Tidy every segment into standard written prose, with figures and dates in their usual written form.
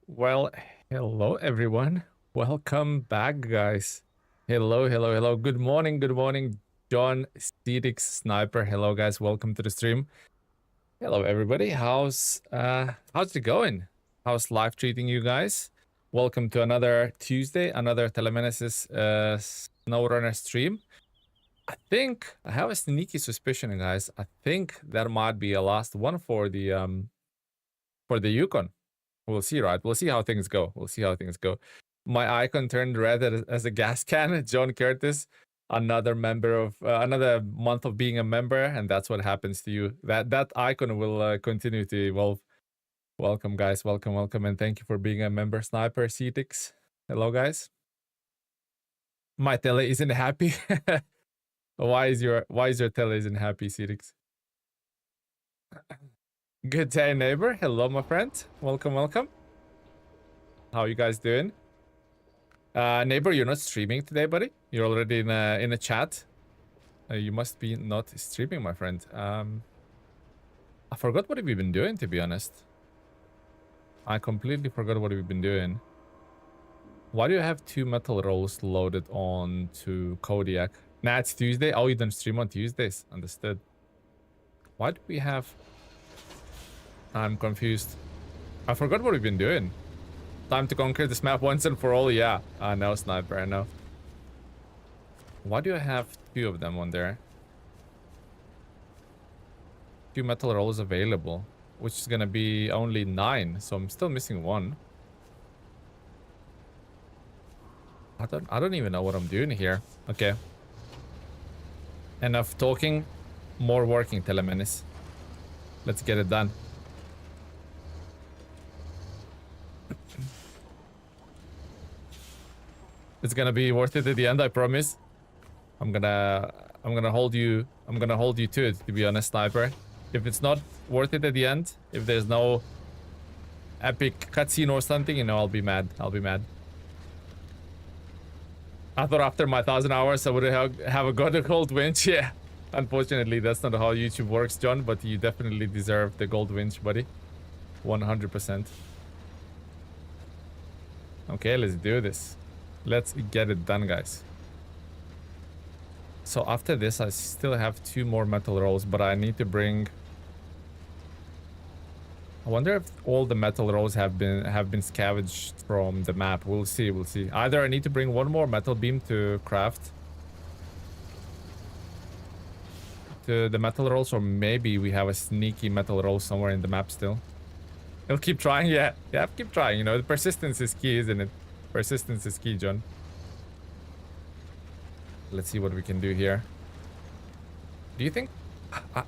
Well, hello everyone. Welcome back, guys. Hello. Good morning, John Stedix Sniper. Hello, guys. Welcome to the stream. Hello, everybody. How's it going? How's life treating you guys? Welcome to another Tuesday, another Telemenesis SnowRunner stream. I think I have a sneaky suspicion, guys. I think that might be a last one for the Yukon. We'll see, right? We'll see how things go. My icon turned red as a gas can. John Curtis, another member of another month of being a member, and that's what happens to you. That icon will continue to evolve. Welcome, guys. Welcome, and thank you for being a member. Sniper Cetix. Hello, guys. My tele isn't happy. Why is your tele isn't happy, Cetix? Good day, neighbor. Hello, my friend. Welcome. How you guys doing? Neighbor, you're not streaming today, buddy? You're already in a chat. You must be not streaming, my friend. I forgot what we've been doing, to be honest. I completely forgot what we've been doing. Why do you have 2 metal rolls loaded on to Kodiak? Nah, it's Tuesday. Oh, you don't stream on Tuesdays. Understood. Why do we have... I'm confused. I forgot what we've been doing. Time to conquer this map once and for all. Yeah, I know, Sniper, I know. Why do I have 2 of them on there? 2 metal rolls available, which is gonna be only 9, so I'm still missing 1. I don't even know what I'm doing here. Okay. Enough talking, more working, Telemenis. Let's get it done. It's gonna be worth it at the end, I promise. I'm gonna hold you to it, to be honest, Sniper. If it's not worth it at the end, if there's no epic cutscene or something, you know, I'll be mad. I thought after my 1,000 hours I would have a gold winch. Yeah. Unfortunately, that's not how YouTube works, John, but you definitely deserve the gold winch, buddy. 100%. Okay, let's do this. Let's get it done, guys. So after this, I still have 2 more metal rolls, but I need to bring... I wonder if all the metal rolls have been scavenged from the map. We'll see. Either I need to bring 1 more metal beam to craft to the metal rolls, or maybe we have a sneaky metal roll somewhere in the map still. I'll keep trying. Yeah, keep trying. You know, the persistence is key, isn't it? Persistence is key, John. Let's see what we can do here. Do you think...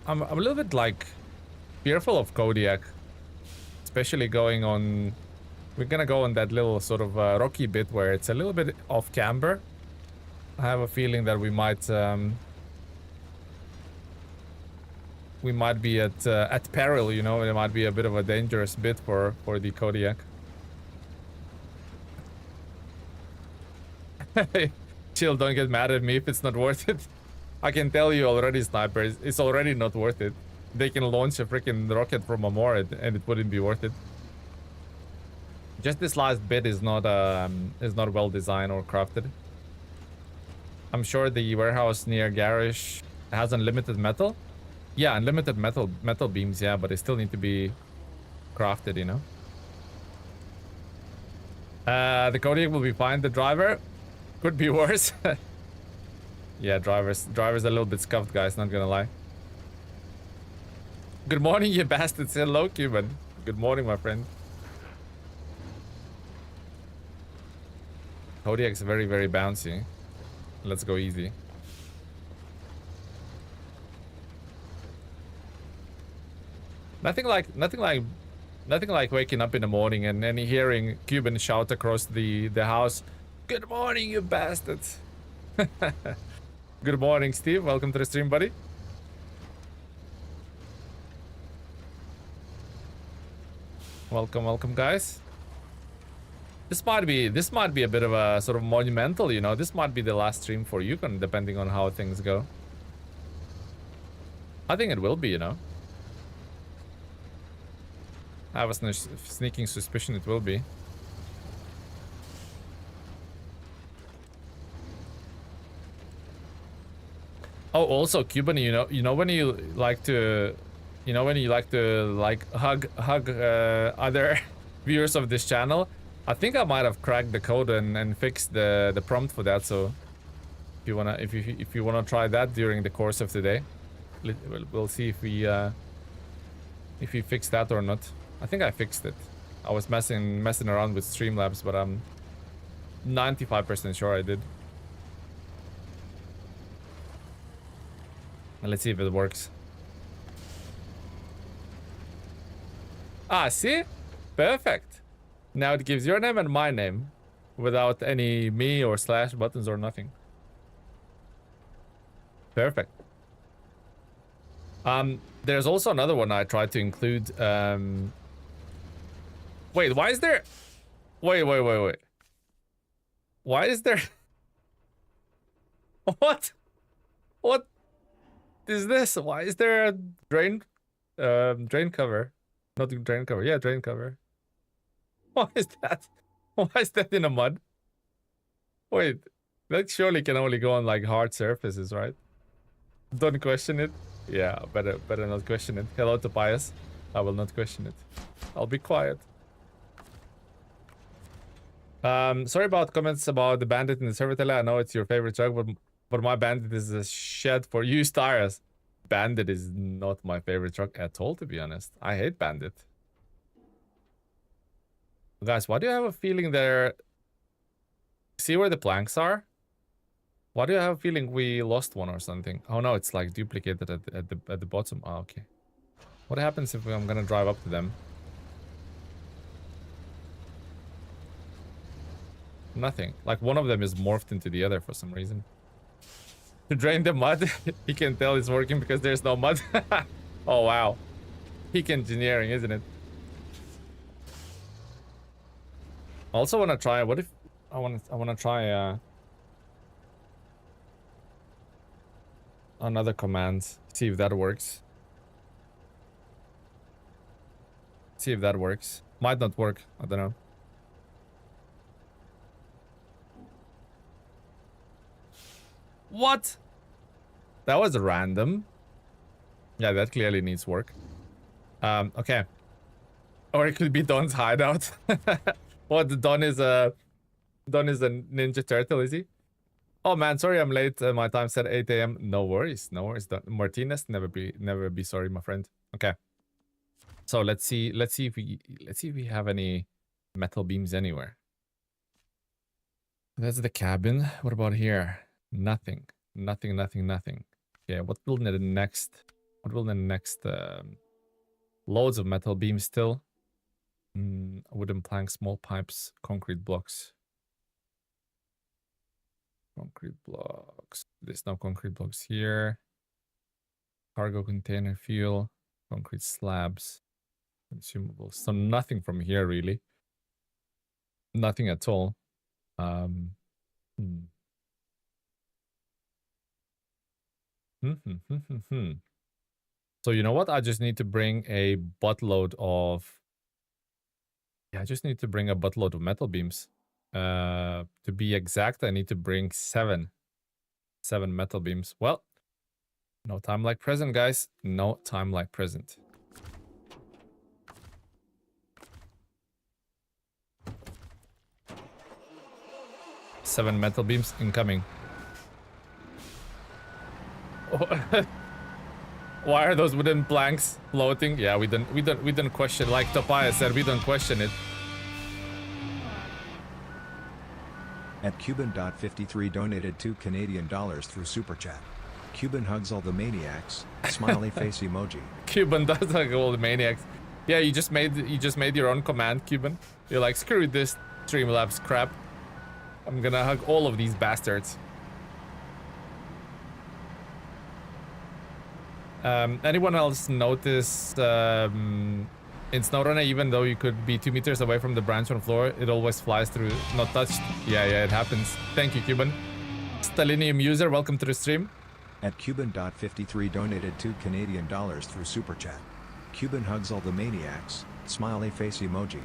I'm a little bit, like, fearful of Kodiak. Especially going on... We're gonna go on that little sort of rocky bit where it's a little bit off camber. I have a feeling that we might be at peril, you know. It might be a bit of a dangerous bit for the Kodiak. Chill, don't get mad at me if it's not worth it. I can tell you already, Sniper, it's already not worth it. They can launch a freaking rocket from Amor and it wouldn't be worth it. Just this last bit is not well designed or crafted. I'm sure the warehouse near garage has unlimited metal. Yeah, unlimited metal beams, yeah, but they still need to be crafted, you know. The Kodiak will be fine. The driver could be worse. Yeah, driver's a little bit scuffed, guys, not gonna lie. Good morning, you bastards. Hello, Cuban. Good morning, my friend. Kodiak's very, very bouncy. Let's go easy. Nothing like waking up in the morning and then hearing Cuban shout across the house, "Good morning, you bastards." Good morning, Steve. Welcome to the stream, buddy. Welcome, guys. This might be a bit of a sort of monumental, you know. This might be the last stream for Yukon, depending on how things go. I think it will be, you know. I have a sneaking suspicion it will be. Oh, also Cuban, you know when you like to, like hug other viewers of this channel. I think I might have cracked the code and fixed the prompt for that. So if you wanna try that during the course of today, we'll see if we fix that or not. I think I fixed it. I was messing around with Streamlabs, but I'm 95% sure I did. And let's see if it works. Ah, see? Perfect. Now it gives your name and my name without any me or slash buttons or nothing. Perfect. There's also another one I tried to include. Wait, why is there... Wait. Why is there... What? What is this? Why is there a drain cover? Not drain cover. Yeah, drain cover. Why is that? Why is that in a mud? Wait, that surely can only go on like hard surfaces, right? Don't question it. Yeah, better not question it. Hello to Pius. I will not question it. I'll be quiet. Sorry about comments about the bandit in the server tele. I know it's your favorite truck, but my bandit is a shed for used tires. Bandit is not my favorite truck at all, to be honest. I hate bandit. Guys, why do you have a feeling there? See where the planks are? Why do you have a feeling we lost one or something? Oh no, it's like duplicated at the bottom. Oh, okay. What happens if I'm gonna drive up to them? Nothing. Like one of them is morphed into the other for some reason. To drain the mud, you can tell it's working because there's no mud. Oh wow. Peak engineering, isn't it? Also wanna try, what if I wanna try another command, see if that works. See if that works. Might not work, I don't know. What? That was random. Yeah, that clearly needs work. Okay. Or it could be Don's hideout. What, Don is a Ninja Turtle, is he? Oh man, sorry I'm late. My time said 8 AM. No worries, no worries. Don Martinez, never be sorry, my friend. Okay. So let's see if we have any metal beams anywhere. That's the cabin. What about here? Nothing. Okay, what will the next loads of metal beams still. Wooden planks, small pipes, concrete blocks. There's no concrete blocks here. Cargo container, fuel, concrete slabs, consumables. So nothing from here really. Nothing at all. So you know what? I just need to bring a buttload of... Yeah, I just need to bring a buttload of metal beams. To be exact, I need to bring 7 metal beams. Well, no time like present, guys. No time like present. Seven metal beams incoming. Why are those wooden planks floating? Yeah, we don't question. Like Topiah said, we don't question it. At Cuban.53 donated $2 Canadian through Super Chat. Cuban hugs all the maniacs. Smiley face emoji. Cuban does hug all the maniacs. Yeah, you just made your own command, Cuban. You're like, screw this Streamlabs crap. I'm gonna hug all of these bastards. Anyone else notice in SnowRunner, even though you could be 2 meters away from the branch on floor, it always flies through, not touched? Yeah, it happens. Thank you, Cuban. Stalinium user, welcome to the stream. At Cuban.53 donated $2 Canadian through Super Chat. Cuban hugs all the maniacs. Smiley face emoji.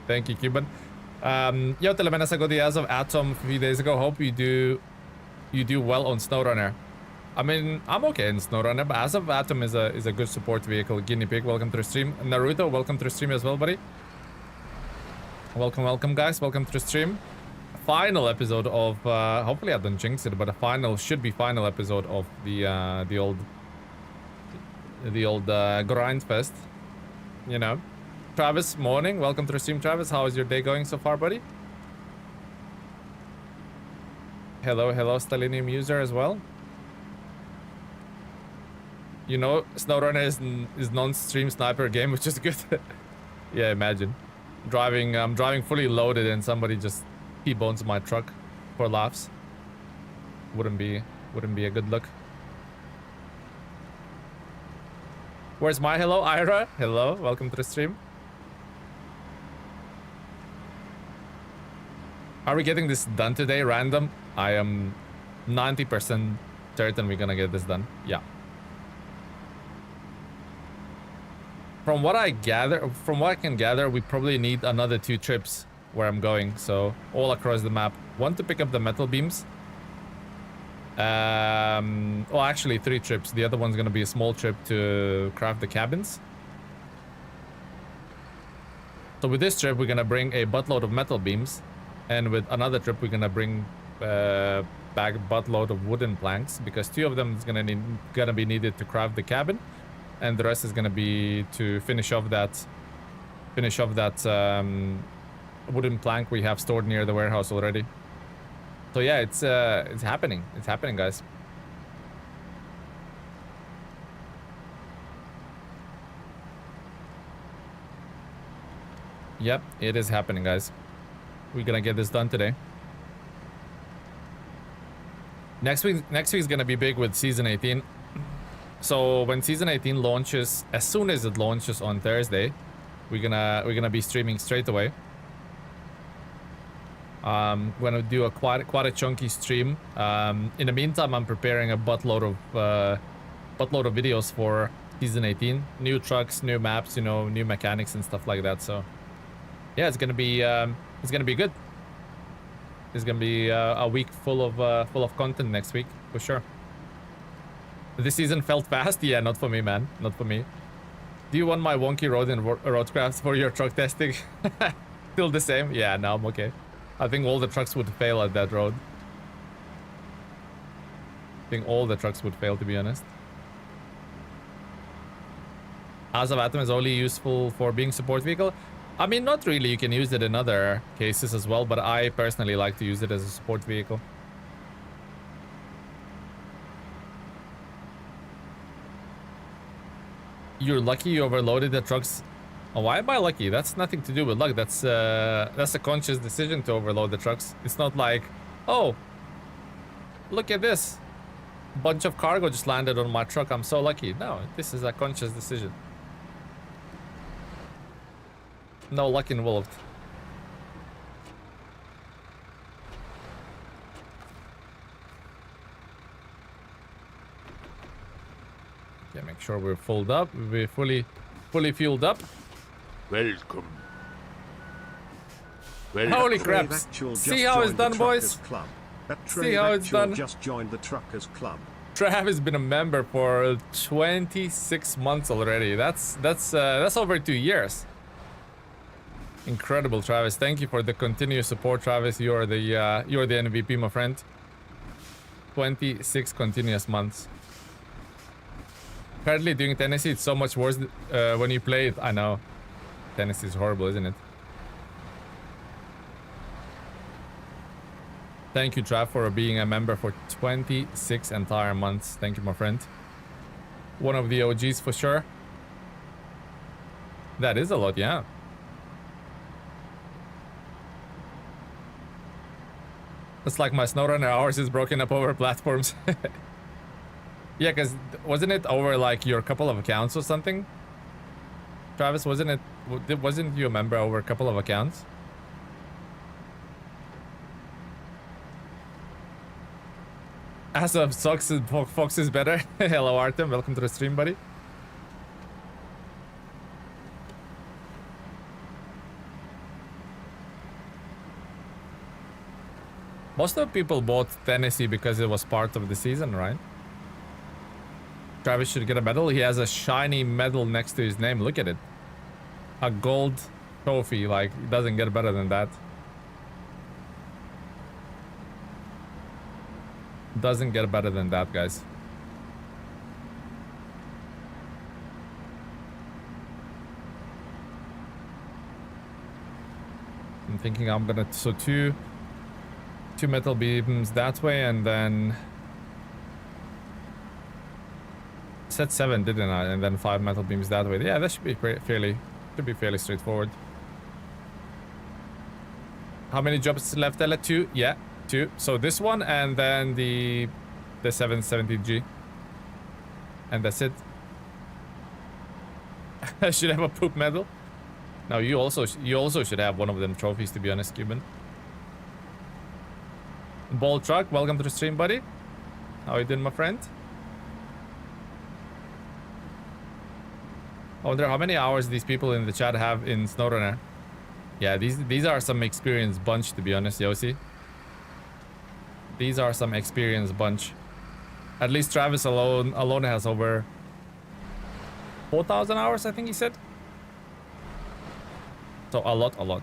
Thank you, Cuban. Yo, Telemenas, I got the as of Atom a few days ago. Hope you do well on SnowRunner. I mean, I'm okay in SnowRunner, but as of Atom is a good support vehicle. Guinea Pig, welcome to the stream. Naruto, welcome to the stream as well, buddy. Welcome, guys. Welcome to the stream. Final episode of hopefully I don't jinx it, but a final should be final episode of the old grind fest. You know. Travis, morning. Welcome to the stream, Travis. How is your day going so far, buddy? Hello, Stalinium user as well. You know, SnowRunner is non-stream sniper game, which is good. Yeah, imagine. I'm driving fully loaded and somebody just T-bones my truck for laughs. Wouldn't be a good look. Where's my hello, Ira? Hello, welcome to the stream. Are we getting this done today, random? I am 90% certain we're gonna get this done. Yeah. From what I can gather, we probably need another 2 trips where I'm going. So all across the map. One to pick up the metal beams. Well, actually 3 trips. The other one's gonna be a small trip to craft the cabins. So with this trip, we're gonna bring a buttload of metal beams. And with another trip, we're gonna bring back a buttload of wooden planks, because 2 of them is gonna be needed to craft the cabin. And the rest is gonna be to finish off that wooden plank we have stored near the warehouse already. So yeah, it's happening. It's happening, guys. Yep, it is happening, guys. We're gonna get this done today. Next week's gonna be big with season 18. So when season 18 launches, as soon as it launches on Thursday, we're gonna be streaming straight away. We're gonna do a quite a chunky stream. In the meantime, I'm preparing a buttload of videos for season 18. New trucks, new maps, you know, new mechanics and stuff like that. So yeah, it's gonna be good. It's gonna be a week full of content next week for sure. This season felt fast. Yeah, not for me, man. Not for me. Do you want my wonky road and roadcrafts for your truck testing? Still the same? Yeah, no, I'm okay. I think all the trucks would fail at that road. I think all the trucks would fail, to be honest. House of Atom is only useful for being support vehicle. I mean, not really. You can use it in other cases as well, but I personally like to use it as a support vehicle. You're lucky you overloaded the trucks. Oh, why am I lucky? That's nothing to do with luck. That's a conscious decision to overload the trucks. It's not like, oh, look at this. Bunch of cargo just landed on my truck. I'm so lucky. No, this is a conscious decision. No luck involved. Okay, make sure we're filled up. We're fully fueled up. Welcome. Holy craps! See how it's done, boys? See how it's done? Just joined the Truckers Club. Trav has been a member for 26 months already. That's over 2 years. Incredible, Travis. Thank you for the continuous support, Travis. You're the MVP, my friend. 26 continuous months. Currently doing Tennessee, it's so much worse when you play it. I know. Tennessee is horrible, isn't it? Thank you, Trav, for being a member for 26 entire months. Thank you, my friend. One of the OGs for sure. That is a lot, yeah. It's like my SnowRunner hours is broken up over platforms. Yeah, because wasn't it over like your couple of accounts or something? Travis, wasn't you a member over a couple of accounts? As of Sox, Fox is better. Hello, Artem. Welcome to the stream, buddy. Most of the people bought Tennessee because it was part of the season, right? Travis should get a medal. He has a shiny medal next to his name. Look at it. A gold trophy. Like, it doesn't get better than that. Doesn't get better than that, guys. I'm thinking I'm gonna... So two metal beams that way, and then... Said 7, didn't I? And then 5 metal beams that way. Yeah, that should be fairly straightforward. How many jobs left, Ella? 2? Yeah, 2. So this one, and then the 770G. And that's it. I should have a poop medal. No, you also should have one of them trophies, to be honest, Cuban. Ball Truck, welcome to the stream, buddy. How you doing, my friend? I wonder how many hours these people in the chat have in SnowRunner. Yeah, these are some experienced bunch, to be honest, Yossi. These are some experienced bunch. At least Travis alone has over 4,000 hours, I think he said. So a lot. A lot.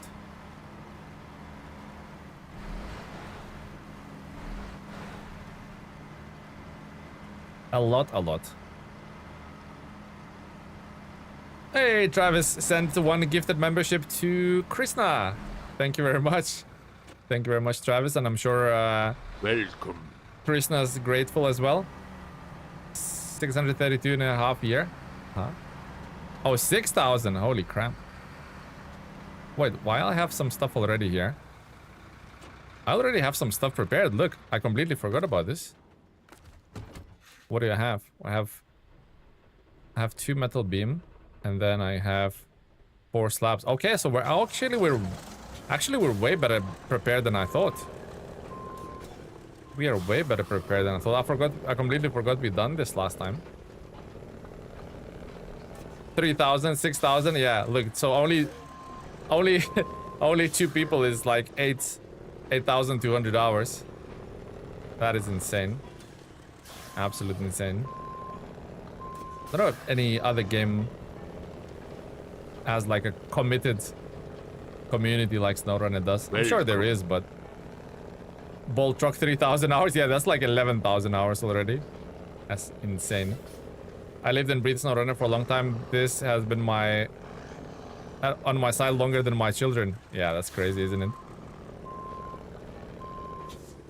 Hey, Travis sent one gifted membership to Krishna. Thank you very much. Thank you very much, Travis, and I'm sure Welcome. Krishna's grateful as well. 632 and a half year. Huh? Oh, 6,000. Holy crap. Wait, why I have some stuff already here? I already have some stuff prepared. Look, I completely forgot about this. What do I have? I have 2 metal beam. And then I have 4 slabs. Okay, so we're way better prepared than I thought. We are way better prepared than I thought. I completely forgot we done this last time. 3,000, 6,000. Yeah, look. So only 2 people is like 8,200 hours. That is insane. Absolutely insane. I don't know if any other game as like a committed community like SnowRunner does. I'm sure there is, but Bolt Truck 3,000 hours? Yeah, that's like 11,000 hours already. That's insane. I lived and breathed SnowRunner for a long time. This has been my on my side longer than my children. Yeah, that's crazy, isn't it?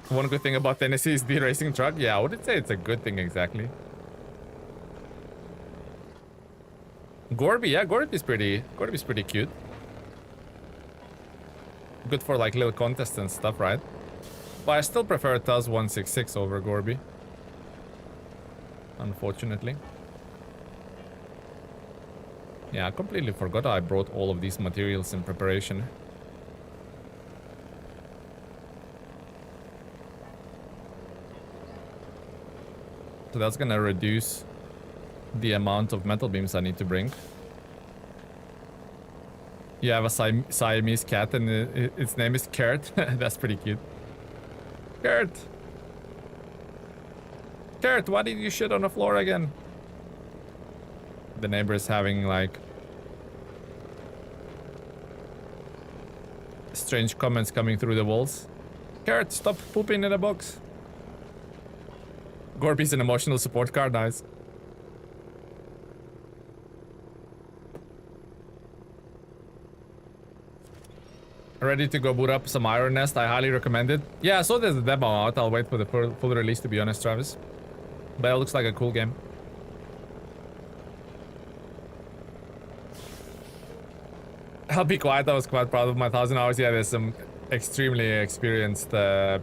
One good thing about Tennessee is the racing truck. Yeah, I wouldn't say it's a good thing exactly. Gorby, yeah, Gorby's pretty cute. Good for like little contests and stuff, right? But I still prefer Tuz 166 over Gorby. Unfortunately. Yeah, I completely forgot I brought all of these materials in preparation. So that's gonna reduce the amount of metal beams I need to bring. You have a Siamese cat and its name is Kurt. That's pretty cute. Kurt! Kurt, why did you shit on the floor again? The neighbor is having like strange comments coming through the walls. Kurt, stop pooping in a box. Gorby's an emotional support card, nice. Ready to go boot up some Iron Nest. I highly recommend it. Yeah, so there's a demo out. I'll wait for the full release, to be honest, Travis. But it looks like a cool game. I'll be quiet. I was quite proud of my 1,000 hours. Yeah, there's some extremely experienced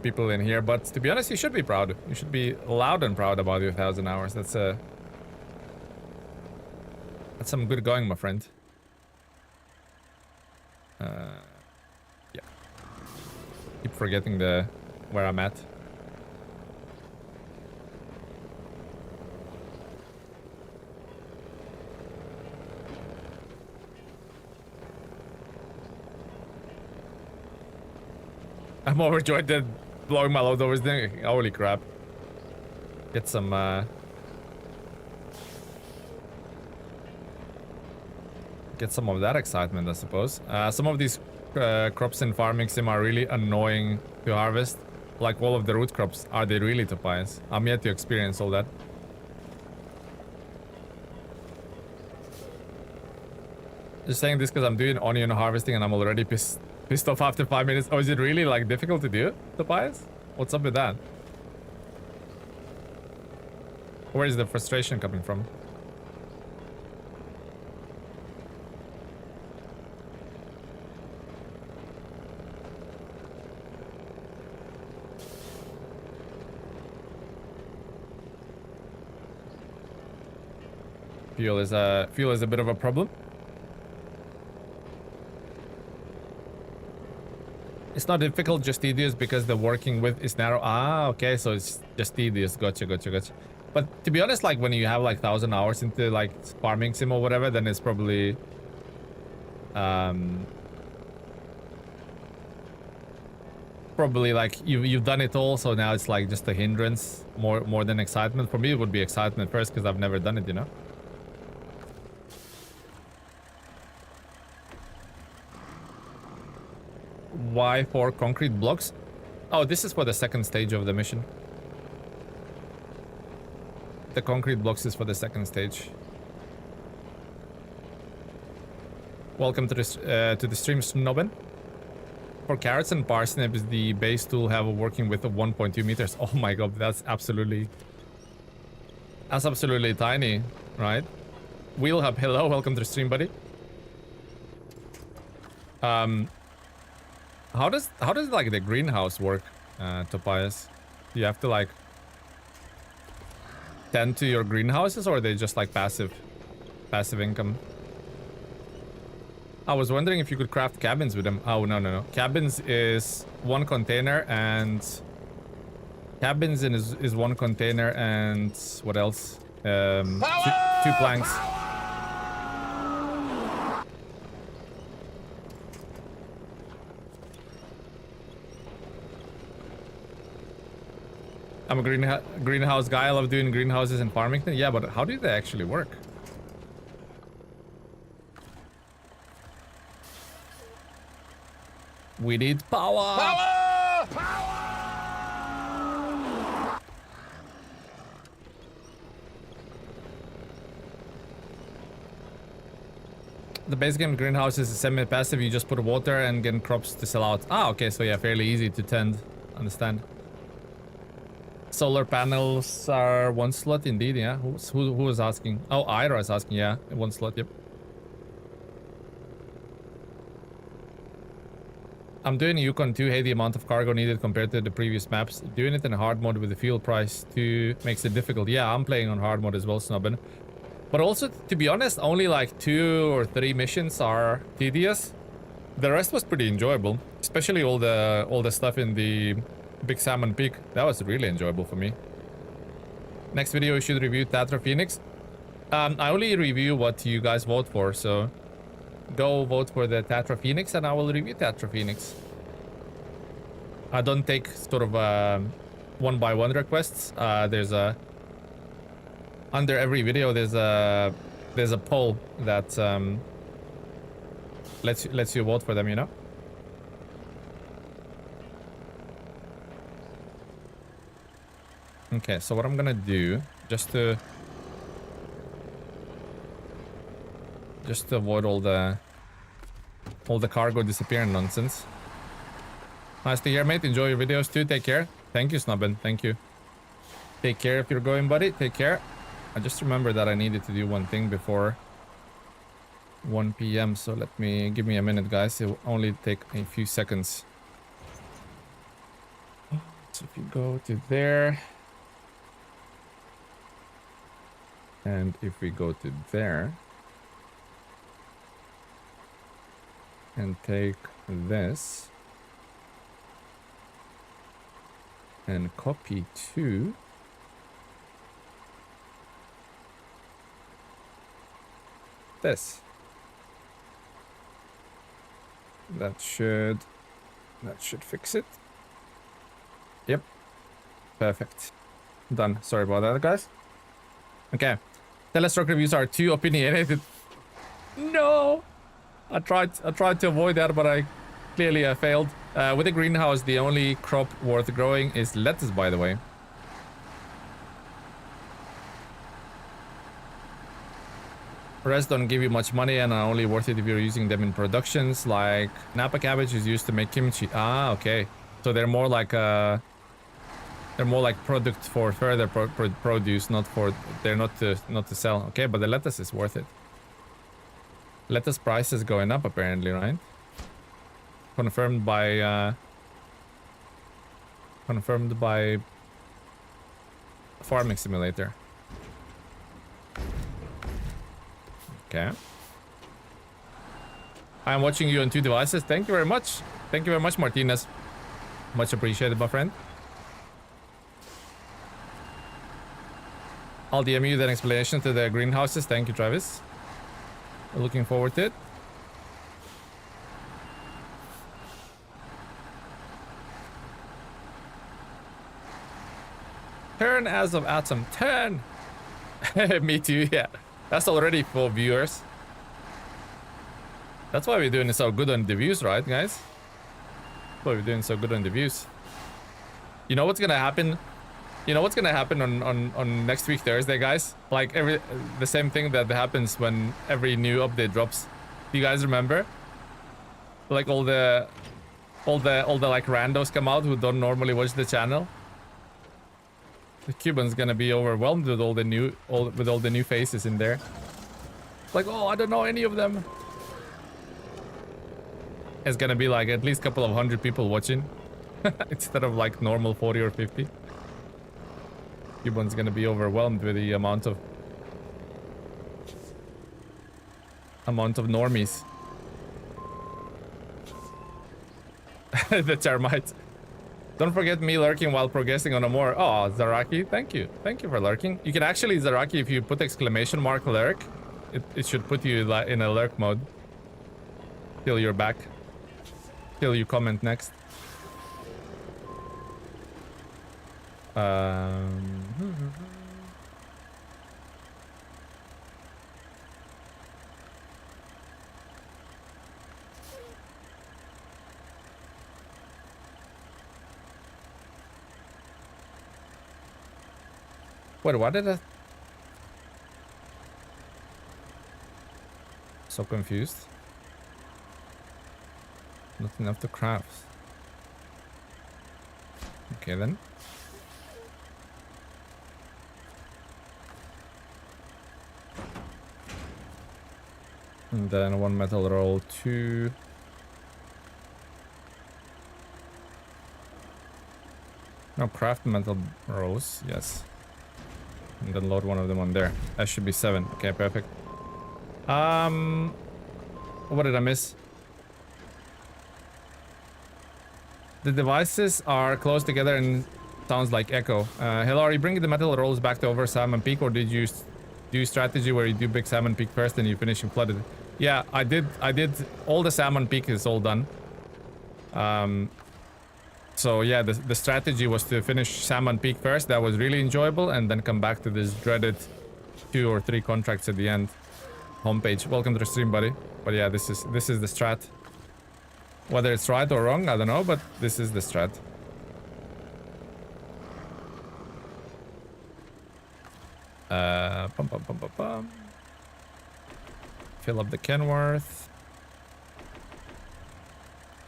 people in here. But to be honest, you should be proud. You should be loud and proud about your 1,000 hours. That's some good going, my friend. Yeah. Keep forgetting where I'm at. I'm overjoyed that blowing my load over is doing. Holy crap. Get some get some of that excitement, I suppose. Some of these crops in farming sim are really annoying to harvest. Like all of the root crops. Are they really, Tobias? I'm yet to experience all that. Just saying this because I'm doing onion harvesting and I'm already pissed off after 5 minutes. Oh, is it really like difficult to do, Tobias? What's up with that? Where is the frustration coming from? Fuel is a bit of a problem. It's not difficult, just tedious because the working width is narrow. Ah, okay, so it's just tedious. Gotcha. But to be honest, like when you have like 1,000 hours into like farming sim or whatever, then it's probably probably like you've done it all, so now it's like just a hindrance more than excitement. For me, it would be excitement first because I've never done it, you know. Why 4 concrete blocks? Oh, this is for the second stage of the mission. The concrete blocks is for the second stage. Welcome to the stream, Snobben. For carrots and parsnips, the base tool have a working width of 1.2 meters. Oh my god, that's absolutely tiny, right? Wheel Hub, hello, welcome to the stream, buddy. How does like the greenhouse work, Tobias? Do you have to like tend to your greenhouses, or are they just like passive income? I was wondering if you could craft cabins with them. Oh, no. Cabins is one container and is one container and what else? Two planks. I'm a greenhouse guy. I love doing greenhouses in Farmington. Yeah, but how do they actually work? We need power! Power! The base game greenhouse is semi-passive. You just put water and get crops to sell out. Ah, okay. So yeah, fairly easy to tend. Understand. Solar panels are 1 slot indeed, yeah. Who was asking? Oh, Ira is asking, yeah. 1 slot, yep. I'm doing Yukon 2. Hey, the amount of cargo needed compared to the previous maps. Doing it in hard mode with the fuel price 2 makes it difficult. Yeah, I'm playing on hard mode as well, Snubbin. But also, to be honest, only like 2 or 3 missions are tedious. The rest was pretty enjoyable, especially all the stuff in the Big Salmon Peak. That was really enjoyable for me. Next video we should review Tatra Phoenix. I only review what you guys vote for, so go vote for the Tatra Phoenix and I will review Tatra Phoenix. I don't take sort of 1-by-1 requests. There's a under every video there's a poll that lets you vote for them, you know. Okay, so what I'm gonna do, just to avoid all the cargo disappearing nonsense. Nice to hear, mate. Enjoy your videos too. Take care. Thank you, Snubbin. Thank you. Take care if you're going, buddy. Take care. I just remembered that I needed to do one thing before 1 p.m. So give me a minute, guys. It will only take a few seconds. So if you go to there. And if we go to there and take this and copy to this, that should fix it. Yep, perfect, done. Sorry about that, guys. Okay. Telestroke reviews are too opinionated. No! I tried to avoid that, but I clearly failed. With a greenhouse, the only crop worth growing is lettuce, by the way. Rest don't give you much money and are only worth it if you're using them in productions. Like Napa cabbage is used to make kimchi. Ah, okay. So they're more like product for further produce, not for they're not to sell. Okay, but the lettuce is worth it. Lettuce price is going up apparently, right? Confirmed by Farming Simulator. Okay. I'm watching you on 2 devices. Thank you very much. Thank you very much, Martinez. Much appreciated, my friend. I'll DM you that explanation to the greenhouses. Thank you, Travis. Looking forward to it. Turn as of Atom. Turn! Me too, yeah. That's already 4 viewers. That's why we're doing so good on the views, right, guys? That's why we're doing so good on the views. You know what's gonna happen? You know what's gonna happen on next week Thursday, guys? Like the same thing that happens when every new update drops. Do you guys remember? Like all the like randos come out who don't normally watch the channel. The Cuban's gonna be overwhelmed with all the new faces in there. Like, oh, I don't know any of them. It's gonna be like at least a couple of 100 people watching instead of like normal 40 or 50. Cuban's gonna be overwhelmed with the amount of normies. The termite. Don't forget me lurking while progressing on a more. Oh, Zaraki, thank you. Thank you for lurking. You can actually, Zaraki, if you put exclamation mark lurk, it should put you in a lurk mode. Till you're back. Till you comment next. Wait, what did I... So confused. Not enough to craft. Okay then. And then 1 metal roll, 2. No, craft metal rolls, yes. And then load one of them on there. That should be 7. Okay, perfect. What did I miss? The devices are close together and sounds like echo. Hello, are you bringing the metal rolls back to over Salmon Peak, or did you do strategy where you do Big Salmon Peak first and you finish in Flooded? Yeah, I did. All the Salmon Peak is all done. So yeah, the strategy was to finish Salmon Peak first. That was really enjoyable, and then come back to this dreaded 2 or 3 contracts at the end. Homepage. Welcome to the stream, buddy. But yeah, this is the strat. Whether it's right or wrong, I don't know, but this is the strat. Fill up the Kenworth.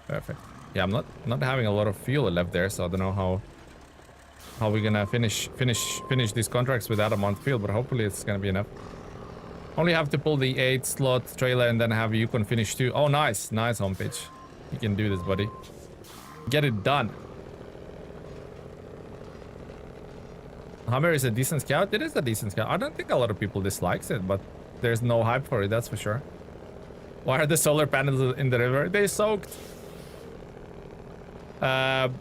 Perfect. Yeah, I'm not having a lot of fuel left there, so I don't know how we're gonna finish these contracts with that amount of fuel, but hopefully it's gonna be enough. Only have to pull the 8 slot trailer and then have Yukon finish too. Oh, nice homepage. You can do this, buddy. Get it done. Hummer is a decent scout. It is a decent scout. I don't think a lot of people dislikes it, but there's no hype for it, that's for sure. Why are the solar panels in the river? They soaked.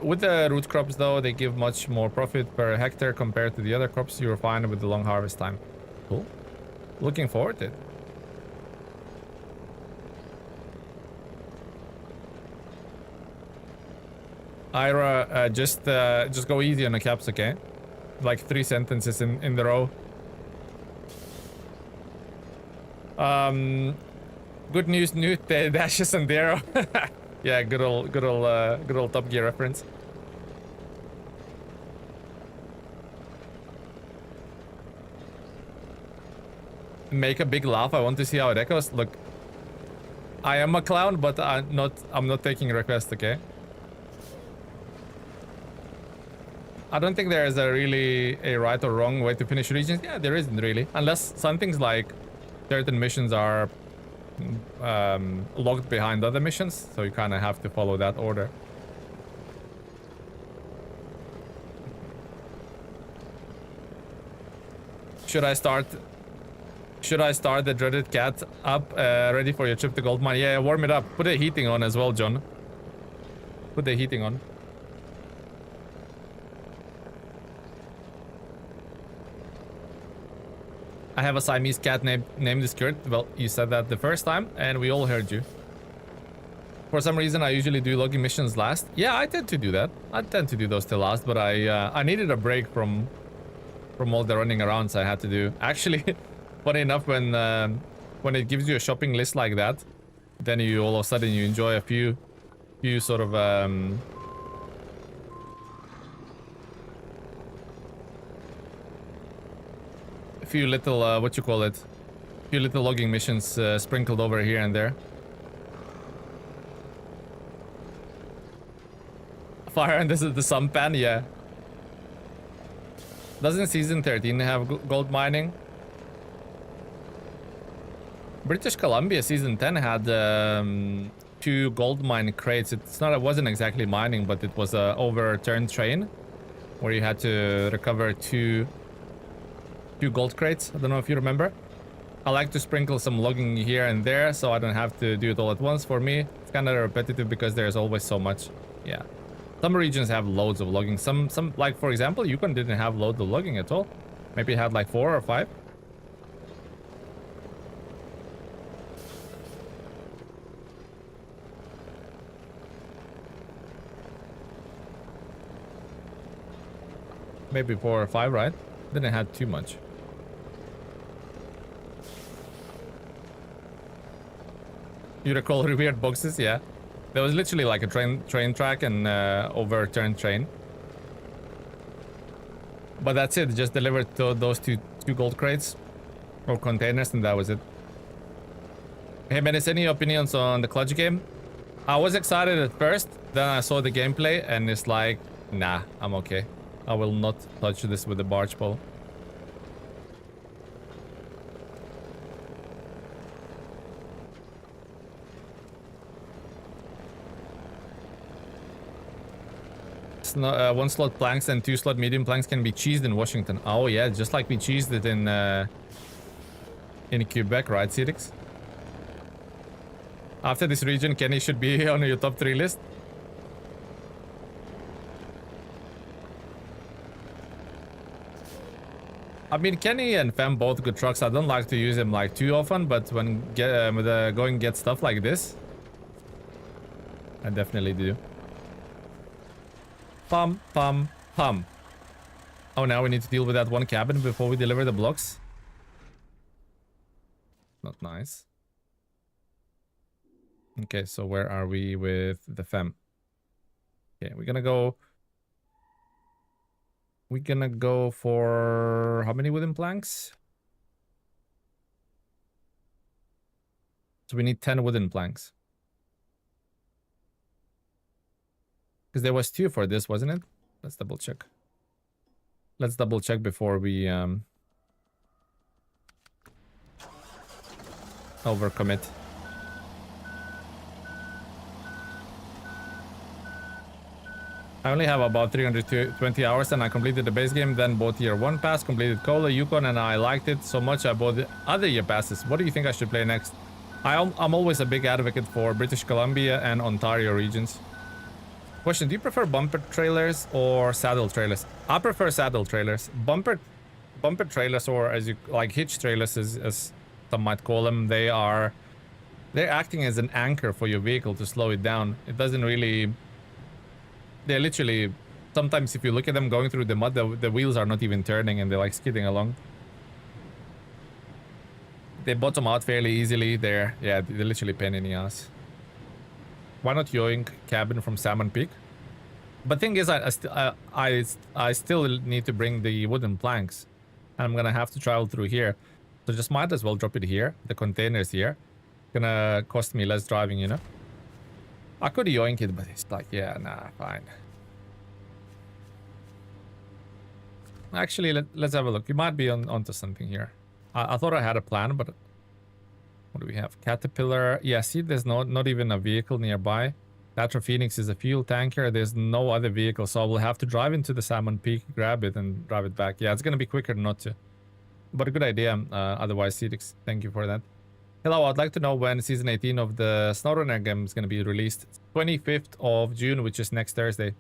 With the root crops though, they give much more profit per hectare compared to the other crops. You're fine with the long harvest time. Cool. Looking forward to it. Ira, just go easy on the caps, okay? Like 3 sentences in the row. Good news, Newt. Dashes and Darrow. Yeah, good old Top Gear reference. Make a big laugh. I want to see how it echoes. Look, I am a clown, but I'm not taking requests, okay? I don't think there is a really a right or wrong way to finish regions. Yeah, there isn't really. Unless some things like certain missions are logged behind other missions, so you kind of have to follow that order. Should I start the dreaded cat up, ready for your trip to Goldmine? Yeah, warm it up. Put the heating on as well, John. Put the heating on. I have a Siamese cat named Skirt. Well, you said that the first time, and we all heard you. For some reason, I usually do logging missions last. Yeah, I tend to do that. I tend to do those till last, but I needed a break from all the running around, so I had to do. Actually, funny enough, when it gives you a shopping list like that, then you all of a sudden you enjoy a few sort of a few little what you call it, a few little logging missions sprinkled over here and there. Fire and this is the sampan, yeah. Doesn't season 13 have gold mining? British Columbia season 10 had 2 gold mine crates. It wasn't exactly mining, but it was a overturned train where you had to recover two gold crates. I don't know if you remember. I like to sprinkle some logging here and there so I don't have to do it all at once. For me, it's kind of repetitive because there's always so much. Yeah. Some regions have loads of logging. Some like for example, Yukon didn't have loads of logging at all. Maybe it had like 4 or 5. Maybe 4 or 5, right? Didn't have too much. You recall revered boxes? Yeah. There was literally like a train track and overturned train. But that's it. Just delivered those two gold crates or containers, and that was it. Hey, Menace, any opinions on the clutch game? I was excited at first, then I saw the gameplay, and it's like, nah, I'm okay. I will not touch this with the barge pole. One slot planks and 2 slot medium planks can be cheesed in Washington. Oh yeah, just like we cheesed it in Quebec, right, Cedix? After this region, Kenny should be on your top 3 list. I mean, Kenny and Fem both good trucks. I don't like to use them like too often, but when going get stuff like this, I definitely do. Pum, pum, pum. Oh, now we need to deal with that one cabin before we deliver the blocks. Not nice. Okay, so where are we with the Fem? Okay, we're gonna go for how many wooden planks? So we need 10 wooden planks. Because there was 2 for this, wasn't it? Let's double check. Let's double check before we overcommit. I only have about 320 hours and I completed the base game, then bought year 1 pass, completed Cola, Yukon, and I liked it so much I bought the other year passes. What do you think I should play next? I'm always a big advocate for British Columbia and Ontario regions. Question, do you prefer bumper trailers or saddle trailers? I prefer saddle trailers. Bumper trailers, or as you like hitch trailers as some might call them, they're acting as an anchor for your vehicle to slow it down. It doesn't really... They're literally... Sometimes if you look at them going through the mud, the wheels are not even turning and they're like skidding along. They bottom out fairly easily there. Yeah, they're literally pain in the ass. Why not yoink cabin from Salmon Peak? But thing is, I still need to bring the wooden planks. I'm gonna have to travel through here. So just might as well drop it here. The containers here. Gonna cost me less driving, you know? I could yoink it, but it's like, yeah, nah, fine. Actually, let's have a look. You might be onto something here. I thought I had a plan, but what do we have? Caterpillar. Yeah, see, there's not even a vehicle nearby. Tatra Phoenix is a fuel tanker. There's no other vehicle, so I will have to drive into the Salmon Peak, grab it, and drive it back. Yeah, it's gonna be quicker not to. But a good idea. Otherwise, Cedix, thank you for that. Hello, I'd like to know when Season 18 of the SnowRunner game is gonna be released. 25th of June, which is next Thursday.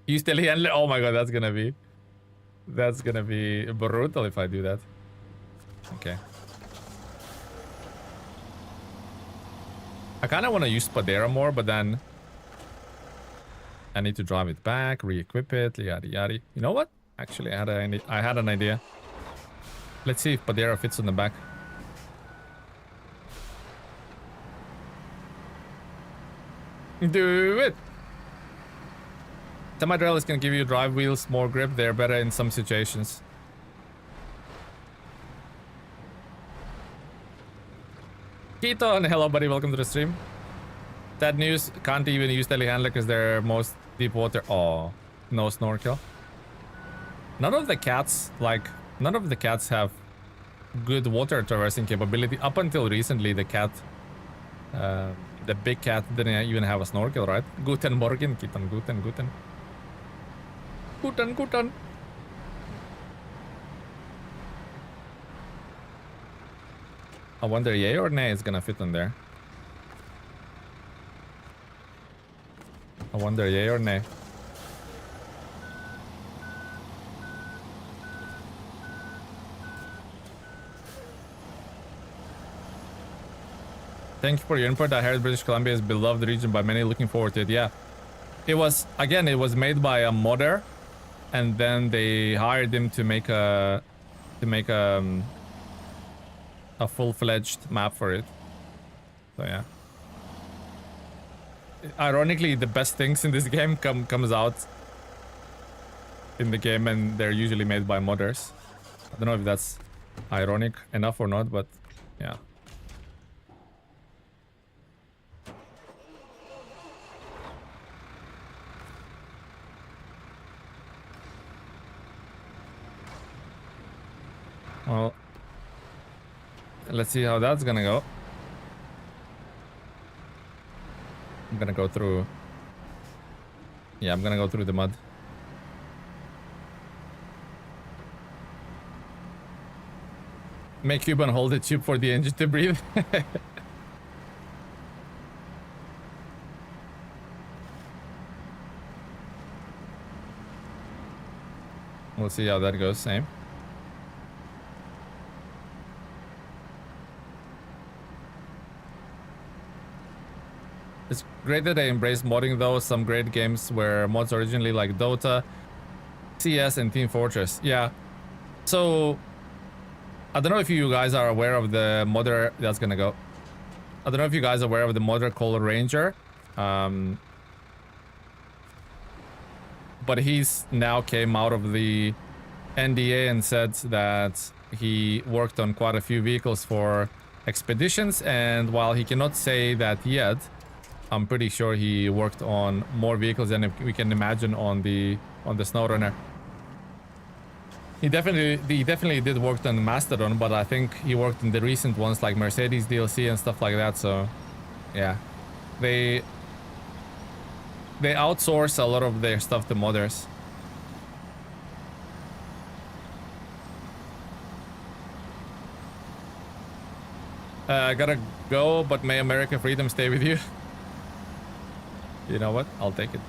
Use telehandler. Oh my god, that's gonna be brutal if I do that. Okay. I kind of want to use Spadera more, but then I need to drive it back, re-equip it, yada yada. You know what? Actually, I had an idea. Let's see if Spadera fits on the back. Do it! Semi-drill is going to give you drive wheels, more grip. They're better in some situations. Keaton, hello buddy, welcome to the stream. Sad news, can't even use telehandler because they're most deep water. Oh, no snorkel. None of the cats have good water traversing capability. Up until recently, the big cat didn't even have a snorkel, right? Guten Morgen, Keaton, guten. Guten. I wonder yay or nay is gonna fit on there. I wonder yay or nay. Thank you for your input. I heard British Columbia is a beloved region by many. Looking forward to it. Yeah. It was made by a modder, and then they hired him to make a full-fledged map for it. So yeah. Ironically, the best things in this game comes out in the game, and they're usually made by modders. I don't know if that's ironic enough or not, but yeah. Well, let's see how that's gonna go. I'm gonna go through... Yeah, I'm gonna go through the mud. Make Cuban hold the tube for the engine to breathe. We'll see how that goes. Same. It's great that they embrace modding though. Some great games were mods originally, like Dota, CS, and Team Fortress. Yeah. So I don't know if you guys are aware of the modder that's gonna go. I don't know if you guys are aware of the modder called Ranger. But he's now came out of the NDA and said that he worked on quite a few vehicles for expeditions, and while he cannot say that yet, I'm pretty sure he worked on more vehicles than we can imagine on the SnowRunner. He definitely did work on Mastodon, but I think he worked in the recent ones like Mercedes DLC and stuff like that. So, yeah, they outsource a lot of their stuff to modders. I gotta go, but may American freedom stay with you. You know what? I'll take it.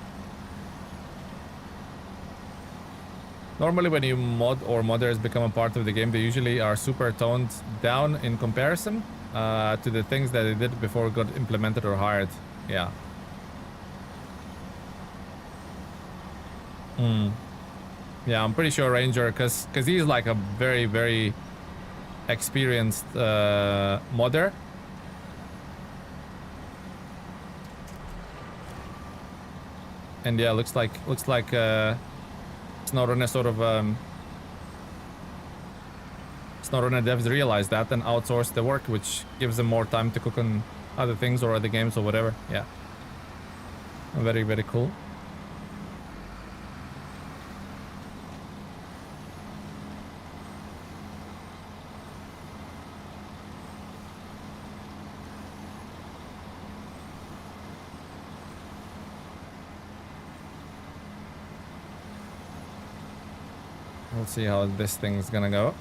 Normally when you mod or modders become a part of the game, they usually are super toned down in comparison to the things that they did before it got implemented or hired. Yeah. Yeah, I'm pretty sure Ranger, because he's like a very, very experienced modder. And yeah, looks like SnowRunner sort of SnowRunner devs realized that and outsourced the work, which gives them more time to cook on other things or other games or whatever. Yeah, very, very cool. We'll see how this thing's gonna go.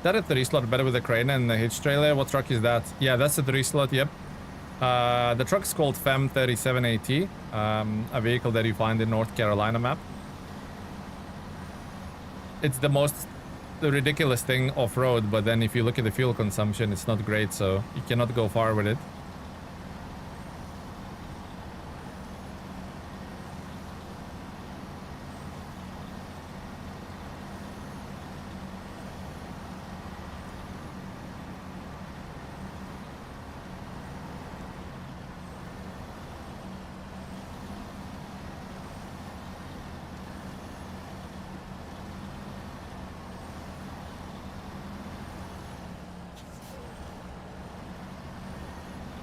That a 3-slot better with the crane and the hitch trailer? What truck is that? Yeah, that's a 3-slot, yep. The truck's called FEM 37AT, a vehicle that you find in North Carolina map. It's the ridiculous thing off-road, but then if you look at the fuel consumption, it's not great, so you cannot go far with it.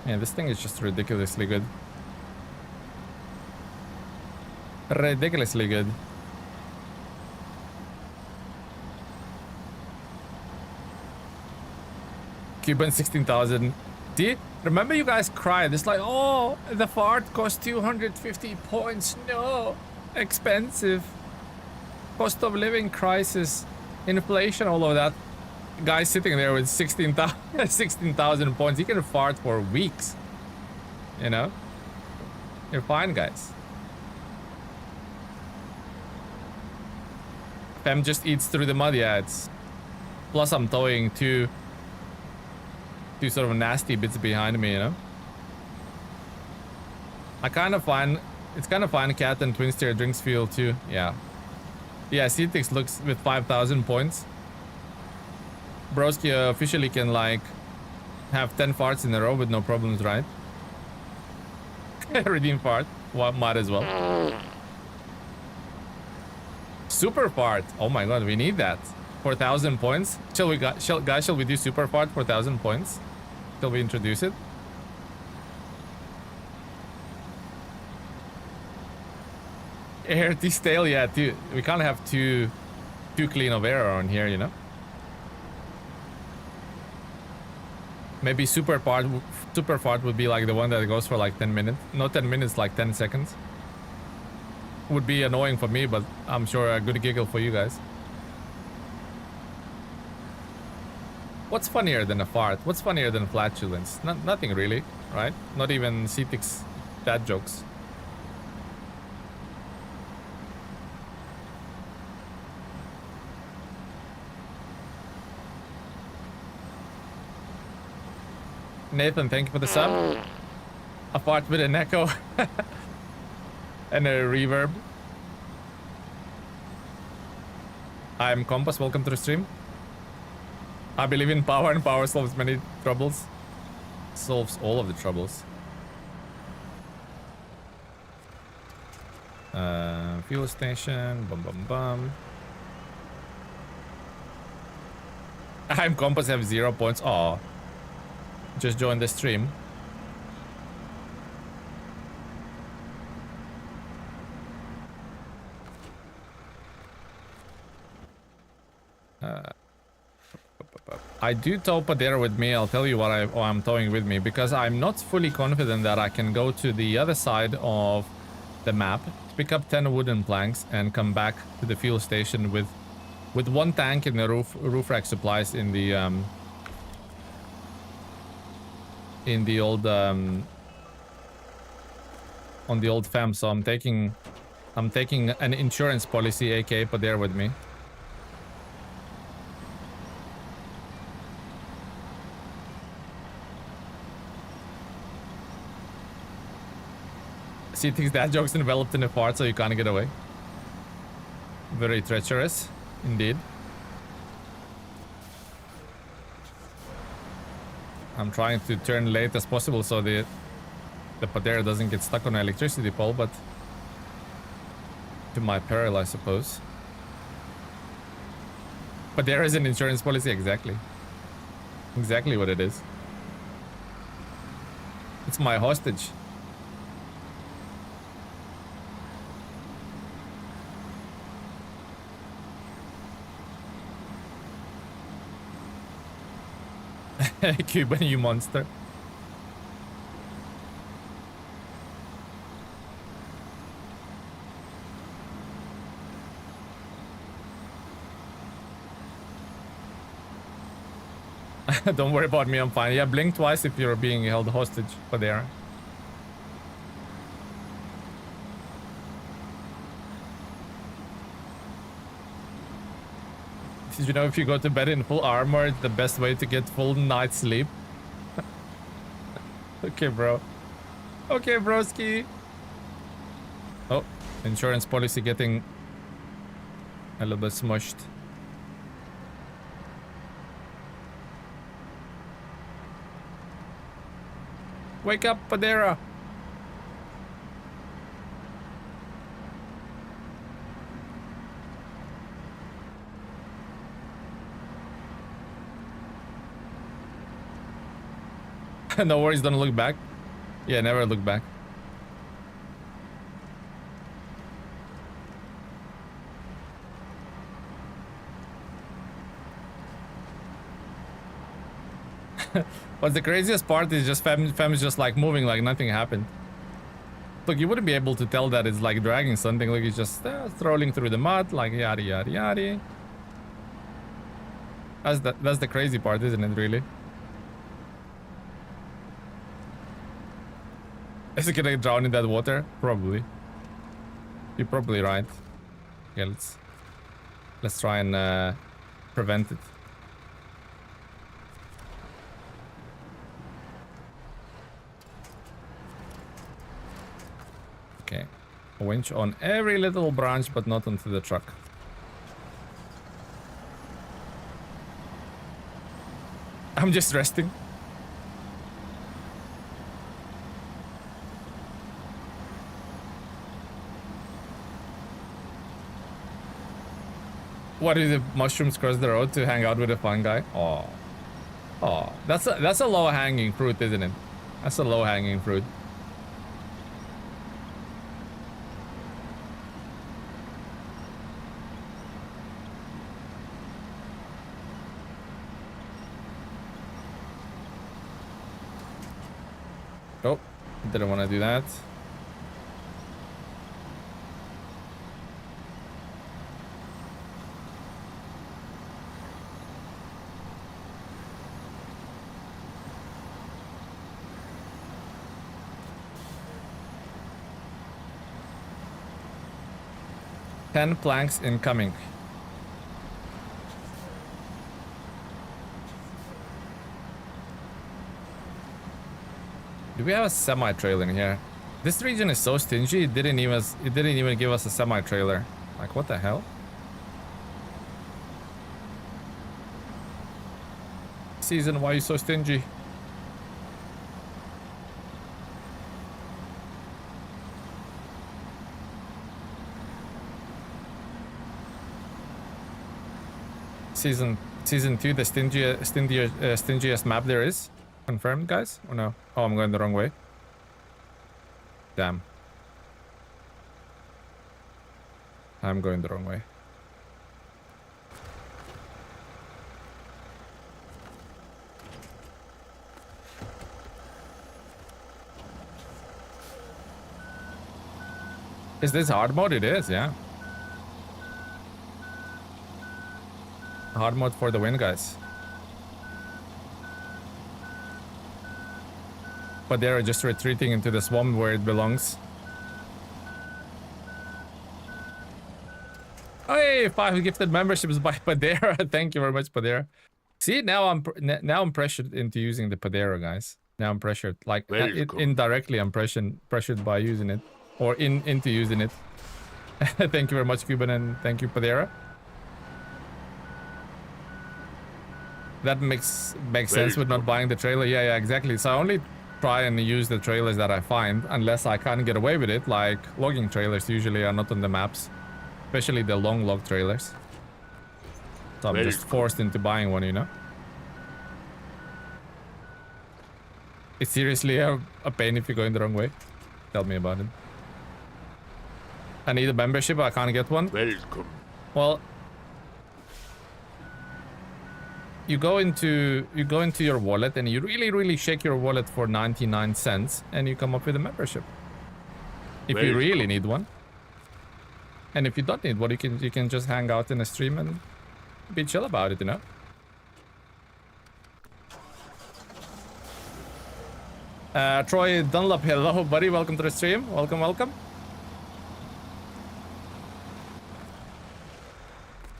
Yeah, this thing is just ridiculously good. Ridiculously good. Cuban 16,000. See? Remember you guys cried. It's like, oh, the fart cost 250 points. No. Expensive. Cost of living crisis. Inflation, all of that. Guy sitting there with 16,000 points. He can fart for weeks. You know? You're fine, guys. Fem just eats through the mud. Yeah, it's... Plus I'm towing two sort of nasty bits behind me, you know? It's kind of fine Cat and Twin Steer drinks fuel too. Yeah. Yeah, Cetix looks with 5,000 points. Broski officially can like have 10 farts in a row with no problems, right? Redeem fart. Well, might as well. Super fart. Oh my god, we need that. 4,000 points. Shall we do super fart for 1,000 points? Shall we introduce it? Air too stale, yeah, too. We can't have too clean of air on here, you know? Maybe super fart would be like the one that goes for like 10 minutes. Not 10 minutes, like 10 seconds. Would be annoying for me, but I'm sure a good giggle for you guys. What's funnier than a fart? What's funnier than flatulence? Nothing really, right? Not even Cetix dad jokes. Nathan, thank you for the sub. A fart with an echo and a reverb. I'm Compass, welcome to the stream. I believe in power, and power solves many troubles. Solves all of the troubles. Fuel station, bum bum bum. I'm Compass, have 0 points. Aw. Just joined the stream. I do tow Padera with me. I'll tell you what I'm towing with me, because I'm not fully confident that I can go to the other side of the map, pick up 10 wooden planks, and come back to the fuel station with one tank in the roof rack supplies in the old on the old fam. So I'm taking an insurance policy, aka Padera, with me. She thinks that joke's enveloped in a fart, so you can't get away. Very treacherous, indeed. I'm trying to turn late as possible so the Padera doesn't get stuck on an electricity pole, but to my peril, I suppose. But there is an insurance policy, exactly. Exactly what it is. It's my hostage. Cuban, you monster. Don't worry about me, I'm fine. Yeah, blink twice if you're being held hostage, Padera. Did you know if you go to bed in full armor, it's the best way to get full night's sleep? Okay, bro. Okay, broski. Oh, insurance policy getting a little bit smushed. Wake up, Padera. No worries, don't look back. Yeah, never look back. But the craziest part is just fam is just like moving like nothing happened. Look, you wouldn't be able to tell that it's like dragging something. Look, it's just strolling through the mud, like yada yada yada. That's the crazy part, isn't it? Really? Is it gonna drown in that water? Probably. You're probably right. Okay, let's try and prevent it. Okay, a winch on every little branch, but not onto the truck. I'm just resting. What is it? Mushrooms cross the road to hang out with a fun guy? Oh, oh, that's a low-hanging fruit, isn't it? That's a low-hanging fruit. Oh, didn't want to do that. Ten planks incoming. Do we have a semi-trailer in here? This region is so stingy, it didn't even give us a semi-trailer. Like, what the hell? Season, why are you so stingy? Season 2, the stingiest map there is. Confirmed, guys? Or no? Oh, I'm going the wrong way. Damn. I'm going the wrong way. Is this hard mode? It is, yeah. Hard mode for the win, guys. But they're just retreating into the swamp where it belongs. Hey, 5 gifted memberships by Padera. Thank you very much, Padera. See, now I'm pressured into using the Padera, guys. Now I'm pressured. Like indirectly, I'm pressured by using it, or into using it. Thank you very much, Cuban, and thank you, Padera. That makes sense with not buying the trailer. Yeah, exactly. So I only try and use the trailers that I find, unless I can't get away with it, like logging trailers usually are not on the maps, especially the long log trailers. So I'm just forced into buying one, you know? It's seriously a pain if you're going the wrong way. Tell me about it. I need a membership, I can't get one. Welcome. Well, you go into your wallet and you really shake your wallet for 99 cents and you come up with a membership. If you really need one. And if you don't need one, you can just hang out in a stream and be chill about it, you know? Troy Dunlop, hello buddy, welcome to the stream. Welcome.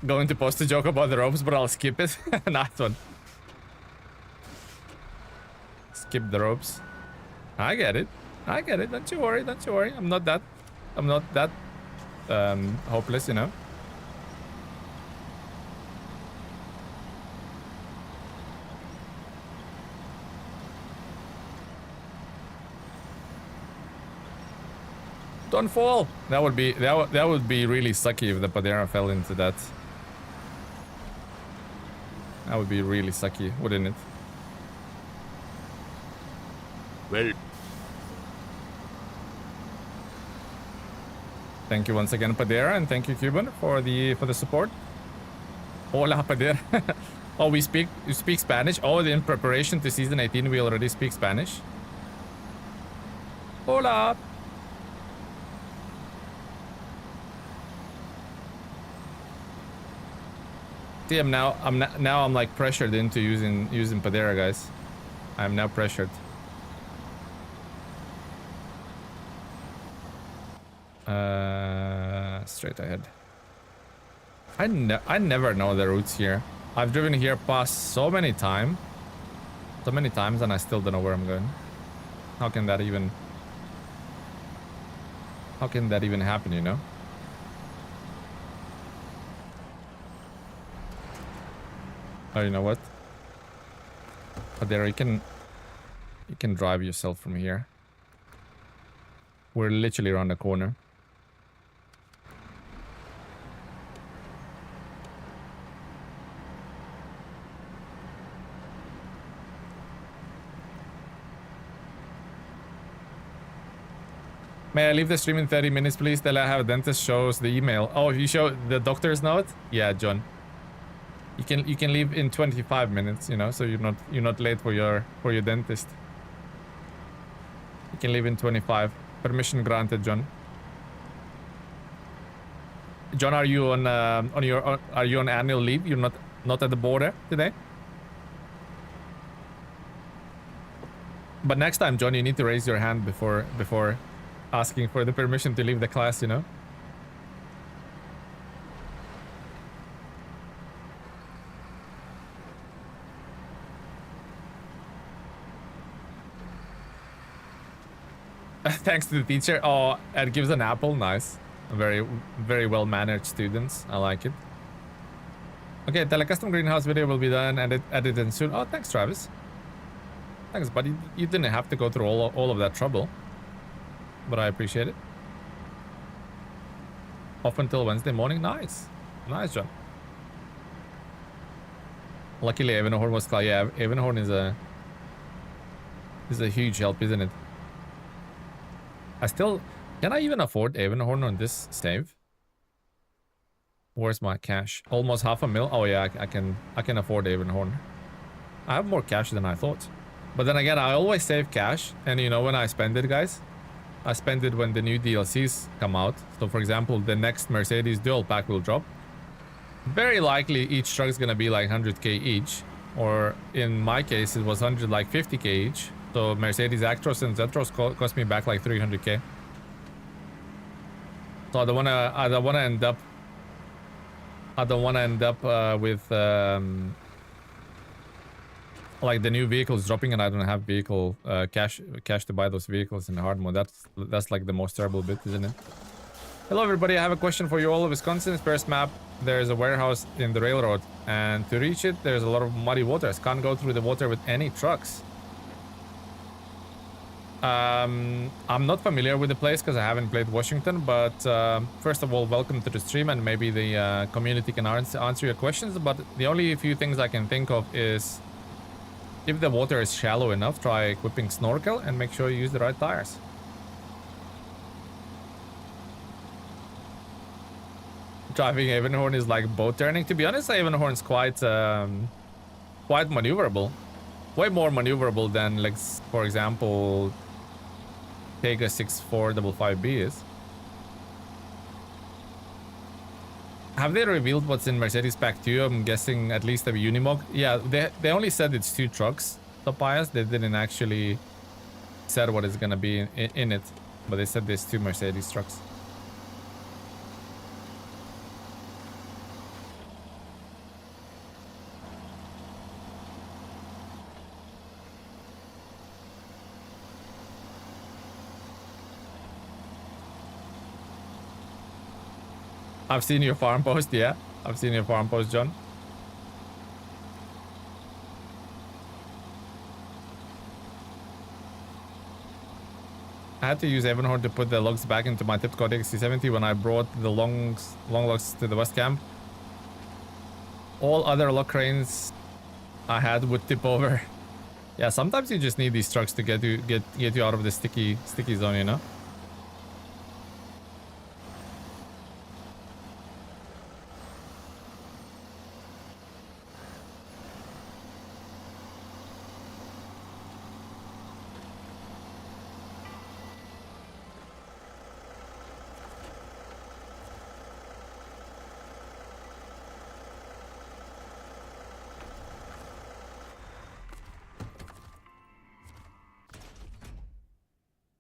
Going to post a joke about the ropes, but I'll skip it. Nice one. Skip the ropes. I get it. Don't you worry. I'm not that hopeless, you know. Don't fall. That would be really sucky if the Padera fell into that. That would be really sucky, wouldn't it? Well. Thank you once again, Padera, and thank you, Cuban, for the support. Hola, Padera. Oh, you speak Spanish? Oh, in preparation to season 18, we already speak Spanish. Hola. See, I'm like pressured into using Padera, guys. I'm now pressured. Straight ahead. I never know the routes here. I've driven here past so many times, and I still don't know where I'm going. How can that even happen, you know? Oh, you know what? But there you can drive yourself from here. We're literally around the corner. May I leave the stream in 30 minutes, please? Till I have a dentist shows the email. Oh, you show the doctor's note? Yeah, John. You can leave in 25 minutes, you know, so you're not late for your dentist. You can leave in 25. Permission granted, John. John, are you on annual leave? You're not at the border today? But next time, John, you need to raise your hand before asking for the permission to leave the class, you know? Thanks to the teacher. Oh, it gives an apple. Nice. Very well-mannered students. I like it. Okay, the custom greenhouse video will be done and edited soon. Oh, thanks, Travis. Thanks, buddy. You didn't have to go through all of that trouble. But I appreciate it. Off until Wednesday morning. Nice. Nice, John. Luckily, Evanhorn was clear. Yeah, Evanhorn is a huge help, isn't it? Can I even afford Evanhorn on this save? Where's my cash? Almost half a mil. Oh yeah, I can afford Evanhorn. I have more cash than I thought. But then again, I always save cash, and you know when I spend it, guys? I spend it when the new DLCs come out. So for example, the next Mercedes dual pack will drop. Very likely each truck is gonna be like 100k each, or in my case it was 50k each. So Mercedes Actros and Zetros cost me back like 300k. So I don't wanna end up with like the new vehicles dropping and I don't have vehicle cash to buy those vehicles in hard mode. That's like the most terrible bit, isn't it? Hello everybody, I have a question for you all. Wisconsin's first map, there's a warehouse in the railroad, and to reach it, there's a lot of muddy waters. Can't go through the water with any trucks. I'm not familiar with the place because I haven't played Washington, but first of all, welcome to the stream, and maybe the community can answer your questions. But the only few things I can think of is if the water is shallow enough, try equipping snorkel and make sure you use the right tires. Driving Avonhorn is like boat turning. To be honest, Avonhorn's quite quite maneuverable. Way more maneuverable than, like, for example, Tega 6455B is. Have they revealed what's in Mercedes Pack 2? I'm guessing at least a Unimog. Yeah, they only said it's 2 trucks, Tobias. They didn't actually said what is gonna be in it, but they said there's 2 Mercedes trucks. I've seen your farm post, yeah. I've seen your farm post, John. I had to use Avonhorn to put the logs back into my tipped Codex C70 when I brought the long logs to the West Camp. All other log cranes I had would tip over. Yeah, sometimes you just need these trucks to get you out of the sticky zone, you know?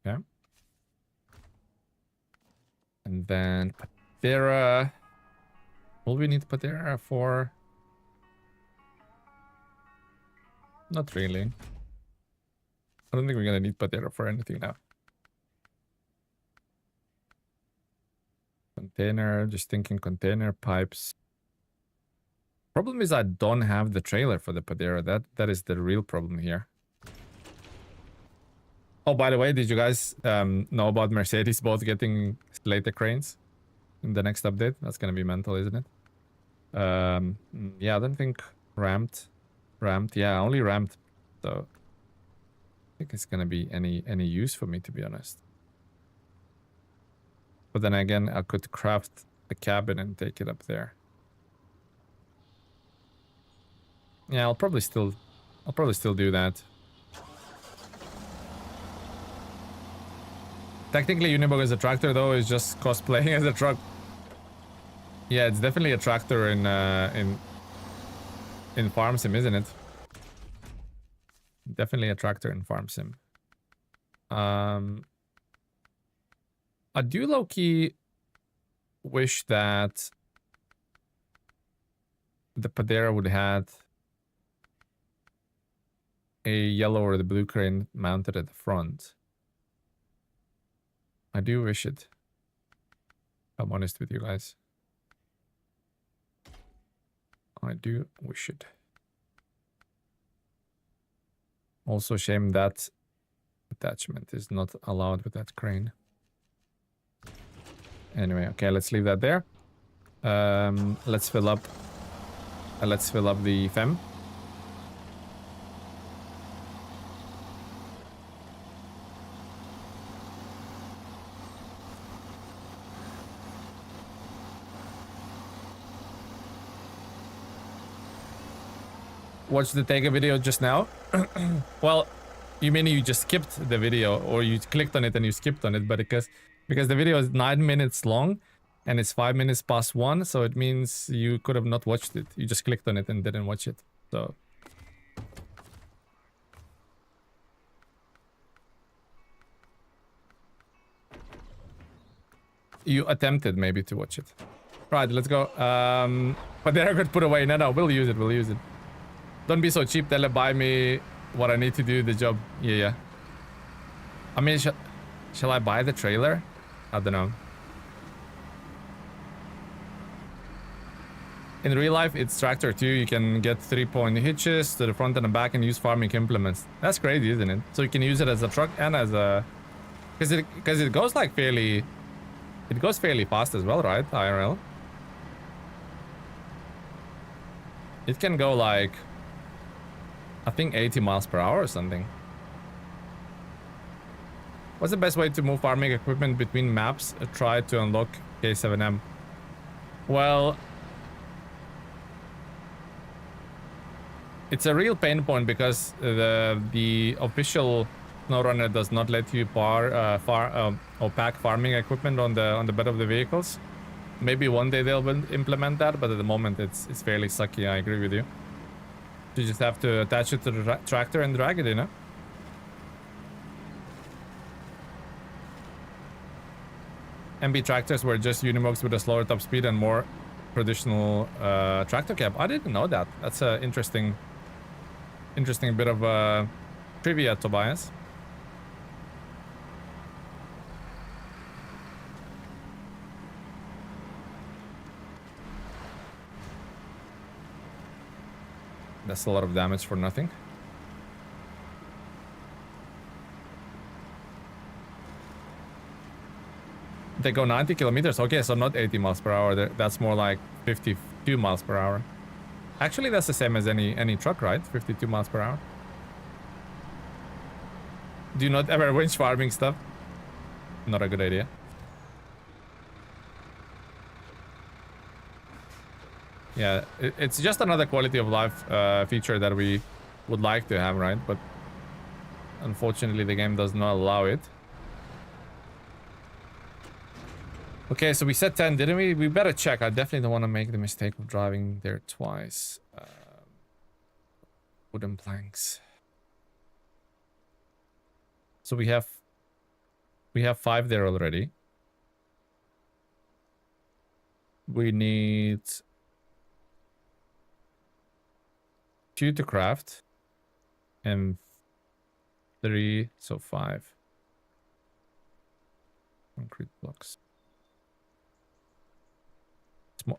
Yeah. And then Patera. Will we need Patera for? Not really. I don't think we're gonna need Patera for anything now. Container, just thinking container pipes. Problem is I don't have the trailer for the Padera. That is the real problem here. Oh, by the way, did you guys know about Mercedes both getting Slater cranes in the next update? That's gonna be mental, isn't it? Yeah, I don't think ramped. Yeah, only ramped. So I think it's gonna be any use for me, to be honest. But then again, I could craft a cabin and take it up there. Yeah, I'll probably still do that. Technically, Unibog is a tractor, though. It's just cosplaying as a truck. Yeah, it's definitely a tractor in Farm Sim, isn't it? Definitely a tractor in Farm Sim. I do low-key wish that the Padera would have a yellow or the blue crane mounted at the front. I do wish it. I'm honest with you guys. I do wish it. Also, shame that attachment is not allowed with that crane. Anyway, okay, let's leave that there. Let's fill up the fem. Watched the Tega video just now. Well, you mean you just skipped the video, or you clicked on it and you skipped on it, but because the video is 9 minutes long and it's 5 minutes past 1, so it means you could have not watched it. You just clicked on it and didn't watch it. So you attempted maybe to watch it. Right, let's go. But then I could put away. No, we'll use it. Don't be so cheap, Tele. Buy me what I need to do the job. Yeah. I mean, shall I buy the trailer? I don't know. In real life, it's tractor too. You can get 3-point hitches to the front and the back and use farming implements. That's crazy, isn't it? So you can use it as a truck and as a... Because it goes like fairly... It goes fairly fast as well, right? IRL. It can go like... I think 80 miles per hour or something. What's the best way to move farming equipment between maps? Try to unlock K7M. Well... It's a real pain point because the official SnowRunner does not let you pack farming equipment on the bed of the vehicles. Maybe one day they'll implement that, but at the moment it's fairly sucky. I agree with you. You just have to attach it to the tractor and drag it, you know? MB tractors were just Unimogs with a slower top speed and more traditional tractor cab. I didn't know that. That's an interesting bit of trivia, Tobias. That's a lot of damage for nothing. They go 90 kilometers. Okay, so not 80 miles per hour. That's more like 52 miles per hour. Actually, that's the same as any truck, right? 52 miles per hour. Do not ever winch farming stuff. Not a good idea. Yeah, it's just another quality of life feature that we would like to have, right? But unfortunately, the game does not allow it. Okay, so we said 10, didn't we? We better check. I definitely don't want to make the mistake of driving there twice. Wooden planks. So we have 5 there already. We need 2 to craft and 3, so 5 concrete blocks.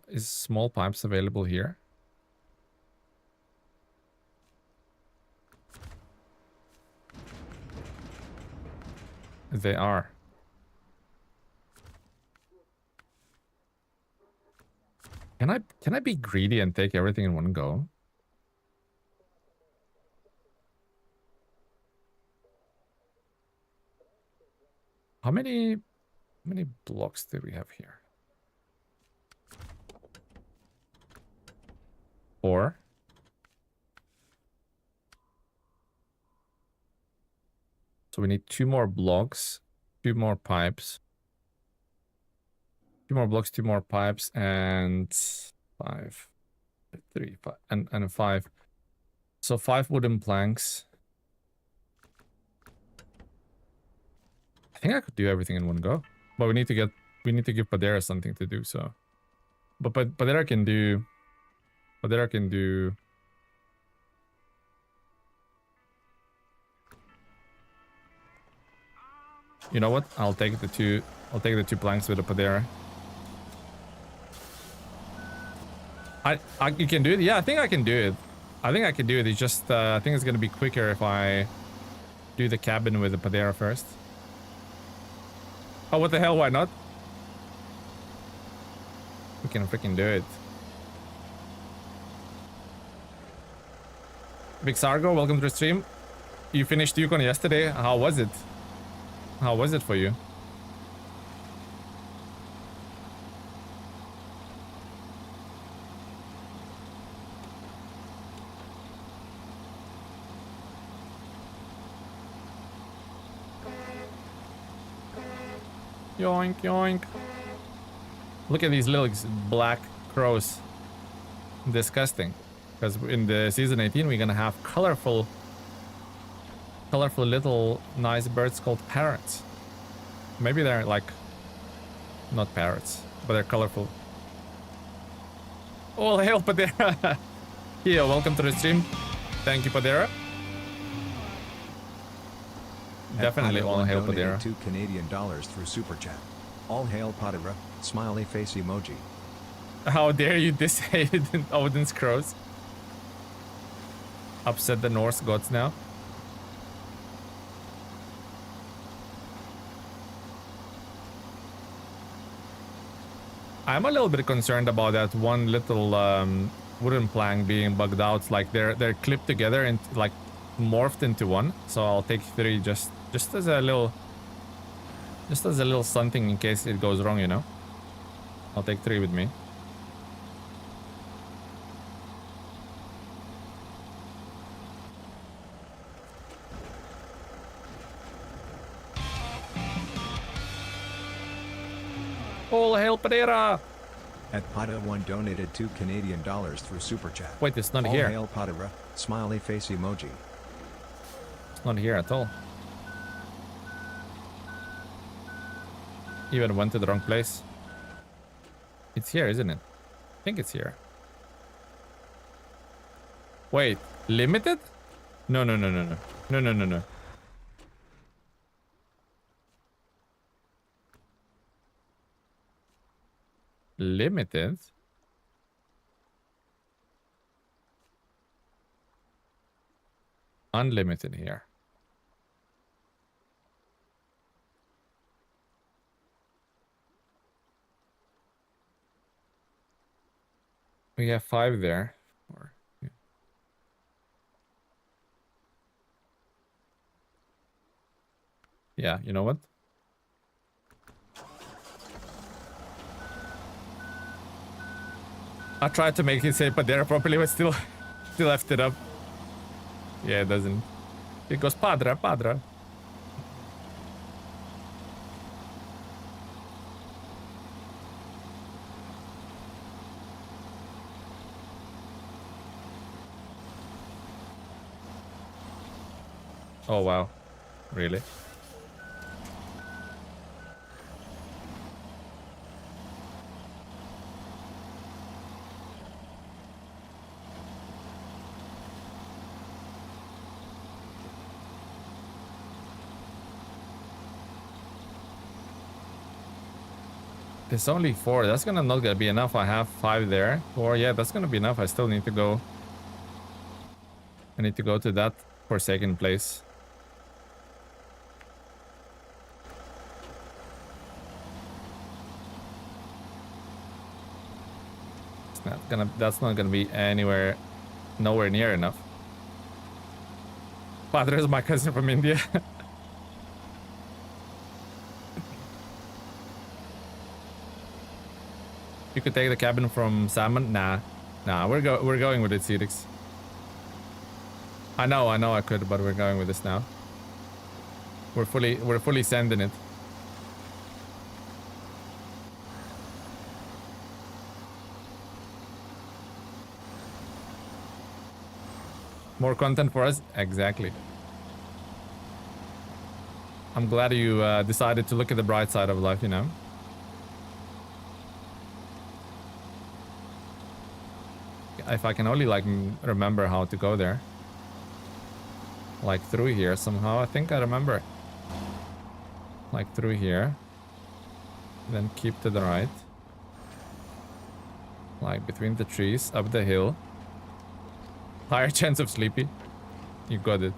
Is small pipes available here? They are. Can I be greedy and take everything in one go? How many blocks do we have here? 4. So we need 2 more blocks, 2 more pipes. 2 more blocks, 2 more pipes, and 5. 3, 5, and 5. So 5 wooden planks. I think I could do everything in one go. But we need to give Padera something to do, so. But Padera can do. Padera can do. You know what? I'll take the 2 planks with the Padera. You can do it? Yeah, I think I can do it. It's just I think it's gonna be quicker if I do the cabin with the Padera first. Oh, what the hell? Why not? We can freaking do it. Big Sargo, welcome to the stream. You finished Yukon yesterday. How was it? How was it for you? Yoink, yoink. Look at these little black crows. Disgusting. Because in the season 18, we're gonna have colorful little nice birds called parrots. Maybe they're like not parrots, but they're colorful. All hail Padera. Yeah, welcome to the stream. Thank you, Padera. Definitely all hail Padera. $2 Canadian through Super Chat. All hail Padera, smiley face emoji. How dare you dish Odin's crows? Upset the Norse gods now. I'm a little bit concerned about that one little wooden plank being bugged out. Like they're clipped together and like morphed into one. So I'll take 3 just as a little something in case it goes wrong, you know. I'll take 3 with me. All hail Pereira! At Pada1 donated $2 through Super Chat. Wait, it's not All here. hail Padara, smiley face emoji. It's not here at all. Even went to the wrong place. It's here, isn't it? I think it's here. Wait, limited? No. No. Limited? Unlimited here. We have 5 there. Yeah, you know what? I tried to make it say Padera properly, but still left it up. Yeah, it doesn't. It goes Padra. Oh, wow. Really? It's only 4. That's not gonna be enough. I have 5 there. 4, yeah, that's gonna be enough. I still need to go. I need to go to that for 2nd place. That's not gonna be nowhere near enough. Padre is my cousin from India. You could take the cabin from Salmon. Nah, we're going with it, Cedix. I know I could, but we're going with this now. We're fully sending it. More content for us? Exactly. I'm glad you decided to look at the bright side of life, you know? If I can only, like, remember how to go there. Like, through here somehow. I think I remember. Like, through here. Then keep to the right. Like, between the trees, up the hill. Higher chance of sleepy. You got it.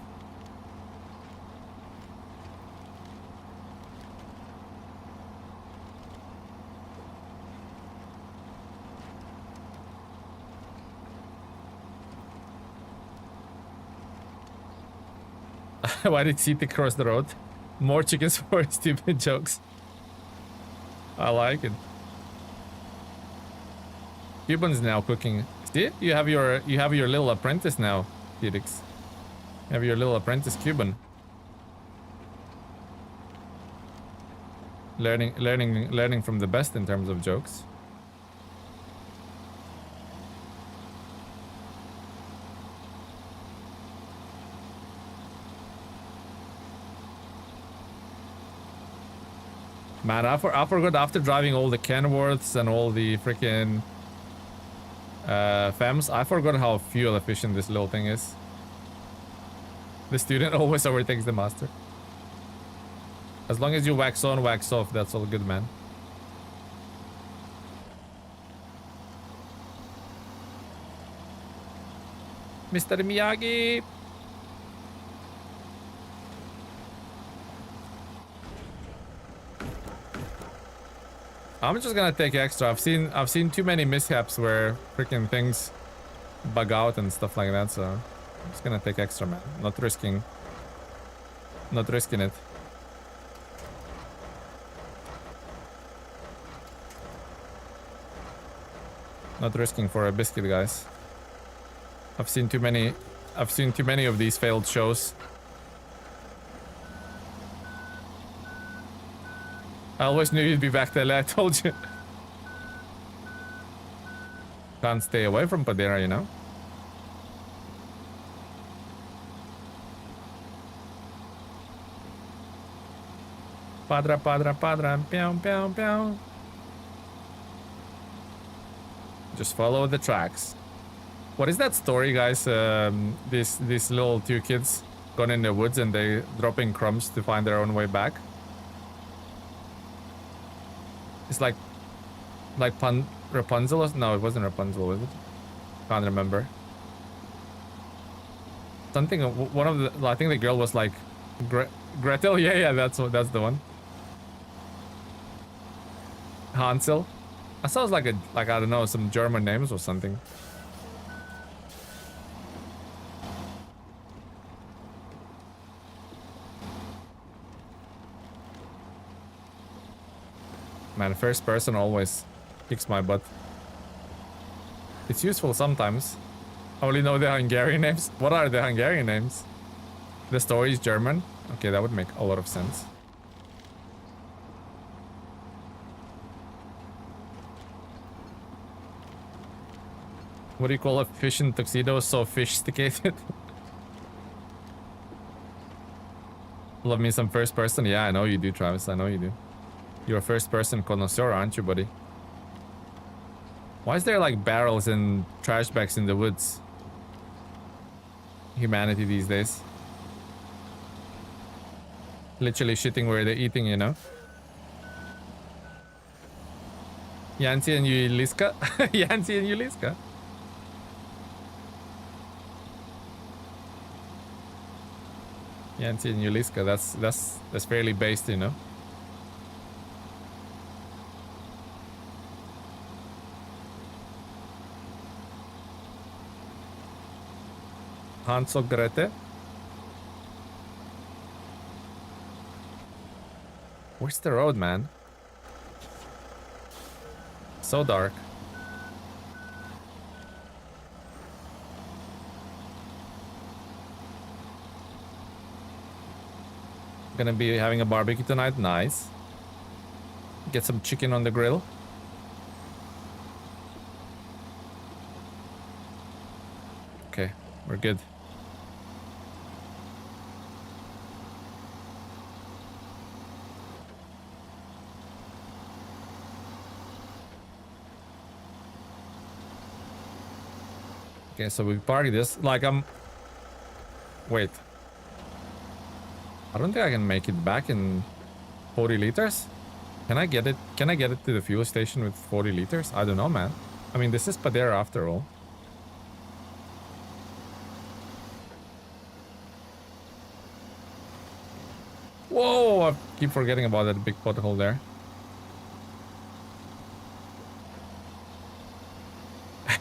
Why did Sita cross the road? More chickens for stupid jokes. I like it. Cuban's now cooking. See? You have your little apprentice now, Felix. You have your little apprentice Cuban. Learning from the best in terms of jokes. Man, I forgot after driving all the Kenworths and all the freaking FEMs, I forgot how fuel efficient this little thing is. The student always overtakes the master. As long as you wax on, wax off, that's all good, man. Mr. Miyagi. I'm just gonna take extra. I've seen too many mishaps where freaking things bug out and stuff like that, so I'm just gonna take extra, man. Not risking it. Not risking for a biscuit, guys. I've seen too many of these failed shows. I always knew you'd be back there, I told you. Can't stay away from Padera, you know? Padra, padra, padra, pew, pew, pew. Just follow the tracks. What is that story, guys? These little two kids gone in the woods and they dropping crumbs to find their own way back. It's like Rapunzel? No, it wasn't Rapunzel, was it? Can't remember. Something. One of the. I think the girl was like Gretel. Yeah, that's the one. Hansel. That sounds like I don't know, some German names or something. Man, first person always kicks my butt. It's useful sometimes. I only know the Hungarian names. What are the Hungarian names? The story is German? Okay, that would make a lot of sense. What do you call a fish in tuxedo? So sophisticated. Love me some first person? Yeah, I know you do, Travis. I know you do. You're a first person connoisseur, aren't you, buddy? Why is there like barrels and trash bags in the woods? Humanity these days. Literally shitting where they're eating, you know? Yancy and Yuliska? Yancy and Yuliska? Yancy and Yuliska, that's fairly based, you know? Hansel Grete. Where's the road, man? So dark. Gonna be having a barbecue tonight. Nice. Get some chicken on the grill. Okay, we're good. Okay, so we party this. Like, wait. I don't think I can make it back in 40 liters. Can I get it? Can I get it to the fuel station with 40 liters? I don't know, man. I mean, this is Padera after all. Whoa! I keep forgetting about that big pothole there.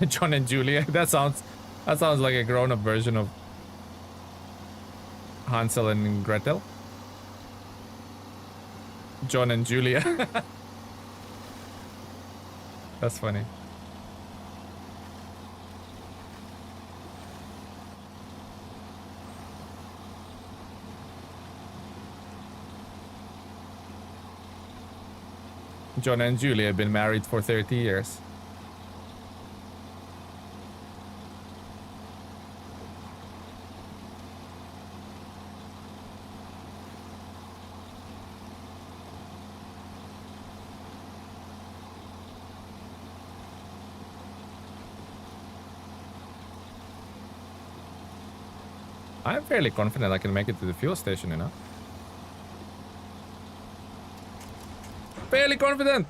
John and Julia. That sounds like a grown-up version of Hansel and Gretel. John and Julia. That's funny. John and Julia have been married for 30 years. I'm fairly confident I can make it to the fuel station, you know? Fairly confident!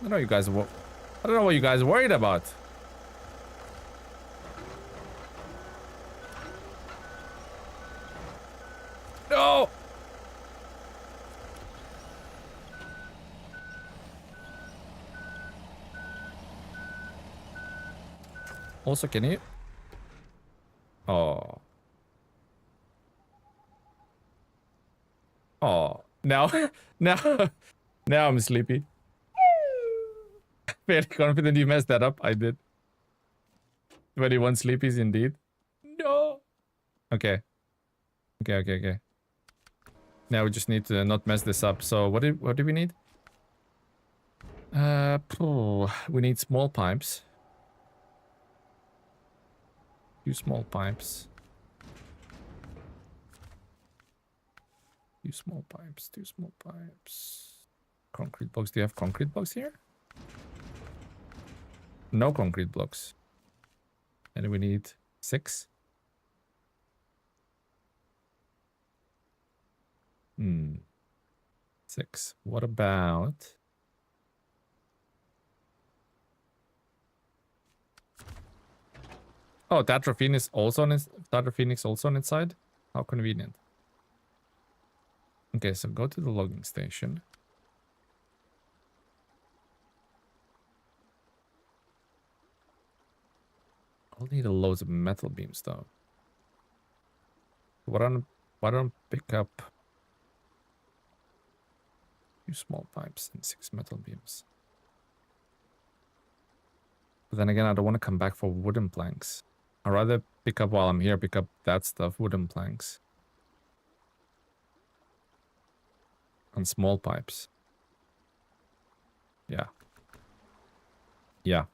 I don't know you guys. I don't know what you guys are worried about. No. Also, can you? Oh. Oh. Now, now, now I'm sleepy. Very confident you messed that up. I did. 21 sleepies indeed. No. Okay. Okay. Now we just need to not mess this up. So what do we need? We need small pipes. 2 small pipes. 2 small pipes. 2 small pipes. Concrete blocks. Do you have concrete blocks here? No concrete blocks. And we need 6. 6. What about... Oh, Tatra Phoenix also on its side? How convenient. Okay, so go to the logging station. I'll need a loads of metal beams though. Why don't pick up 2 small pipes and 6 metal beams? But then again, I don't want to come back for wooden planks. I'd rather pick up while I'm here, pick up that stuff, wooden planks. And small pipes. Yeah. Yeah.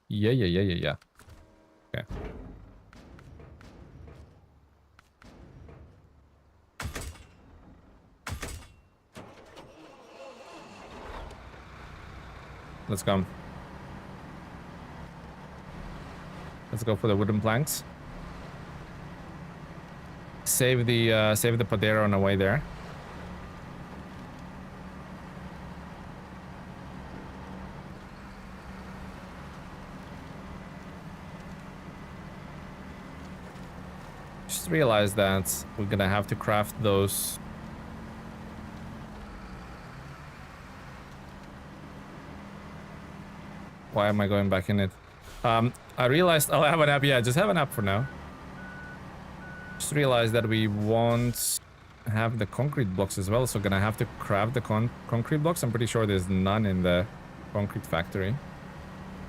Yeah. Okay. Let's go. Let's go for the wooden planks. Save the Padero on the way there. Just realized that we're gonna have to craft those. Why am I going back in it? I realized I'll have an app. Yeah, just have an app for now. Just realized that we won't have the concrete blocks as well, so gonna have to craft the concrete blocks. I'm pretty sure there's none in the concrete factory,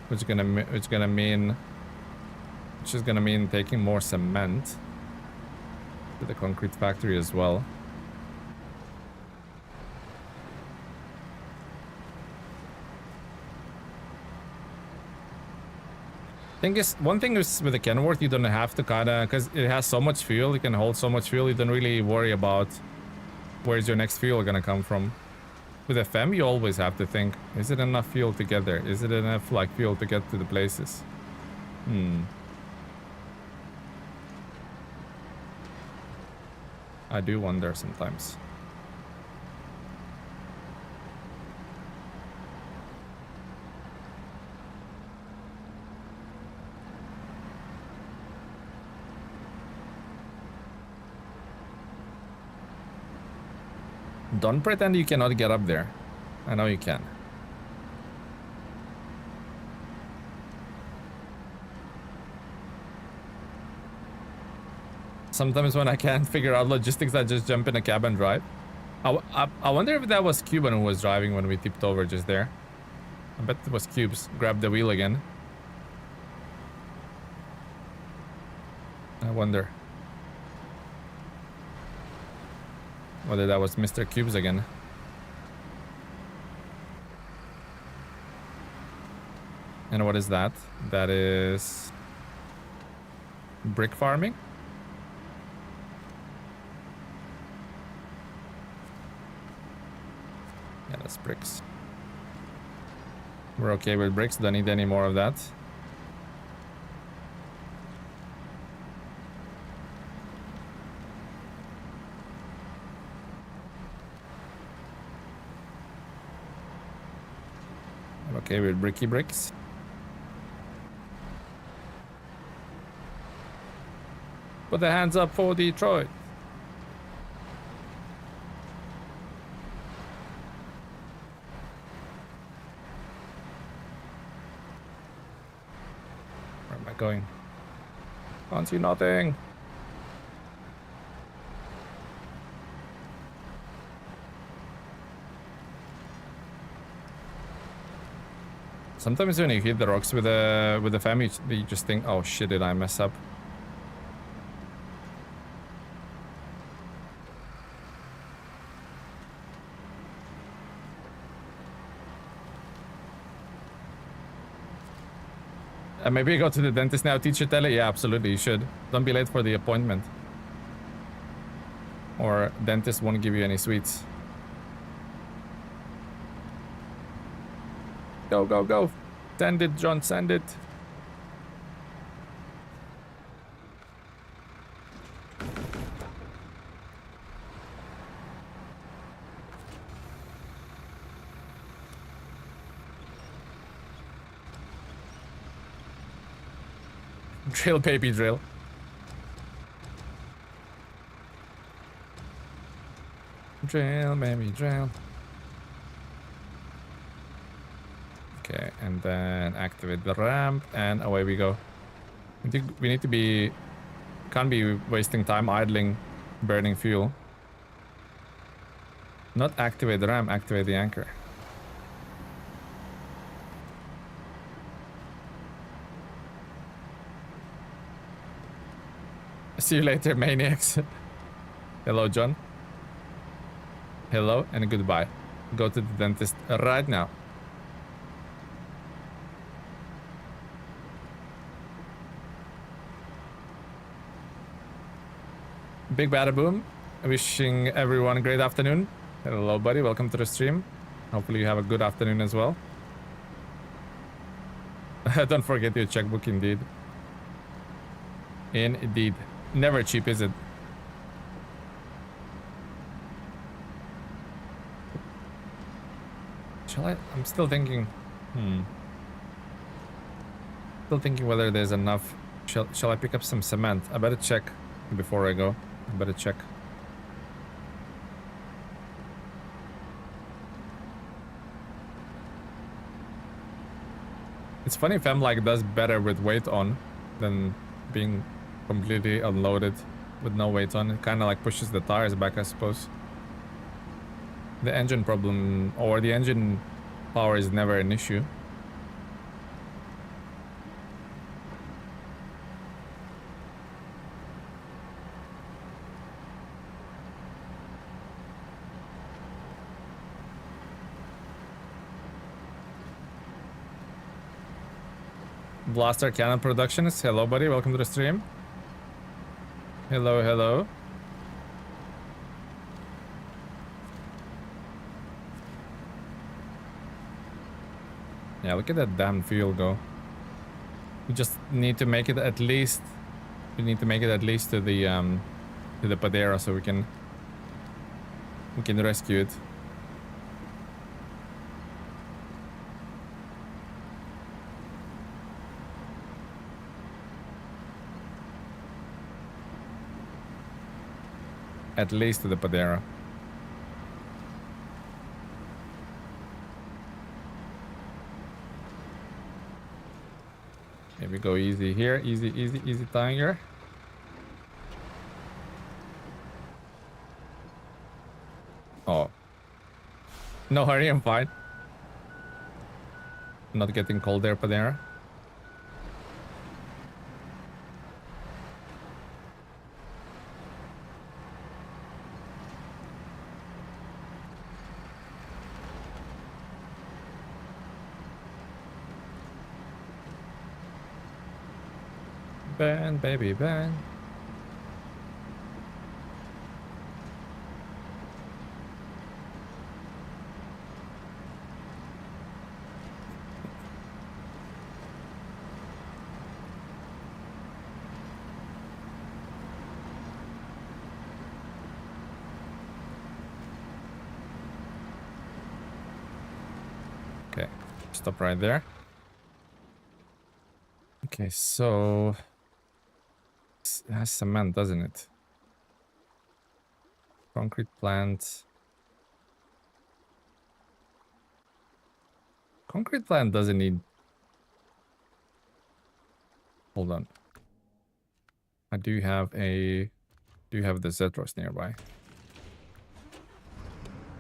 which is gonna mean taking more cement to the concrete factory as well. One thing is with the Kenworth, you don't have to because it has so much fuel, it can hold so much fuel, you don't really worry about where's your next fuel gonna come from. With FM, you always have to think, is it enough fuel to get there? Is it enough fuel to get to the places? I do wonder sometimes. Don't pretend you cannot get up there. I know you can. Sometimes when I can't figure out logistics, I just jump in a cab and drive. I wonder if that was Cuban who was driving when we tipped over just there. I bet it was Cubes. Grab the wheel again. I wonder whether that was Mr. Cubes again. And what is that? That is brick farming. Yeah, that's bricks. We're okay with bricks. Don't need any more of that. I'm okay with bricky bricks. Put the hands up for Detroit. Where am I going? Can't see nothing. Sometimes when you hit the rocks with the fam, you just think, oh shit, did I mess up? Maybe go to the dentist now, teacher Tele. Yeah, absolutely, you should. Don't be late for the appointment. Or dentist won't give you any sweets. Go, go, go. Send it, John, send it. Drill, baby, drill. Drill, baby, drill. Okay, and then activate the ramp, and away we go. I think we need to be... Can't be wasting time idling, burning fuel. Not activate the ramp, activate the anchor. See you later, maniacs. Hello, John. Hello and goodbye. Go to the dentist right now. Big bada boom. Wishing everyone a great afternoon. Hello, buddy. Welcome to the stream. Hopefully you have a good afternoon as well. Don't forget your checkbook, indeed. Indeed. Never cheap, is it? Shall I? I'm still thinking. Still thinking whether there's enough. Shall I pick up some cement? I better check before I go. I better check. It's funny if like does better with weight on than being completely unloaded with no weight on. It kind of like pushes the tires back, I suppose. The engine problem or the engine power is never an issue. Blaster Cannon Productions. Hello, buddy. Welcome to the stream. Hello, hello. Yeah, look at that damn fuel go. We just need to make it at least. We need to make it at least to the Padera so we can rescue it. At least to the Padera. Here we go, easy here, easy, easy, easy, tiger. Oh. No hurry, I'm fine. Not getting cold there, Padera. Burn, baby, burn. Okay. Stop right there. Okay, so it has cement, doesn't it? Concrete plant. Concrete plant doesn't need... Hold on. I do have the Zetros nearby.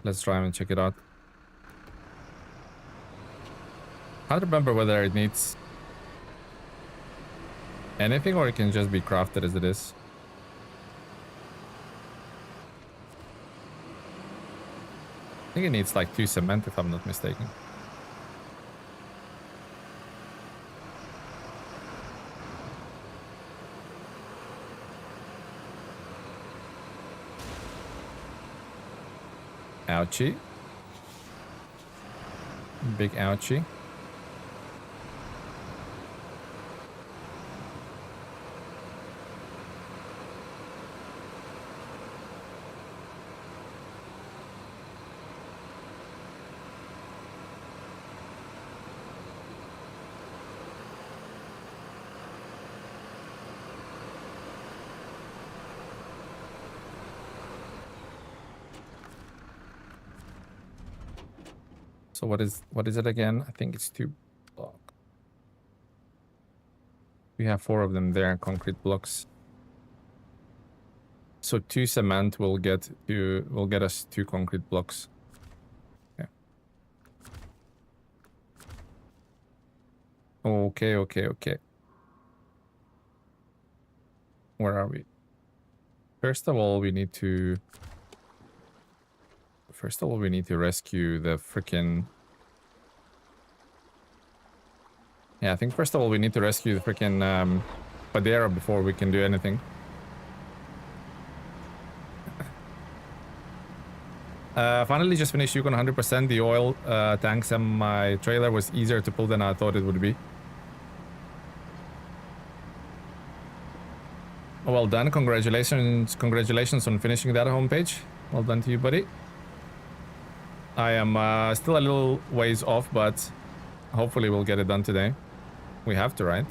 Let's try and check it out. I don't remember whether it needs anything or it can just be crafted as it is. I think it needs like 2 cement if I'm not mistaken. Ouchie. Big ouchie. So what is it again? I think it's 2 block. We have 4 of them there, concrete blocks. So 2 cement will get us 2 concrete blocks. Okay. Okay. Where are we? First of all, we need to rescue the freaking... Yeah, I think first of all we need to rescue the freaking Padera before we can do anything. Finally just finished Yukon 100%. The oil tanks and my trailer was easier to pull than I thought it would be. Well done. Congratulations on finishing that homepage. Well done to you, buddy. I am still a little ways off, but hopefully we'll get it done today. We have to, right?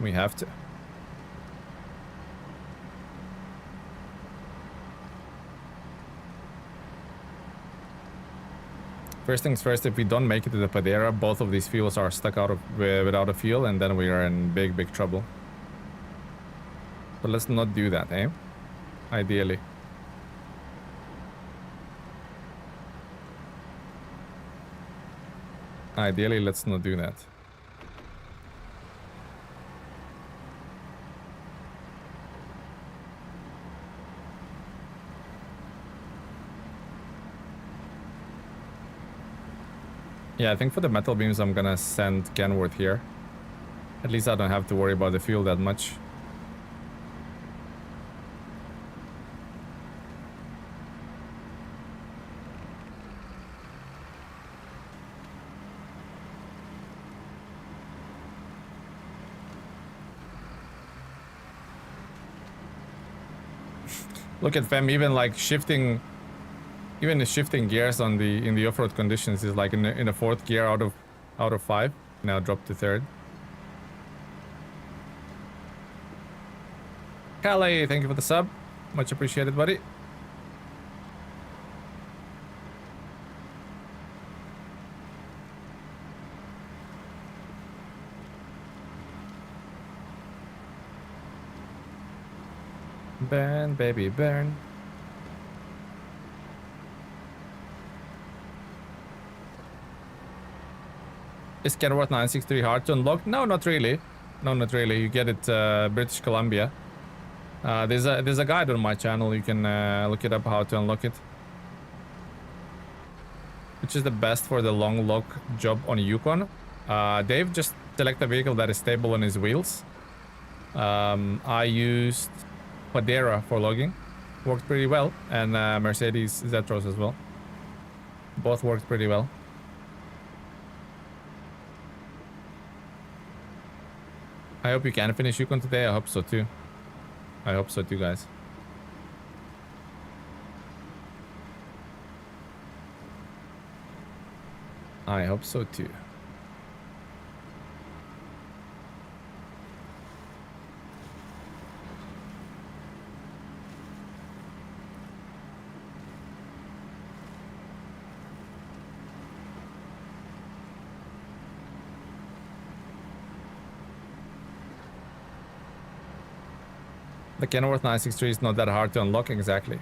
We have to. First things first, if we don't make it to the Padera, both of these fuels are stuck without a fuel, and then we are in big trouble. But let's not do that, eh? Ideally. Ideally, let's not do that. Yeah, I think for the metal beams, I'm gonna send Kenworth here. At least I don't have to worry about the fuel that much. Look at them, even like shifting gears on in the off-road conditions is like in a 4th gear out of 5. Now dropped to 3rd. Calais, thank you for the sub. Much appreciated, buddy. Burn, baby, burn. Is Kenworth 963 hard to unlock? No, not really. No, not really. You get it British Columbia. There's a guide on my channel. You can look it up how to unlock it. Which is the best for the long lock job on Yukon? Dave, just select a vehicle that is stable on his wheels. I used Padera for logging. Worked pretty well. And Mercedes Zetros as well. Both worked pretty well. I hope you can finish Yukon today. I hope so too. I hope so too, guys. I hope so too. The Kenworth 963 is not that hard to unlock, exactly.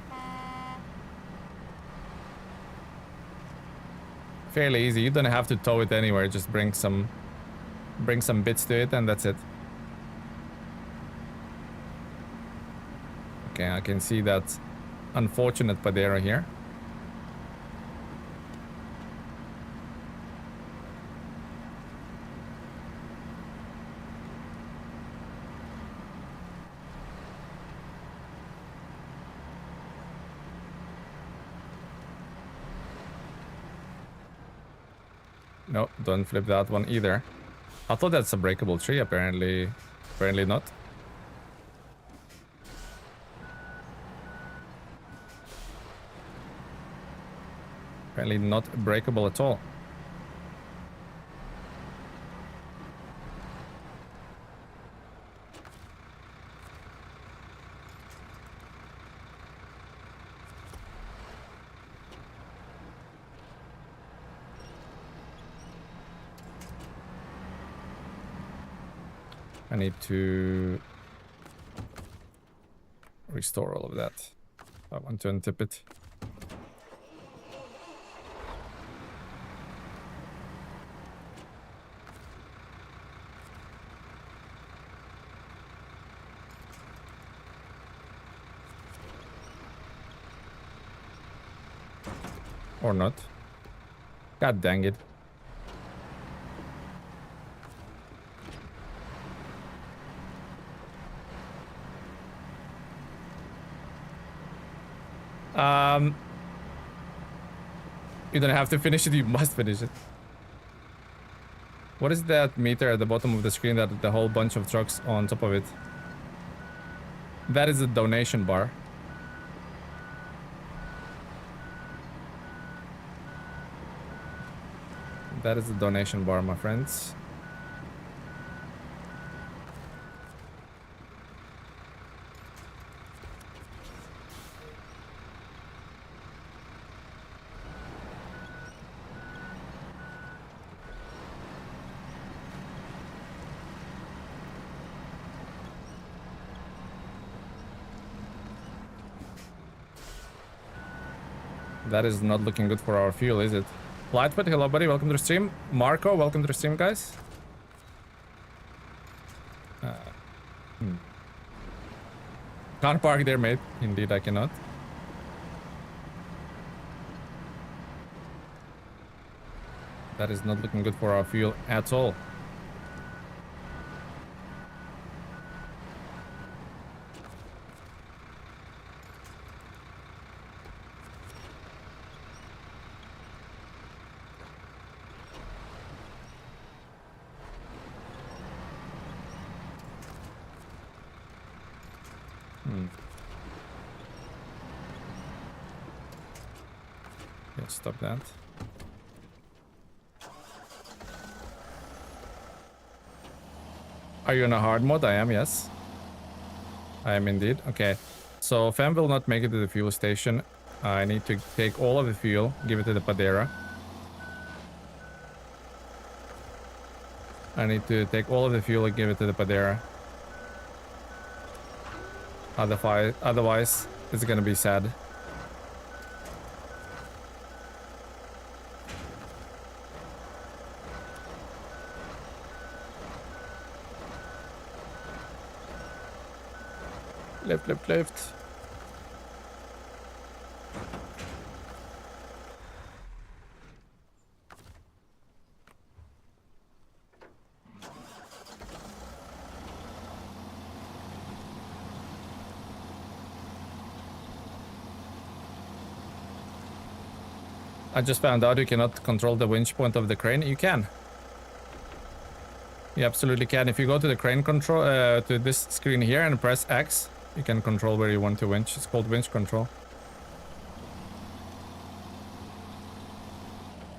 Fairly easy. You don't have to tow it anywhere. Just bring some bits to it, and that's it. Okay, I can see that unfortunate Padera here. No, don't flip that one either. I thought that's a breakable tree, apparently not. Apparently not breakable at all. I need to restore all of that. I want to untip it. Or not. God dang it. You don't have to finish it, you must finish it. What is that meter at the bottom of the screen that the whole bunch of trucks on top of it? That is a donation bar. That is the donation bar, my friends. That is not looking good for our fuel, is it? Lightfoot, hello buddy, welcome to the stream. Marco, welcome to the stream, guys. Can't park there, mate. Indeed, I cannot. That is not looking good for our fuel at all. Stop that. Are you in a hard mode? I am, yes. I am indeed. Okay. So Fam will not make it to the fuel station. I need to take all of the fuel, give it to the Padera. I need to take all of the fuel and give it to the Padera. Otherwise, it's gonna be sad. Left. I just found out you cannot control the winch point of the crane. You can. You absolutely can. If you go to the crane control, to this screen here and press X, you can control where you want to winch. It's called winch control.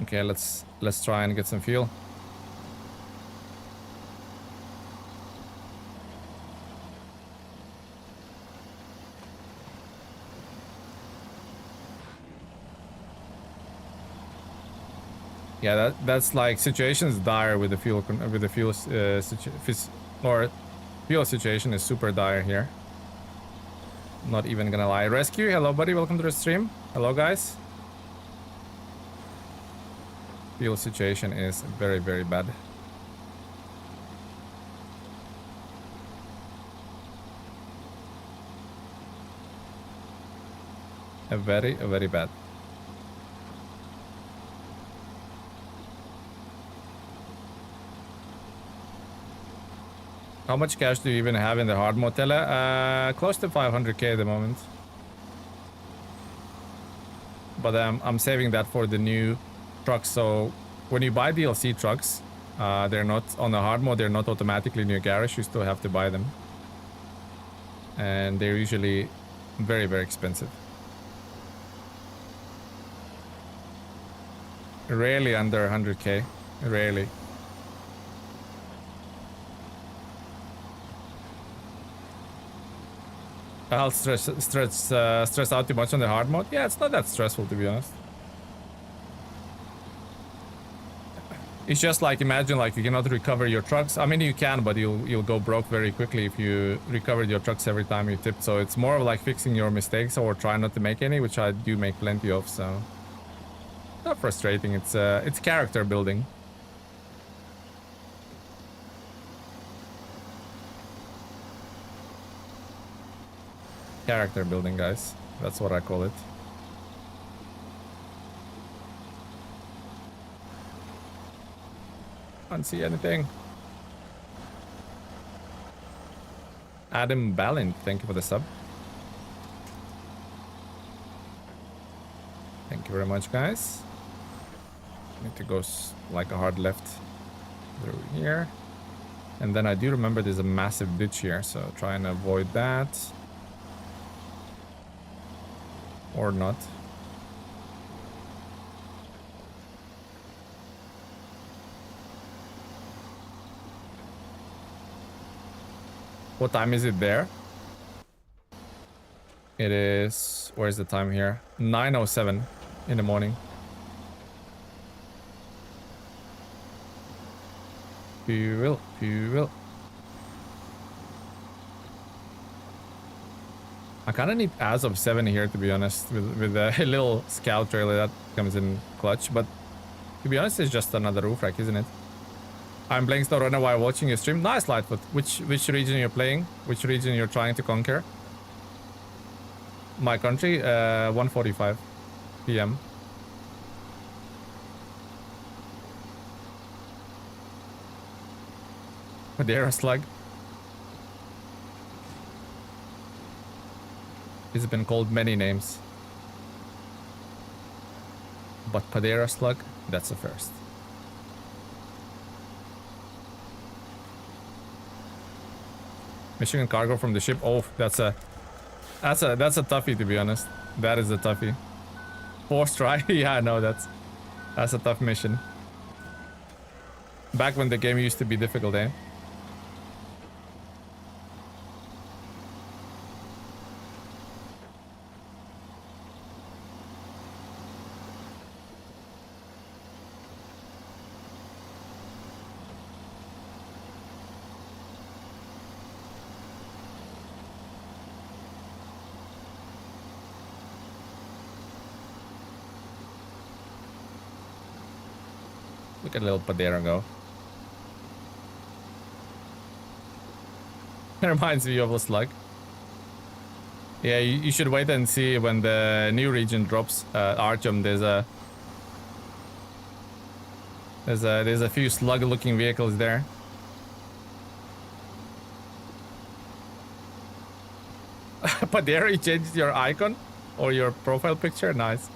Okay, let's try and get some fuel. Yeah, that's like situations dire with the fuel or fuel situation is super dire here. Not even gonna lie. Rescue, hello buddy, welcome to the stream. Hello guys. Fuel situation is very, very bad. Very bad. How much cash do you even have in the hard mode, Tele? Close to 500k at the moment. But I'm saving that for the new trucks. So when you buy DLC trucks, they're not on the hard mode. They're not automatically in your garage. You still have to buy them, and they're usually very, very expensive. Rarely under 100k. Rarely. I'll stress out too much on the hard mode. Yeah, it's not that stressful, to be honest. It's just like, imagine like you cannot recover your trucks. I mean, you can, but you'll go broke very quickly if you recovered your trucks every time you tipped. So it's more of like fixing your mistakes or trying not to make any, which I do make plenty of. So not frustrating. It's character building. Character building, guys. That's what I call it. Can't see anything. Adam Ballint, thank you for the sub. Thank you very much, guys. Need to go like a hard left through here. And then I do remember there's a massive ditch here, so try and avoid that. Or not. What time is it there? It is... Where's the time here? 9:07 in the morning. Fuel, fuel. I kind of need as of 7 here, to be honest, with a little scout trailer that comes in clutch. But to be honest, it's just another roof rack, isn't it? I'm playing SnowRunner while watching your stream. Nice, Lightfoot. Which region you're playing? Which region you're trying to conquer? My country, 1:45 p.m. Madeira slug. It's been called many names. But Padera slug, that's a first. Michigan cargo from the ship. Oh, that's a toughie, to be honest. That is a toughie. Forced try. Yeah, no, that's a tough mission. Back when the game used to be difficult, eh? Look at little Padera go. It reminds me of a slug. Yeah, you should wait and see when the new region drops. Artyom, there's a few slug-looking vehicles there. Padera, you changed your icon or your profile picture. Nice.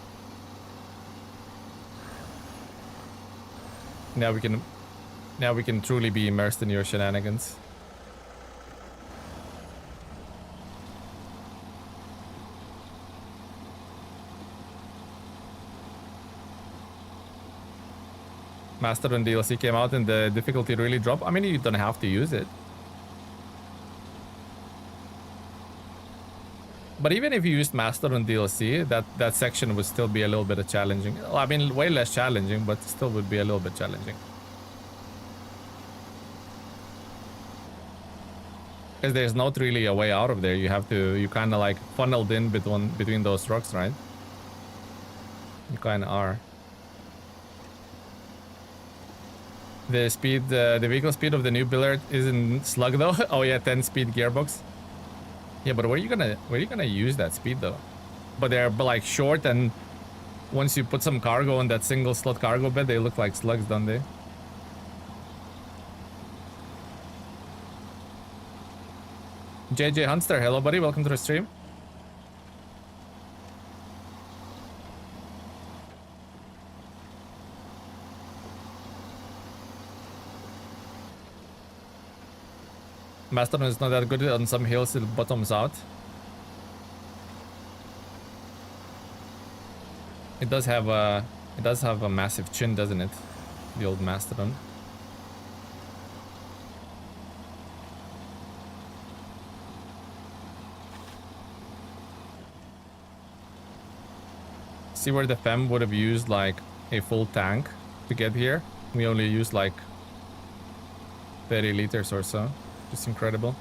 Now we can truly be immersed in your shenanigans. Mastodon DLC came out and the difficulty really dropped. I mean, you don't have to use it. But even if you used Mastodon DLC, that section would still be a little bit challenging. Well, I mean, way less challenging, but still would be a little bit challenging. Because there's not really a way out of there. You have to, you kind of like funneled in between those rocks, right? You kind of are. The speed, the vehicle speed of the new Billard isn't slug though. Oh yeah, 10-speed gearbox. Yeah, but where are you gonna use that speed though? But they're like short, and once you put some cargo on that single slot cargo bed, they look like slugs, don't they? JJ Hunster, hello buddy, welcome to the stream. Mastodon is not that good on some hills, it bottoms out. It does have a massive chin, doesn't it? The old Mastodon. See where the Fem would have used like a full tank to get here. We only used like 30 liters or so. Just incredible.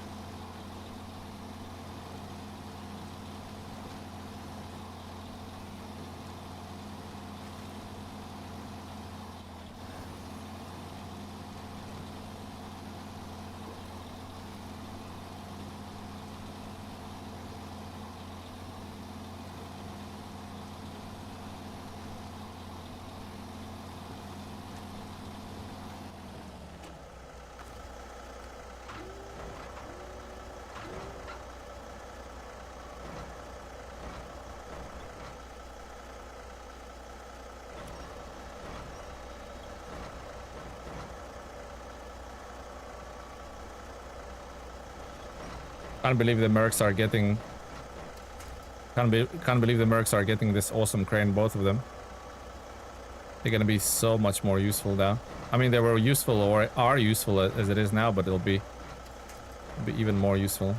Can't believe the Mercs are getting... Can't believe the Mercs are getting this awesome crane, both of them. They're gonna be so much more useful now. I mean, they were useful or are useful as it is now, but it'll be even more useful.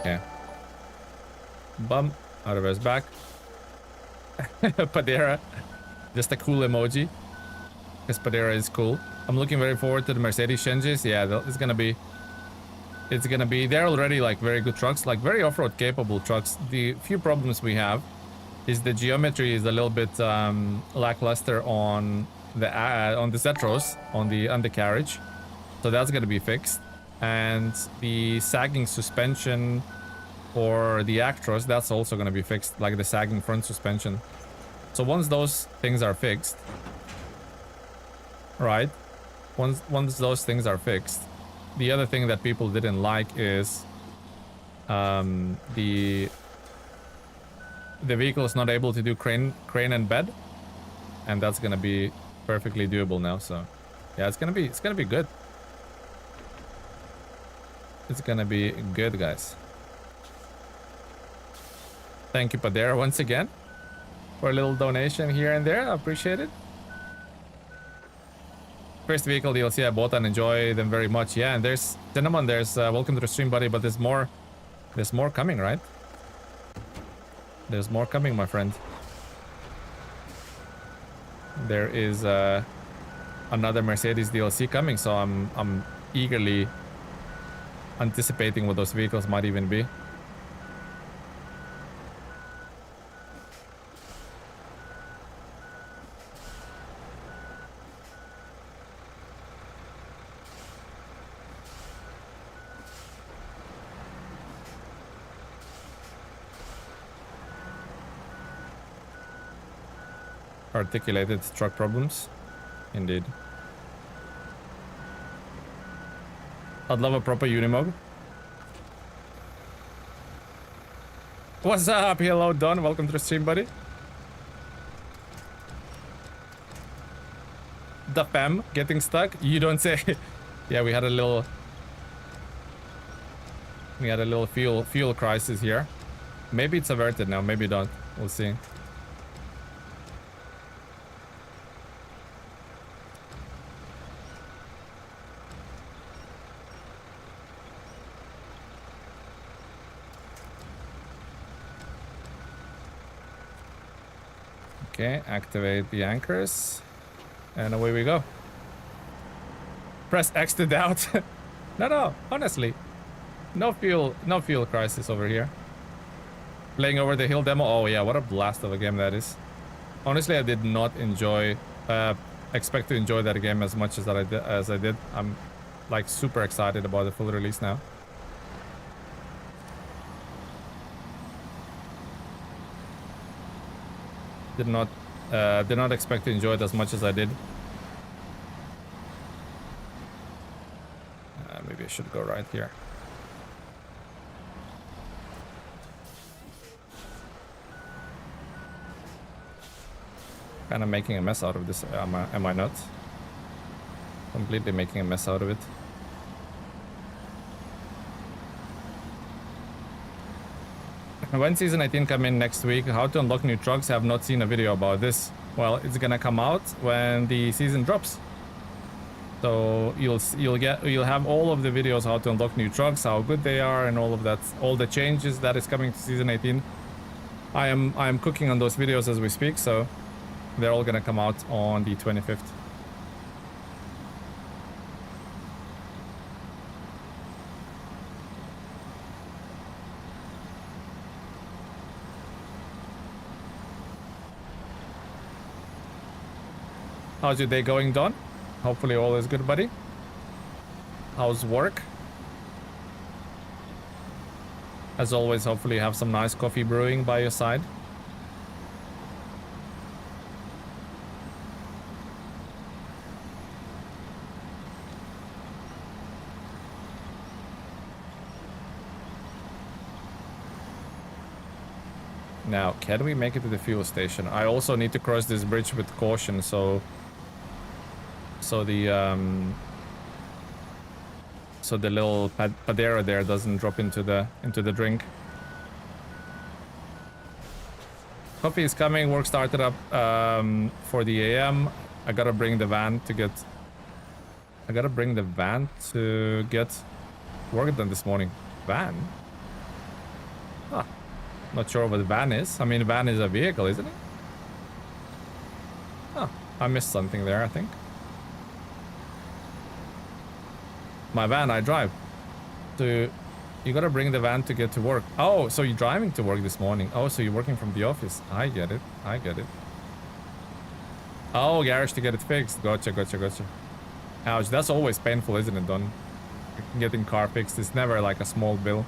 Yeah. Bum. Out of his back. Padera. Just a cool emoji. Because Padera is cool. I'm looking very forward to the Mercedes changes. Yeah, it's gonna be... They're already like very good trucks, like very off-road capable trucks. The few problems we have is the geometry is a little bit lackluster on the Zetros, on the undercarriage. So that's gonna be fixed. And the sagging suspension for the Actros, that's also gonna be fixed, like the sagging front suspension. So once those things are fixed, right? Once those things are fixed, the other thing that people didn't like is the vehicle is not able to do crane and bed, and that's gonna be perfectly doable now. So yeah, it's gonna be good. It's gonna be good, guys. Thank you, Padera, once again for a little donation here and there. I appreciate it. First vehicle DLC I bought and enjoy them very much. Yeah, and there's Cinnamon, there's welcome to the stream, buddy, but there's more coming, right? There's more coming, my friend. There is another Mercedes DLC coming, so I'm eagerly anticipating what those vehicles might even be. Articulated truck problems. Indeed. I'd love a proper Unimog. What's up? Hello, Don. Welcome to the stream, buddy. The fam getting stuck? You don't say. Yeah, we had a little fuel crisis here. Maybe it's averted now, maybe not. We'll see. Okay, activate the anchors. And away we go. Press X to doubt. No, honestly. No fuel crisis over here. Playing over the hill demo. Oh yeah, what a blast of a game that is. Honestly, I did not expect to enjoy that game as much as I did. I'm like super excited about the full release now. Did not expect to enjoy it as much as I did. Maybe I should go right here. Kind of making a mess out of this, am I not? Completely making a mess out of it. When Season 18 come in next week, how to unlock new trucks, I have not seen a video about this. Well, it's gonna come out when the season drops. So you'll have all of the videos how to unlock new trucks, how good they are, and all of that, all the changes that is coming to Season 18. I am cooking on those videos as we speak, so they're all gonna come out on the 25th. How's your day going, Don? Hopefully all is good, buddy. How's work? As always, hopefully you have some nice coffee brewing by your side. Now, can we make it to the fuel station? I also need to cross this bridge with caution, so the little padera there doesn't drop into the drink. Coffee is coming. Work started up for the AM. I gotta bring the van to get work done this morning. Van? Huh. Not sure what the van is. I mean, van is a vehicle, isn't it? Oh, I missed something there, I think. My van, I drive. So you gotta bring the van to get to work. Oh, so you're driving to work this morning. Oh, so you're working from the office. I get it. Oh, garage to get it fixed. Gotcha. Ouch, that's always painful, isn't it, Don? Getting car fixed is never like a small bill.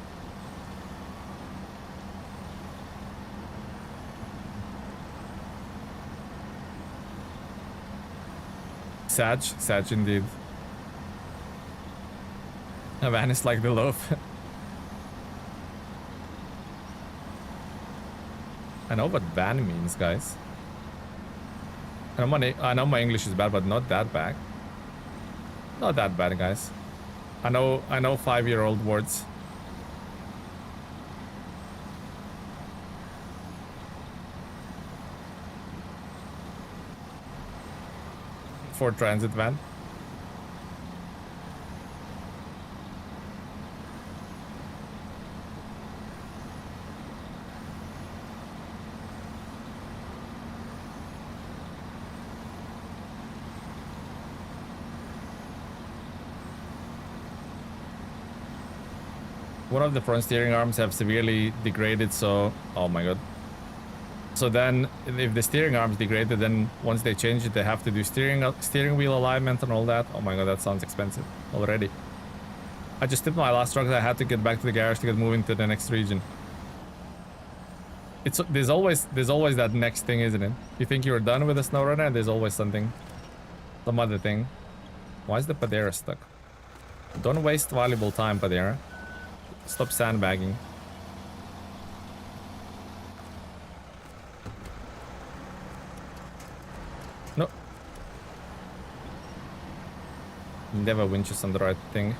Sag indeed. A van is like the loaf. I know what van means, guys. I know my English is bad, but not that bad. Not that bad, guys. I know 5-year-old words. Ford Transit van. One of the front steering arms have severely degraded, so oh my god. So then if the steering arm's degraded, then once they change it, they have to do steering wheel alignment and all that. Oh my god, that sounds expensive already. I just tipped my last truck. I had to get back to the garage to get moving to the next region. There's always that next thing, isn't it? You think you're done with the SnowRunner and there's always some other thing. Why is the Padera stuck? Don't waste valuable time, Padera. Stop sandbagging. No. Never winches on the right thing.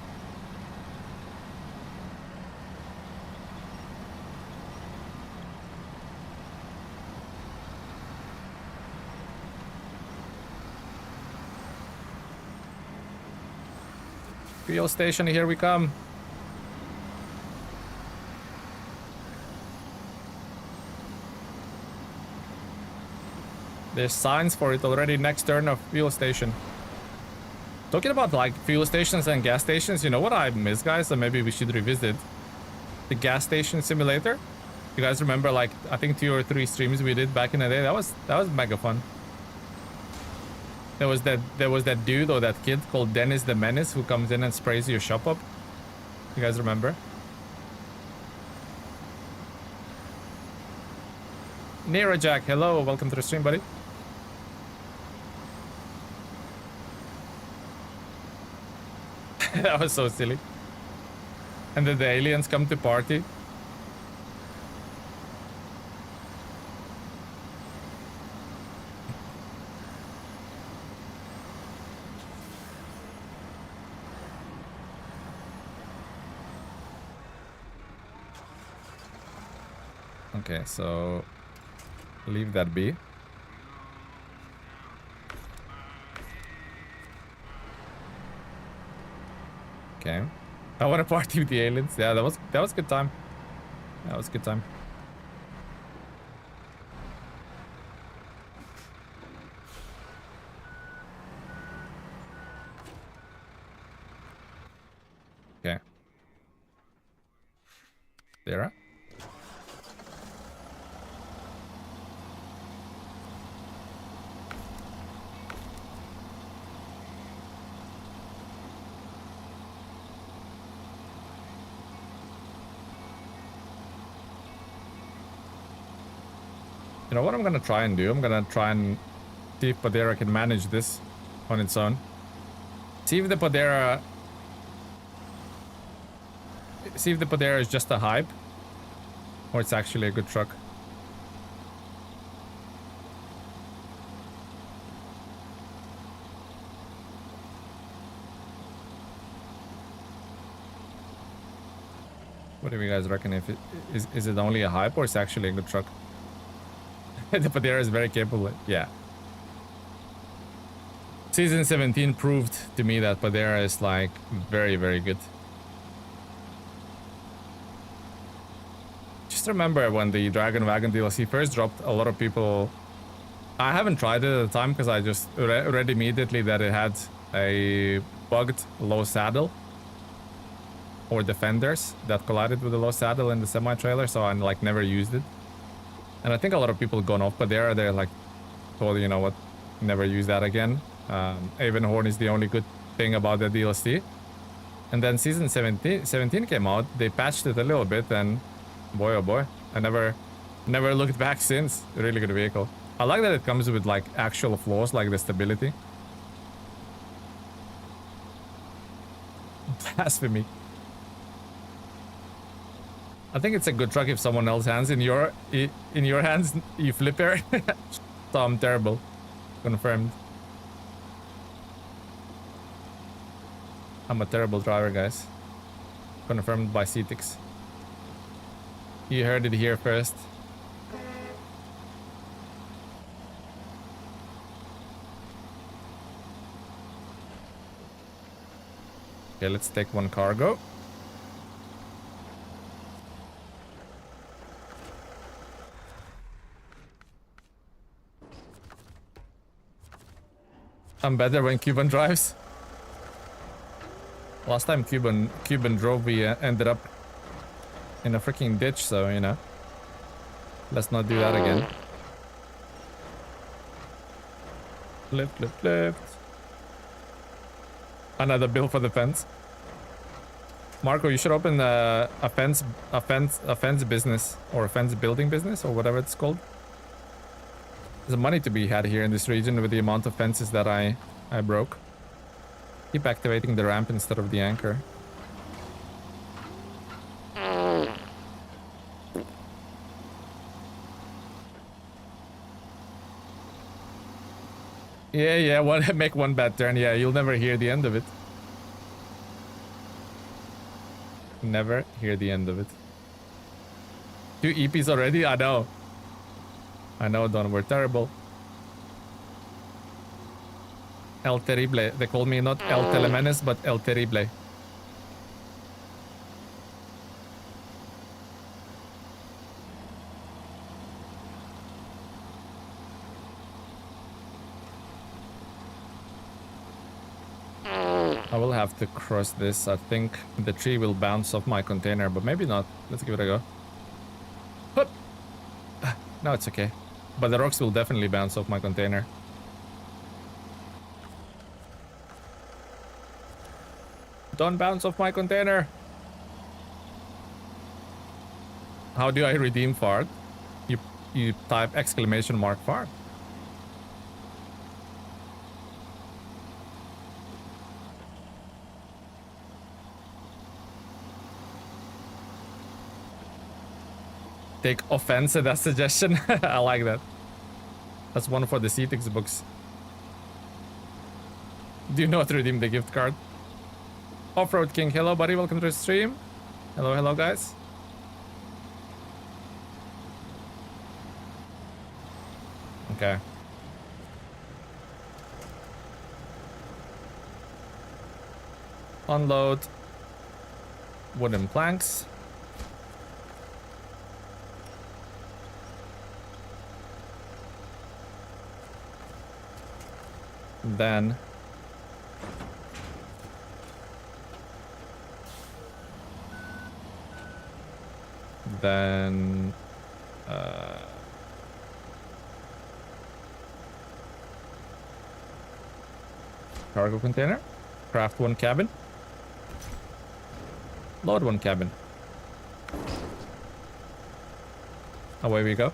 Fuel station, here we come. There's signs for it already. Next turn of fuel station. Talking about like fuel stations and gas stations, you know what I miss, guys? And maybe we should revisit the gas station simulator. You guys remember, like, I think 2 or 3 streams we did back in the day? That was mega fun. There was that dude or that kid called Dennis the Menace who comes in and sprays your shop up. You guys remember? Nero Jack, hello, welcome to the stream, buddy. That was so silly. And then the aliens come to party. Okay, so leave that be. Okay. I want to party with the aliens. Yeah, that was good time. That was good time. Okay. There. You know what I'm gonna try and do? I'm gonna try and see if Podera can manage this on its own. See if the Podera is just a hype, or it's actually a good truck. What do you guys reckon? If it is it only a hype, or it's actually a good truck? The Podera is very capable. Yeah. Season 17 proved to me that Podera is like very, very good. Just remember when the Dragon Wagon DLC first dropped, a lot of people... I haven't tried it at the time because I just read immediately that it had a bugged low saddle. Or defenders that collided with the low saddle in the semi-trailer, so I like never used it. And I think a lot of people gone off Podera. They're like, told, you know what, never use that again. Avenhorn is the only good thing about the DLC. And then season 17 came out. They patched it a little bit, and boy oh boy, I never looked back since. Really good vehicle. I like that it comes with like actual flaws, like the stability. Blasphemy. I think it's a good truck if someone else's hands. In your hands, you flip her. So I'm terrible. Confirmed. I'm a terrible driver, guys. Confirmed by CTX. You heard it here first. Okay, let's take one cargo. I'm better when Cuban drives. Last time Cuban drove, we ended up in a freaking ditch, so you know. Let's not do that again. Lift. Another bill for the fence. Marco, you should open a fence business, or a fence building business, or whatever it's called. There's money to be had here in this region with the amount of fences that I broke. Keep activating the ramp instead of the anchor. Yeah, make one bad turn. Yeah, you'll never hear the end of it. Never hear the end of it. 2 EPs already? I know. I know, Don, we're terrible. El Terrible. They call me not El Telemenes, but El Terrible. will have to cross this. I think the tree will bounce off my container, but maybe not. Let's give it a go. Hup. No, it's okay. But the rocks will definitely bounce off my container. Don't bounce off my container. How do I redeem fart? You type exclamation mark fart. Take offense at that suggestion. I like that. That's one for the CTX books. Do you not redeem the gift card? Off-Road King, hello buddy, welcome to the stream. Hello, hello guys. Okay. Unload wooden planks. Then cargo container, craft one cabin, load one cabin. Away we go.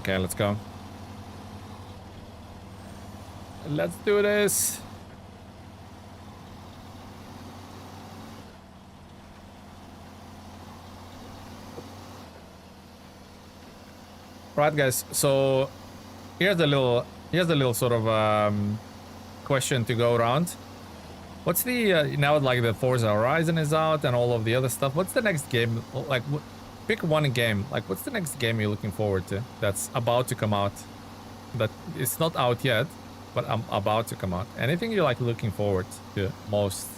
Okay, let's go. Let's do this. Right, guys. So here's a little sort of question to go around. What's the now like the Forza Horizon is out and all of the other stuff? What's the next game? Like, pick one game. Like, what's the next game you're looking forward to that's about to come out? That it's not out yet, but I'm about to come out. Anything you're like looking forward to most?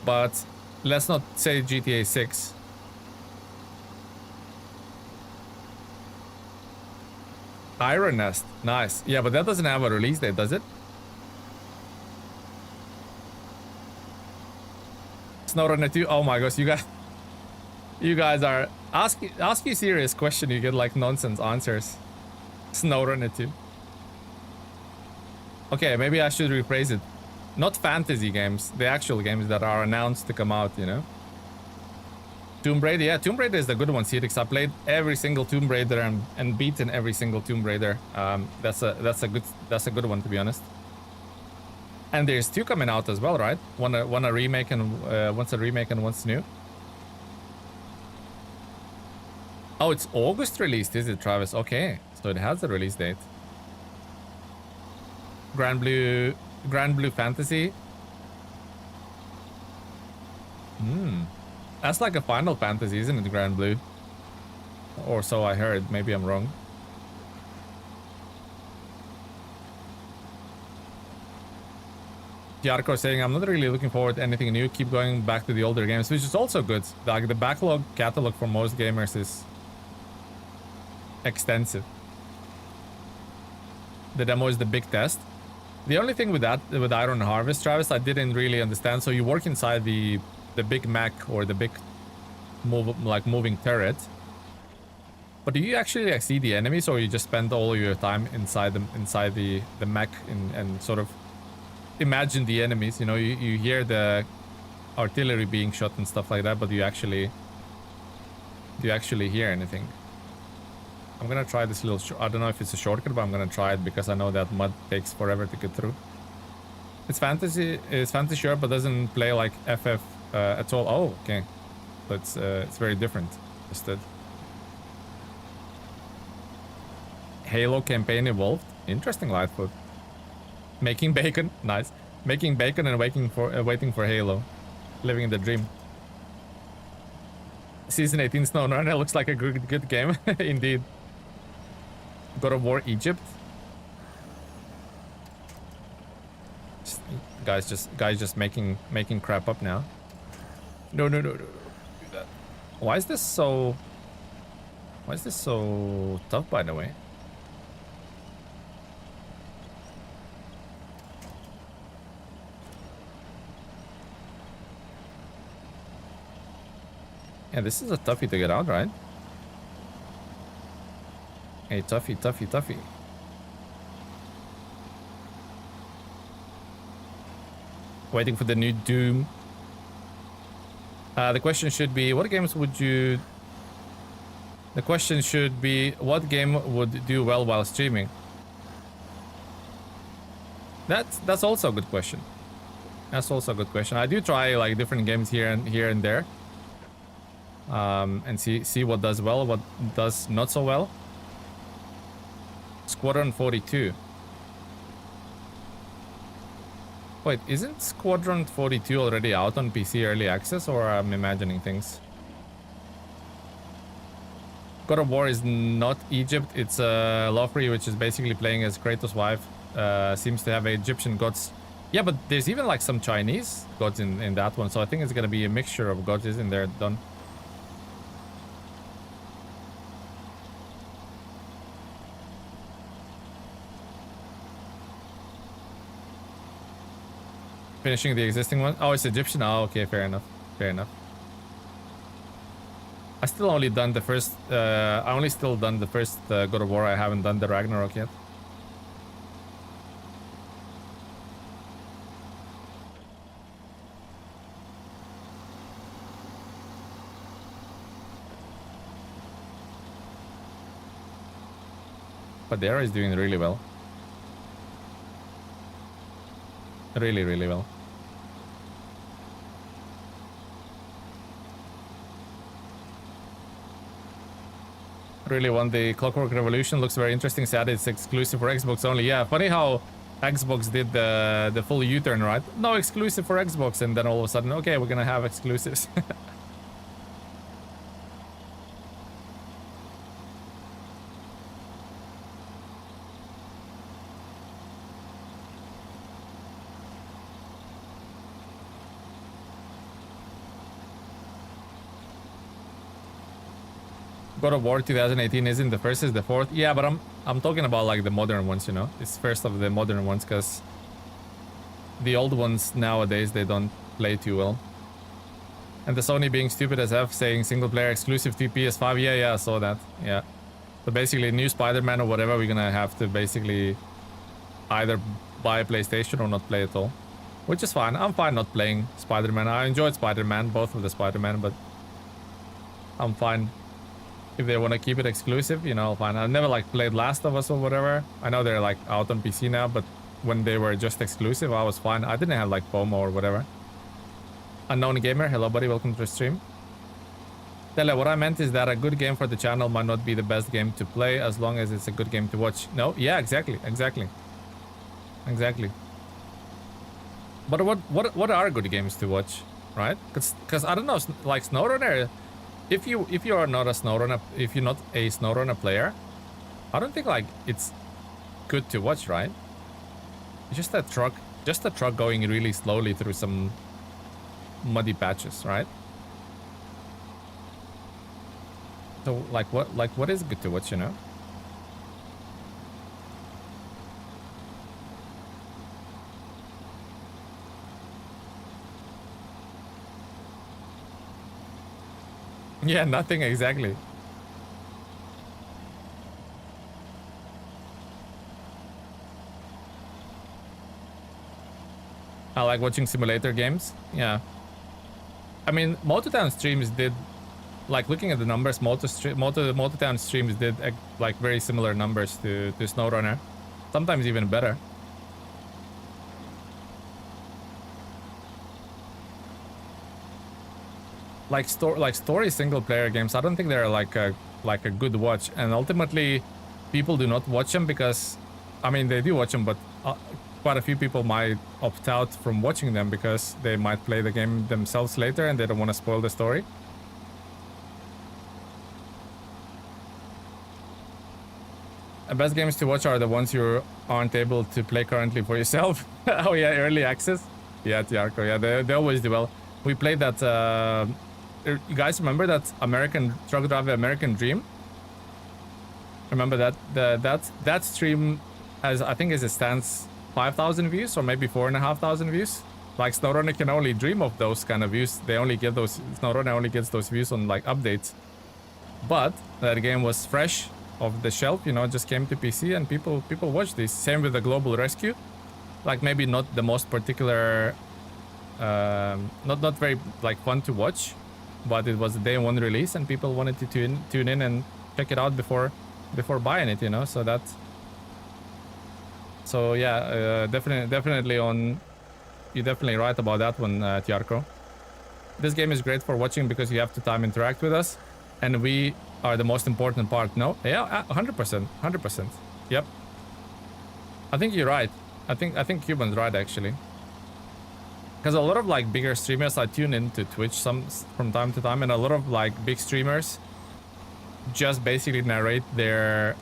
But let's not say GTA 6. Iron Nest, nice. Yeah, but that doesn't have a release date, does it? SnowRunner 2. Oh my gosh, you guys are ask you serious question, you get like nonsense answers. SnowRunner 2. Okay, maybe I should rephrase it. Not fantasy games, the actual games that are announced to come out, you know? Tomb Raider, yeah, Tomb Raider is the good one, Cedix. I played every single Tomb Raider and beaten every single Tomb Raider. That's a good one, to be honest. And there's two coming out as well, right? One a remake and one's a remake and one's new. Oh, it's August released, is it, Travis? Okay, so it has a release date. Grand Blue Fantasy. That's like a Final Fantasy, isn't it, Grand Blue? Or so I heard. Maybe I'm wrong. Yarko saying, I'm not really looking forward to anything new. Keep going back to the older games, which is also good. Like, the backlog catalog for most gamers is extensive. The demo is the big test. The only thing with that, with Iron Harvest, Travis, I didn't really understand. So you work inside the Big Mac or the big moving turret. But do you actually like see the enemies, or you just spend all your time inside the Mac and sort of imagine the enemies? You know, you hear the artillery being shot and stuff like that, but do you actually hear anything? I'm gonna try this little I don't know if it's a shortcut, but I'm gonna try it because I know that mud takes forever to get through. It's fantasy sure, but doesn't play like FF at all. Oh, okay. So it's very different. Understood. Halo campaign evolved. Interesting, Lightfoot. Making bacon, nice. Making bacon and waiting for Halo. Living in the dream. Season 18 SnowRunner looks like a good game. Indeed. God of War Egypt. Guys just making crap up now. No. Do that. Why is this so Why is this so tough, by the way? Yeah, this is a toughie to get out, right? Hey, toughie, toughie, toughie. Waiting for the new Doom. The question should be, what games would you... The question should be, what game would do well while streaming? That's also a good question. That's also a good question. I do try like different games here and there. And see what does well, what does not so well. Squadron 42. Wait, isn't Squadron 42 already out on PC early access, or I'm imagining things? God of War is not Egypt, it's Lofri, which is basically playing as Kratos' wife. Seems to have Egyptian gods. Yeah, but there's even like some Chinese gods in that one, so I think it's gonna be a mixture of gods, isn't there, Don? Finishing the existing one? Oh, it's Egyptian? Oh, okay, fair enough. Fair enough. I still only done the first, I only still done the first God of War. I haven't done the Ragnarok yet. But the era is doing really well. Really, really well. Really want the Clockwork Revolution. Looks very interesting. Sad it's exclusive for Xbox only. Yeah, funny how Xbox did the full U-turn, right? No exclusive for Xbox, and then all of a sudden, okay, we're gonna have exclusives. God of War 2018 isn't the first, it's the fourth. Yeah, but I'm talking about like the modern ones, you know. It's first of the modern ones, because the old ones nowadays, they don't play too well. And the Sony being stupid as F, saying single player exclusive to PS5. Yeah, I saw that. Yeah. So basically, new Spider-Man or whatever, we're gonna have to basically either buy a PlayStation or not play at all. Which is fine. I'm fine not playing Spider-Man. I enjoyed Spider-Man, both of the Spider-Man, but I'm fine. If they want to keep it exclusive, you know, fine. I've never like played Last of Us or whatever. I know they're like out on PC now, but when they were just exclusive, I was fine. I didn't have like FOMO or whatever. Unknown Gamer, hello buddy, welcome to the stream. Tele, what I meant is that a good game for the channel might not be the best game to play as long as it's a good game to watch. No, yeah, exactly. But what are good games to watch, right? Because I don't know, like SnowRunner. If you are not a SnowRunner, if you're not a SnowRunner player, I don't think like it's good to watch, right? It's just a truck going really slowly through some muddy patches, right? So like what is good to watch, you know? Yeah, nothing exactly. I like watching simulator games. Yeah. I mean, Mototown streams did, like looking at the numbers, Mototown streams did like very similar numbers to SnowRunner. Sometimes even better. Like story single player games, I don't think they're like a good watch, and ultimately people do not watch them because, I mean, they do watch them, but quite a few people might opt out from watching them because they might play the game themselves later and they don't want to spoil the story. The best games to watch are the ones you aren't able to play currently for yourself. Oh yeah, early access. Yeah, Tiarco, yeah, they always do well. We played that you guys remember that American Truck Driver American Dream? Remember that that stream, as I think as it stands, 5,000 views or maybe 4,500 views. Like SnowRunner can only dream of those kind of views. They only get those. SnowRunner only gets those views on like updates. But that game was fresh off the shelf, you know, just came to PC and people watched this. Same with the Global Rescue. Like maybe not the most particular, not very like fun to watch, but it was a day one release and people wanted to tune in and check it out before buying it, you know. So that's, so yeah, definitely on. You're definitely right about that one, Tiarko. This game is great for watching because you have to time interact with us, and we are the most important part. No, yeah, 100%, 100%. Yep. I think you're right. I think Cuban's right actually. Because a lot of like bigger streamers, I tune into Twitch from time to time, and a lot of like big streamers just basically narrate their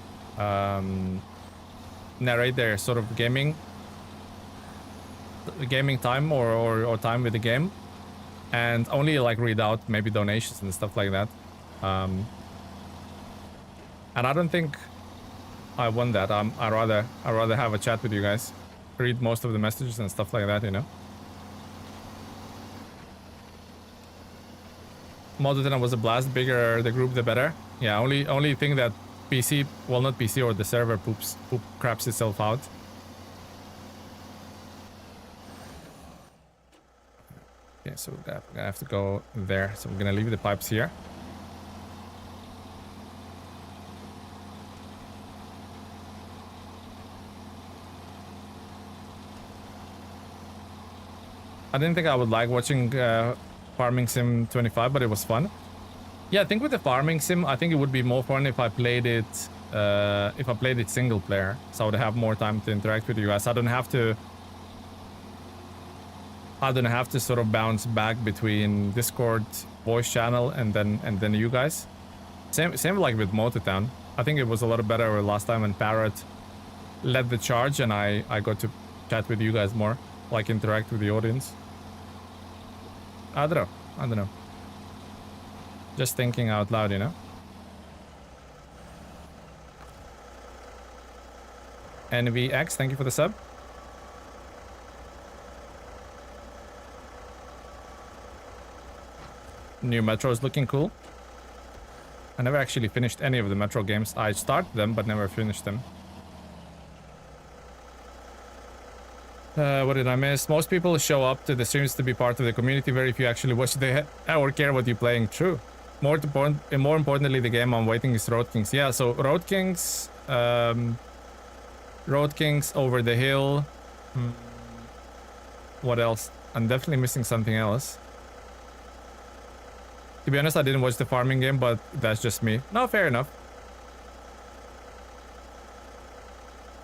sort of gaming time or time with the game, and only like read out maybe donations and stuff like that. And I don't think I want that. I rather have a chat with you guys, read most of the messages and stuff like that, you know. Modern was a blast. Bigger the group, the better. Yeah, only thing that PC, well, not PC, or the server craps itself out. Okay, so we're gonna have to go there. So we're gonna leave the pipes here. I didn't think I would like watching Farming Sim 25, but it was fun. Yeah, I think with the Farming Sim, I think it would be more fun if I played it single player, so I would have more time to interact with you guys. I don't have to sort of bounce back between Discord voice channel and then you guys. Same like with Motortown. I think it was a lot better last time when Parrot led the charge and I got to chat with you guys more, like interact with the audience. I don't know. Just thinking out loud, you know. NVX, thank you for the sub. New Metro is looking cool. I never actually finished any of the Metro games. I started them, but never finished them. What did I miss? Most people show up to the streams to be part of the community. Very few actually watch or care what you're playing. True. More importantly, the game I'm waiting is Road Kings. Yeah, so Road Kings, Over the Hill. What else? I'm definitely missing something else. To be honest, I didn't watch the farming game, but that's just me. No, fair enough.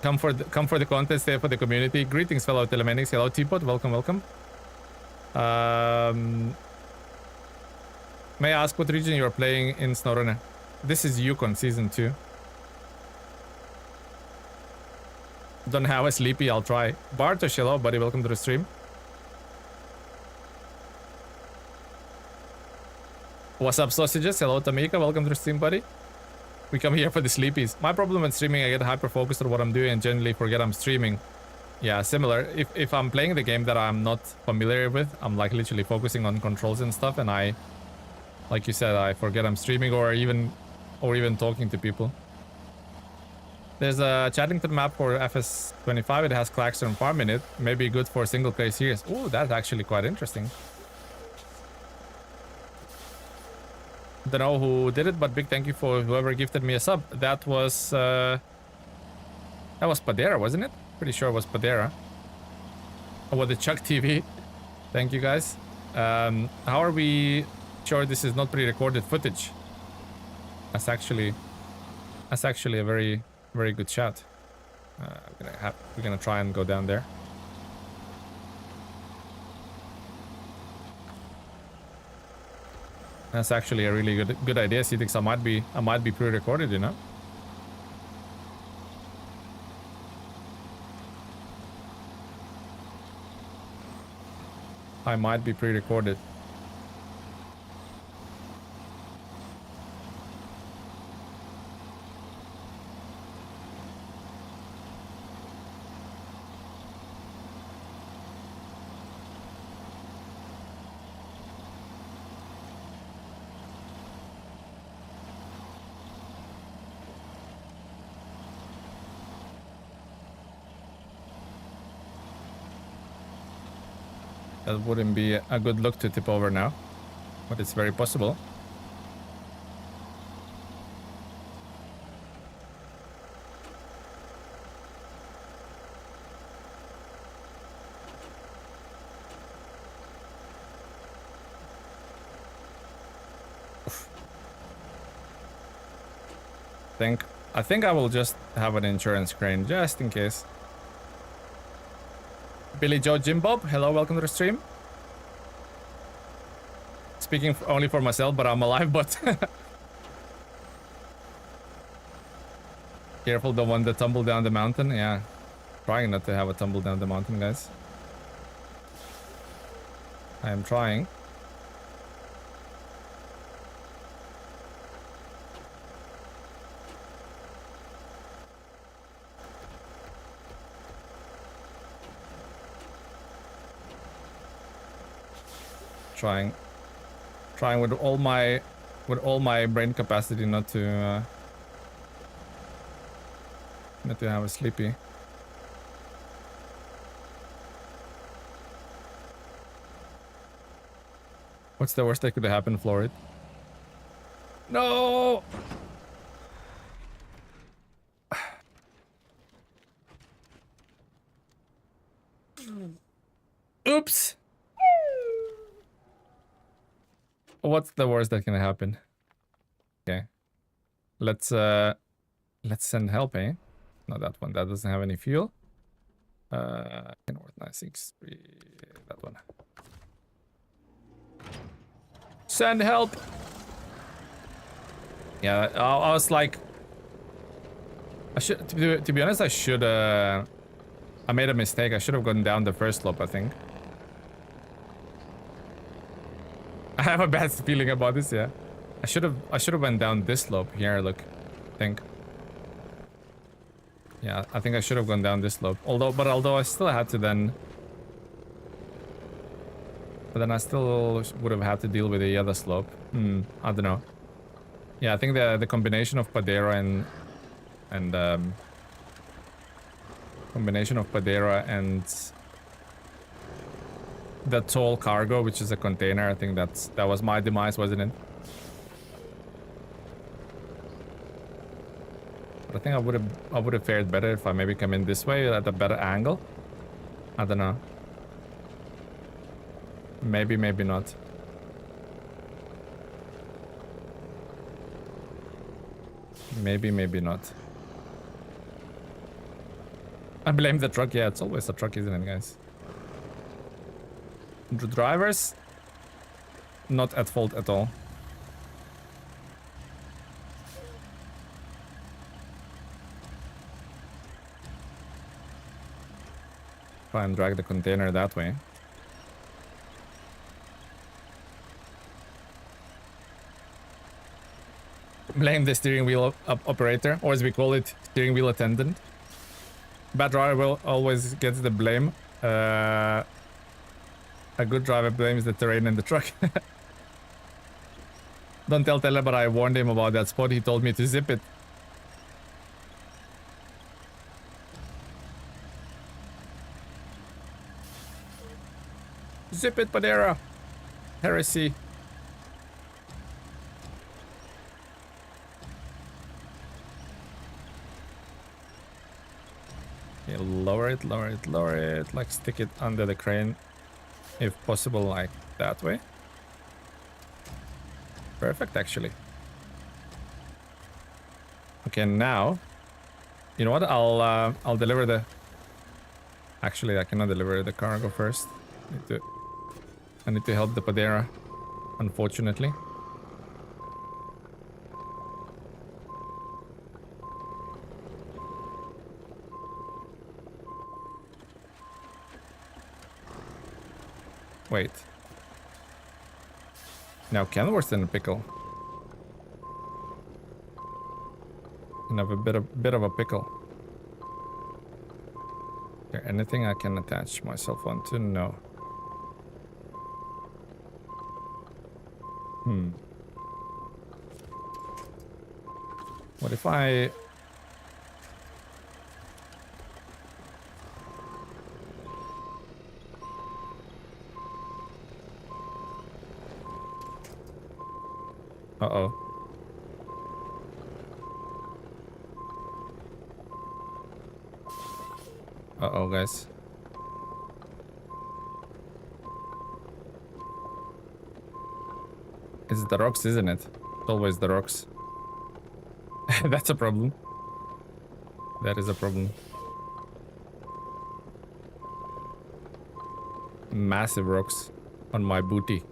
Come for the content, stay for the community. Greetings, fellow telemanics. Hello, Teapot. Welcome. May I ask what region you are playing in SnowRunner? This is Yukon Season 2. Don't have a sleepy, I'll try. Bartosz, hello, buddy. Welcome to the stream. What's up, sausages? Hello, Tamika. Welcome to the stream, buddy. We come here for the sleepies. My problem with streaming, I get hyper focused on what I'm doing and generally forget I'm streaming. Yeah, similar. If I'm playing the game that I'm not familiar with, I'm like literally focusing on controls and stuff, and I, like you said, I forget I'm streaming or even talking to people. There's a Chaddington map for FS25. It has Claxton Farm in it. Maybe good for single player series. Oh, that's actually quite interesting. Don't know who did it, but big thank you for whoever gifted me a sub. That was Padera, wasn't it? Pretty sure it was Padera. Oh, what the Chuck TV. Thank you guys. How are we sure this is not pre-recorded footage? That's actually a very good shot. We're gonna try and go down there. That's actually a really good idea, Cedix. I might be pre-recorded, you know. I might be pre-recorded. That wouldn't be a good look to tip over now, but it's very possible. I think I will just have an insurance crane just in case. Billy Joe Jim Bob, hello, welcome to the stream. Speaking only for myself, but I'm alive, but careful, the one that tumbled down the mountain. Yeah, trying not to have a tumble down the mountain, guys. I am trying. Trying with all my brain capacity not to have a sleepy. What's the worst that could happen, Florid? No! Oops! What's the worst that can happen? Okay. Let's send help, eh? Not that one. That doesn't have any fuel. North 963. That one. Send help! Yeah, I was like... I should... To be honest, I should... I made a mistake. I should have gone down the first slope, I think. I have a bad feeling about this, yeah. I should have went down this slope. Here, look. I think. Yeah, I think I should have gone down this slope. Although I still had to then... But then I still would have had to deal with the other slope. I don't know. Yeah, I think the combination of Padera and the tall cargo, which is a container, I think that was my demise, wasn't it? But I think I would have fared better if I maybe come in this way at a better angle. I don't know. Maybe not. Maybe not. I blame the truck. Yeah, it's always the truck, isn't it, guys? The drivers, not at fault at all. Try and drag the container that way. Blame the steering wheel operator, or as we call it, steering wheel attendant. Bad driver will always gets the blame. A good driver blames the terrain and the truck. Don't tell Teller, but I warned him about that spot. He told me to zip it. Zip it, Padera. Heresy. Okay, lower it. Like stick it under the crane. If possible, like that way. Perfect, actually. Okay, now, you know what? I'll deliver the... Actually, I cannot deliver the cargo first. I need to help the Padera, unfortunately. Wait. Now Kenworth's in a pickle. And have a bit of a pickle. Is there anything I can attach myself onto? No. What if I... Uh-oh. Uh-oh, guys. It's the rocks, isn't it? It's always the rocks. That's a problem. That is a problem. Massive rocks on my booty.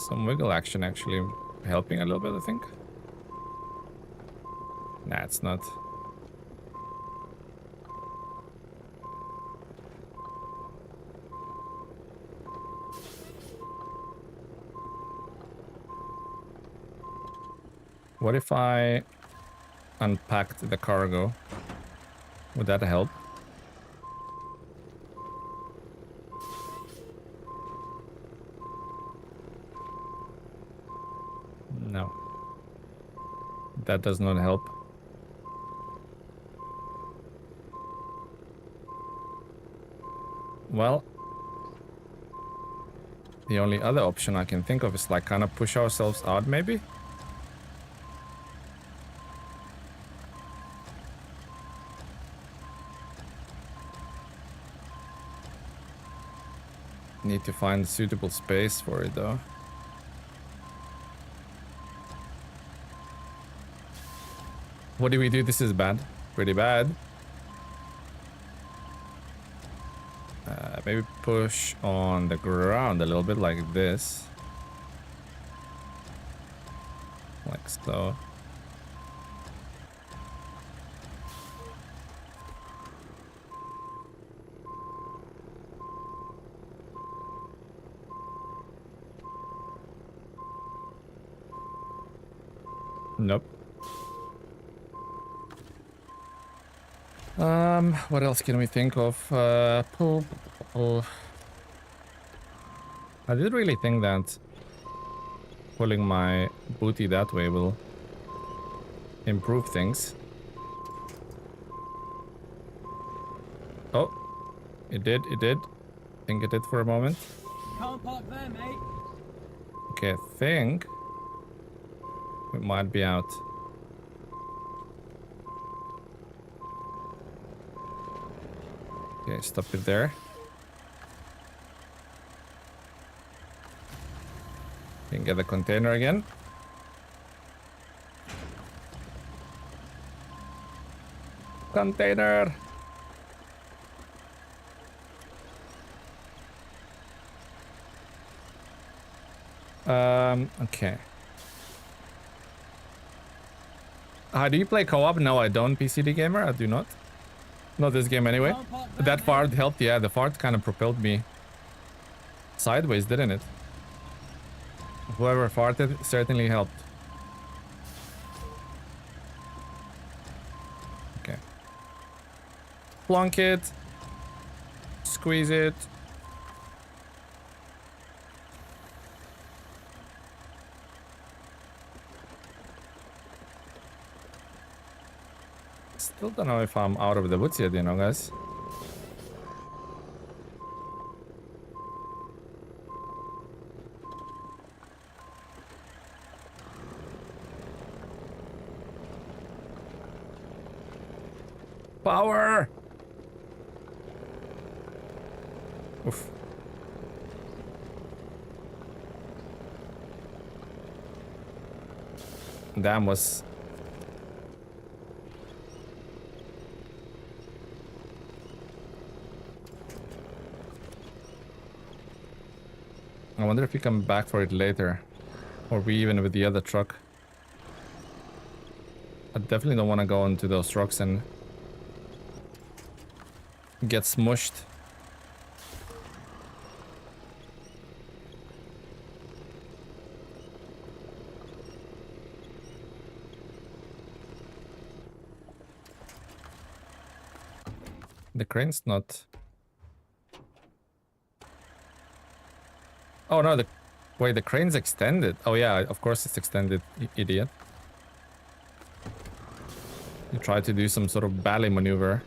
Some wiggle action actually helping a little bit, I think. Nah, it's not. What if I unpacked the cargo? Would that help? No. That does not help. Well, the only other option I can think of is like kind of push ourselves out maybe? Need to find suitable space for it though. What do we do? This is bad. Pretty bad. Maybe push on the ground a little bit like this. Like so. Nope. What else can we think of? I did really think that pulling my booty that way will improve things. Oh, it did, it did. I think it did for a moment. Can't park there, mate. Okay, I think we might be out. Okay, stop it there. Can get the container again. Container! Okay. Do you play co-op? No, I don't, PCD gamer. I do not. Not this game anyway. That fart helped, yeah. The fart kind of propelled me sideways, didn't it? Whoever farted certainly helped. Okay. Plonk it. Squeeze it. Still don't know if I'm out of the woods yet, you know, guys. Power! Oof. Damn, was... I wonder if we come back for it later. Or we even with the other truck. I definitely don't want to go into those rocks and get smushed. The crane's not... Oh no, wait, the crane's extended. Oh yeah, of course it's extended, idiot. You try to do some sort of ballet maneuver.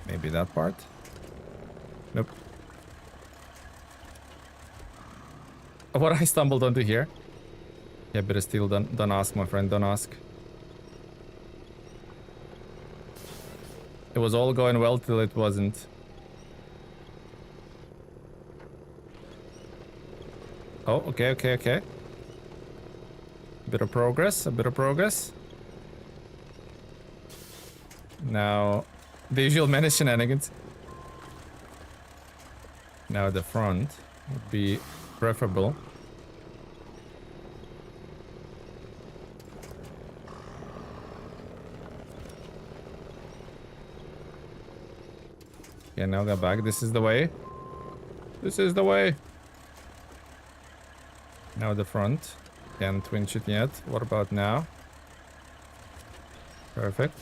Maybe that part? Nope. What I stumbled onto here? Yeah, but still don't ask, my friend, don't ask. It was all going well till it wasn't. Oh, okay, okay, okay. A bit of progress, a bit of progress. Now, the usual menace shenanigans. Now the front would be preferable. Yeah, now go back. This is the way. This is the way. Now the front. Can't winch it yet. What about now? Perfect.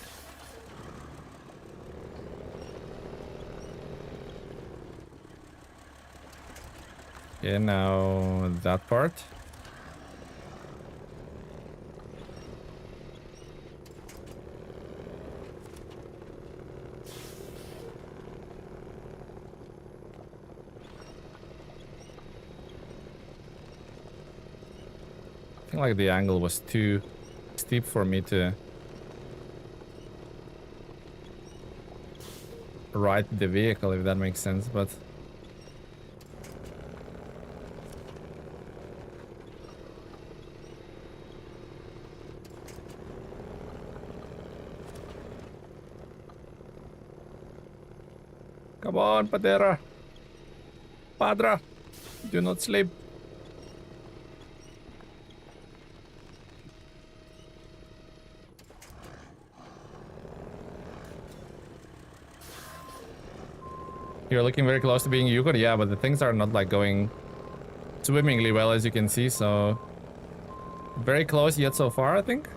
Yeah, now that part. I think like the angle was too steep for me to ride the vehicle, if that makes sense, but come on, Padera. Padra, do not sleep. You're looking very close to being Yukon, yeah, but the things are not like going swimmingly well, as you can see, so very close yet so far, I think.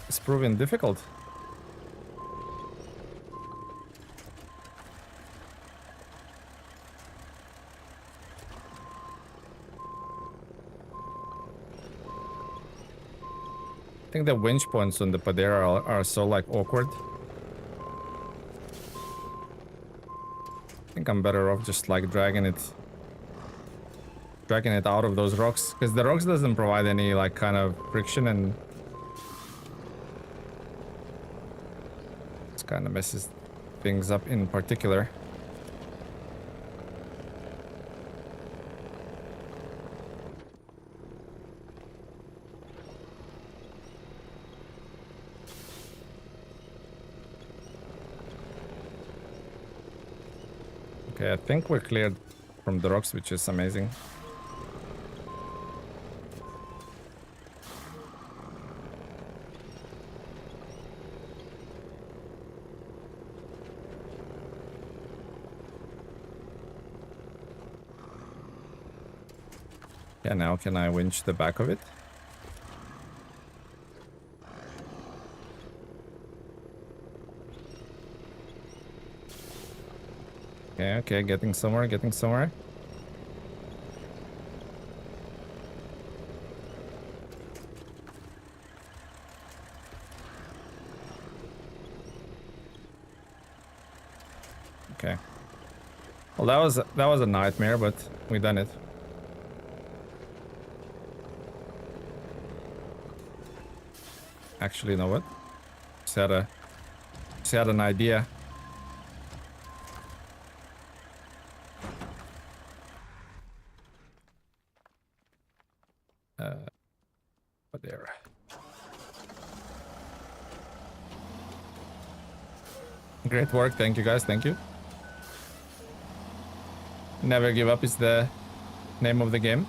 It's proving difficult. I think the winch points on the Padera are so like awkward. I think I'm better off just like dragging it out of those rocks, because the rocks doesn't provide any like kind of friction, and it's kind of messes things up in particular. Okay, I think we're cleared from the rocks, which is amazing. Yeah, now can I winch the back of it? Okay, okay, getting somewhere, getting somewhere. Okay. Well, that was a nightmare, but we done it. Actually, you know what? Just had an idea. But there. Great work, thank you guys, thank you. Never give up is the name of the game.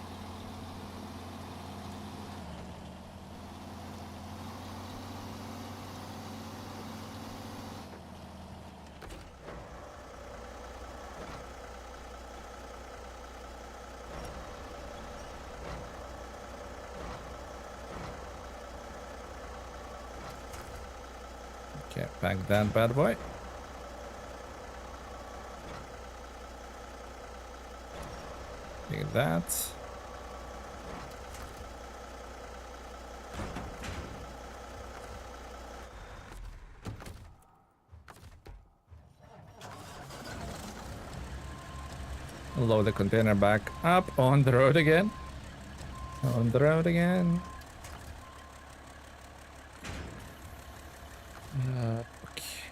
Okay, pack that bad boy. Look at that. Load the container back up on the road again. On the road again.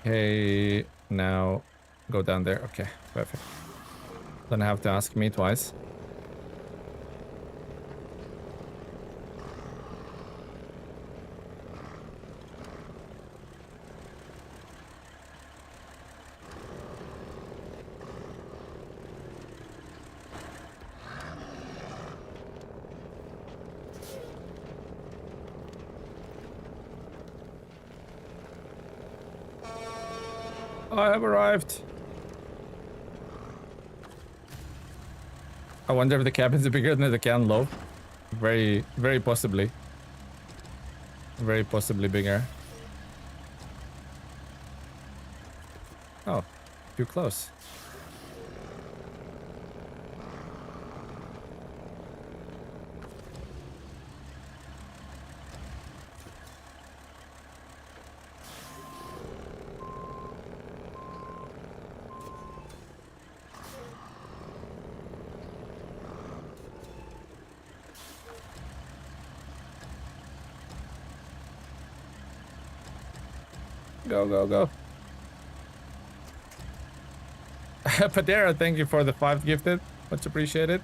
Okay, now go down there. Okay, perfect. Don't have to ask me twice. I have arrived. I wonder if the cabin's bigger than the can loaf. Very, very possibly. Very possibly bigger. Oh, too close. Go, go, go. Padera, thank you for the 5 gifted. Much appreciated.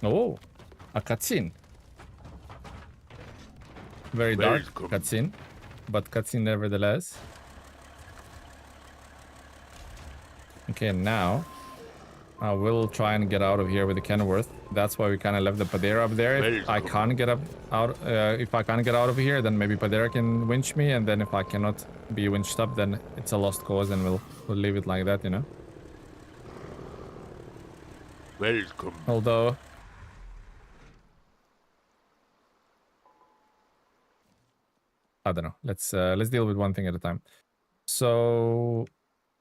Oh, a cutscene. Very dark cutscene, but cutscene nevertheless. Okay, now I will try and get out of here with the Kenworth. That's why we kind of left the Padera up there. If I can't get if I can't get out of here, then maybe Padera can winch me, and then if I cannot be winched up, then it's a lost cause, and we'll leave it like that, you know. Welcome. Although I don't know. Let's deal with one thing at a time. So,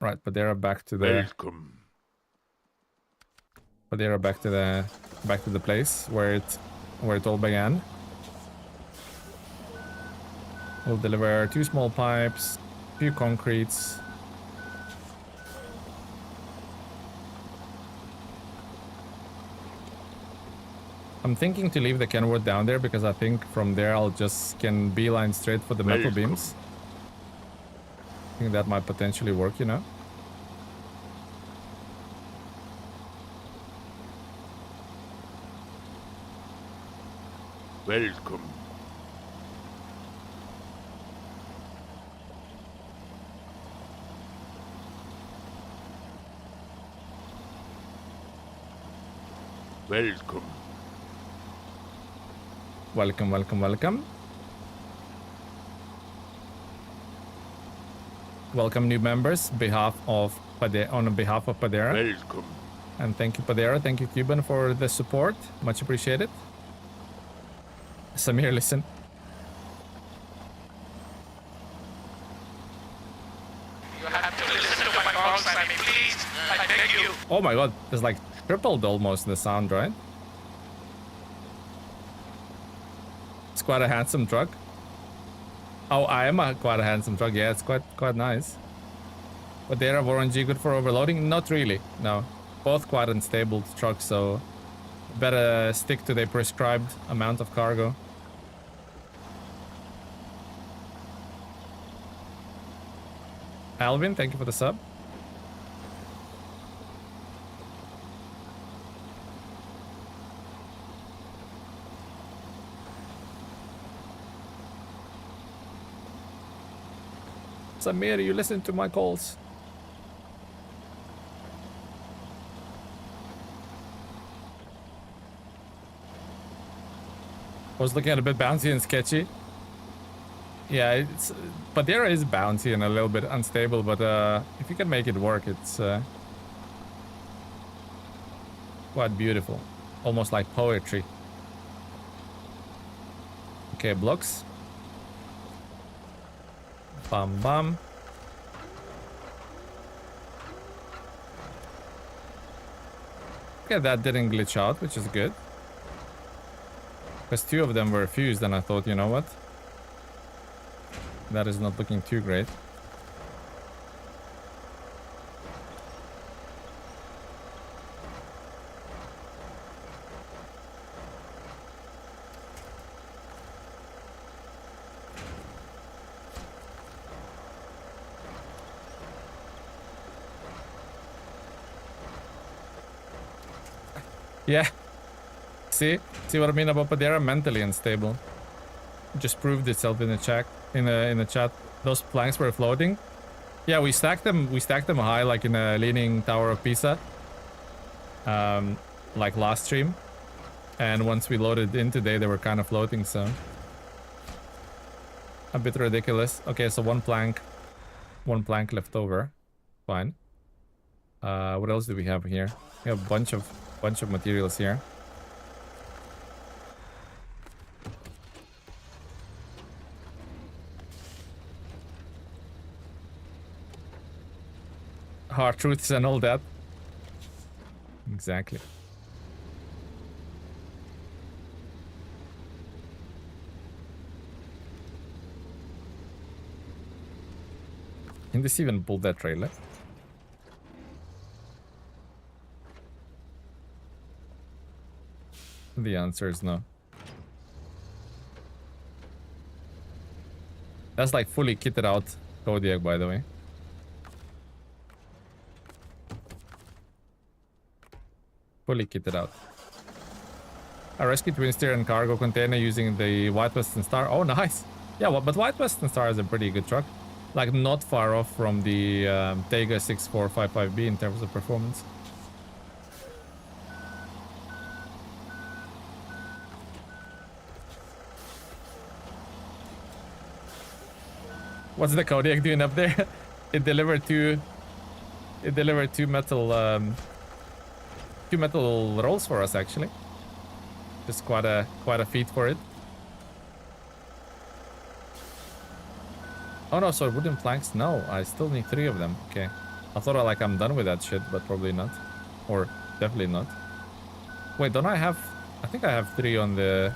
right, Padera back to the Welcome. Padera back to the place where it all began. We'll deliver 2 small pipes, a few concretes. I'm thinking to leave the Kenworth down there because I think from there I'll just can beeline straight for the metal beams. I think that might potentially work, you know. Welcome. Welcome. Welcome, welcome, welcome. Welcome new members on behalf of Padera. Welcome. And thank you, Padera. Thank you, Cuban, for the support. Much appreciated. Samir, listen. You have to listen to my calls, Sammy, please. I beg you. Oh my god, there's like tripled almost the sound, right? It's quite a handsome truck. Oh, I am quite a handsome truck. Yeah, it's quite nice. But they are warranty good for overloading? Not really, no. Both quite unstable trucks, so better stick to the prescribed amount of cargo. Alvin, thank you for the sub. Samir, you listen to my calls. I was looking at a bit bouncy and sketchy. Yeah, Padera is bouncy and a little bit unstable, but if you can make it work, it's quite beautiful. Almost like poetry. Okay, blocks. Bam bam. Okay, that didn't glitch out, which is good. Because 2 of them were fused, and I thought, you know what? That is not looking too great. Yeah. See what I mean about Padera? Mentally unstable. Just proved itself in the chat. In the chat, those planks were floating. Yeah, we stacked them. We stacked them high, like in a leaning tower of Pisa. Like last stream. And once we loaded in today, they were kind of floating. So a bit ridiculous. Okay, so one plank left over. Fine. What else do we have here? We have a bunch of materials here. Hard truths and all that. Exactly. Can this even pull that trailer? The answer is no. That's like fully kitted out Kodiak, by the way. Fully kitted out. I rescued twin steer and cargo container using the White Western Star. Oh, nice. Yeah, well, but White Western Star is a pretty good truck. Like, not far off from the Tega 6455B in terms of performance. What's the Kodiak doing up there? It delivered two metal rolls for us, actually. Just quite a feat for it. Oh no, so wooden planks? No, I still need 3 of them. Okay. I thought I'm done with that shit, but probably not. Or definitely not. Wait, don't I have... I think I have 3 on the...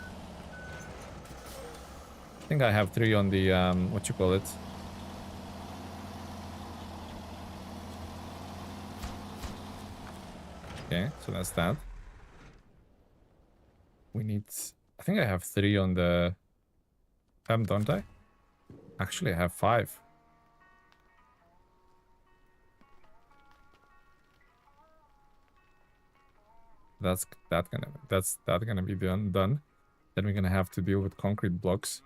I think I have 3 on the, what you call it? Okay, so that's that. We need... I think I have 3 on the... don't I? Actually, I have 5. That's gonna be done. Then we're gonna have to deal with concrete blocks.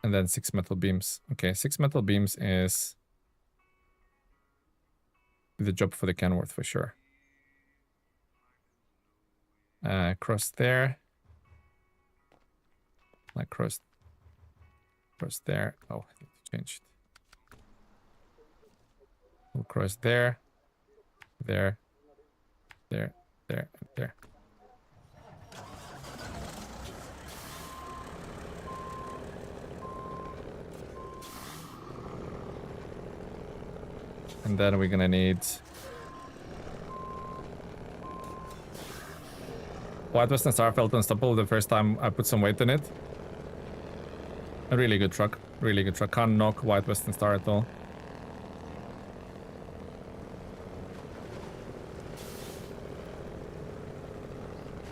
And then 6 metal beams. Okay, 6 metal beams is the job for the Kenworth for sure. Cross there. Like cross there. Oh, I need to change it. We'll cross there, there, and there. And then we're gonna need White Western Star felt unstoppable the first time I put some weight on it. A really good truck. Really good truck. Can't knock White Western Star at all.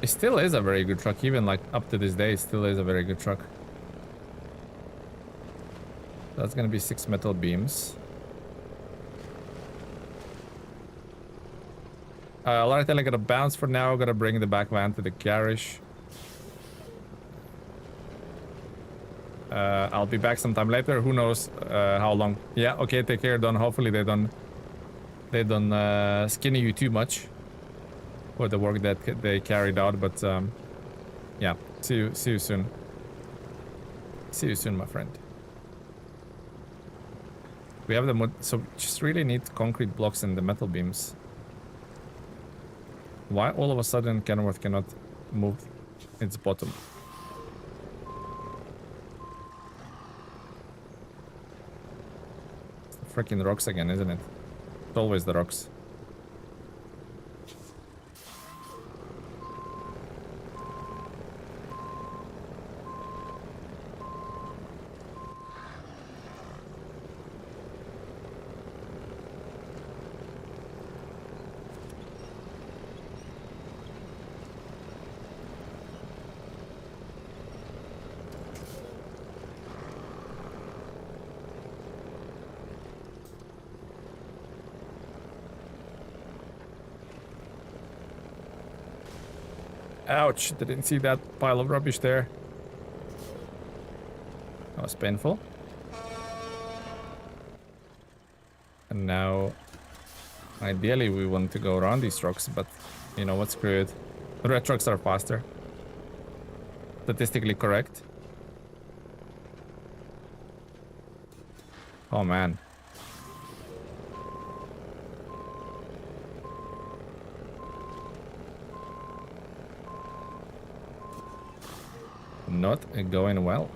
It still is a very good truck. Even like up to this day, it still is a very good truck. That's gonna be 6 metal beams. Alright, then I gotta bounce for now. Gotta bring the back van to the garage. I'll be back sometime later. Who knows how long? Yeah, okay, take care, Don. Hopefully they don't skinny you too much for the work that they carried out. But yeah, see you soon. See you soon, my friend. We have the so just really need concrete blocks and the metal beams. Why all of a sudden Kenworth cannot move its bottom? freaking rocks again, isn't it? It's always the rocks. Ouch, didn't see that pile of rubbish there. That was painful. And now, ideally we want to go around these trucks, but you know what, screw it. The red trucks are faster. Statistically correct. Oh man. Not going well.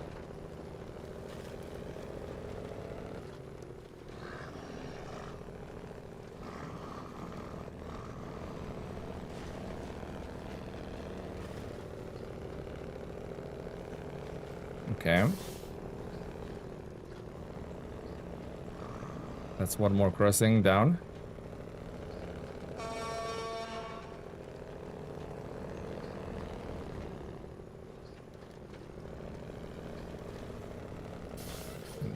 Okay. That's one more crossing down.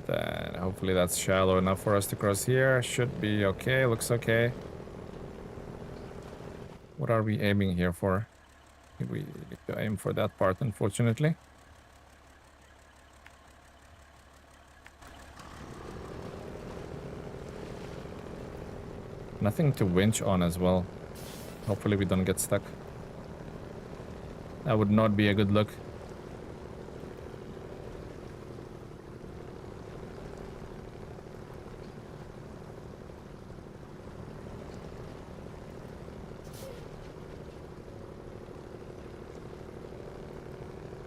Then hopefully that's shallow enough for us to cross here. Should be okay, looks okay. What are we aiming here for? We need to aim for that part, unfortunately. Nothing to winch on as well. Hopefully we don't get stuck. That would not be a good look.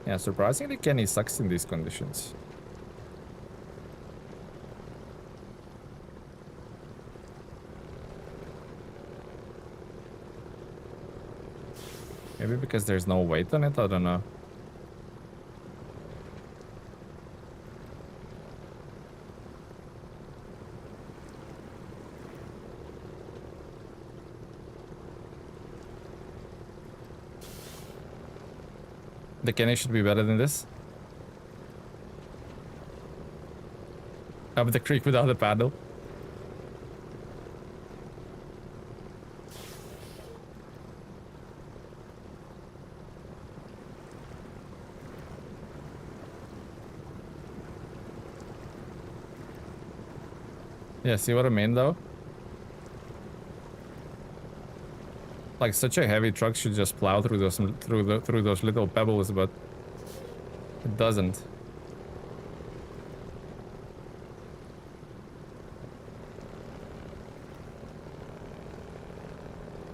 Yeah, surprisingly Kenny sucks in these conditions. Maybe because there's no weight on it, I don't know. The Kenny should be better than this. Up the creek without a paddle. Yeah, see what I mean though? Like such a heavy truck should just plow through those through those little pebbles, but it doesn't.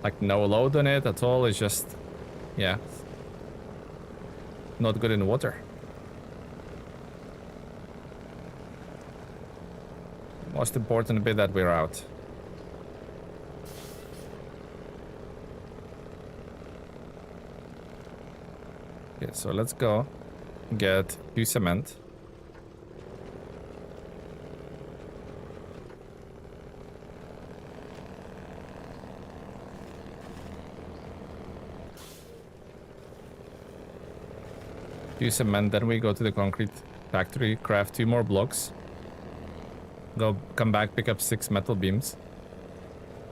Like no load on it at all, it's just, yeah, not good in water. Most important bit that we're out. Okay, so let's go get 2 cement. Cement, then we go to the concrete factory, craft 2 more blocks. Come back, pick up 6 metal beams.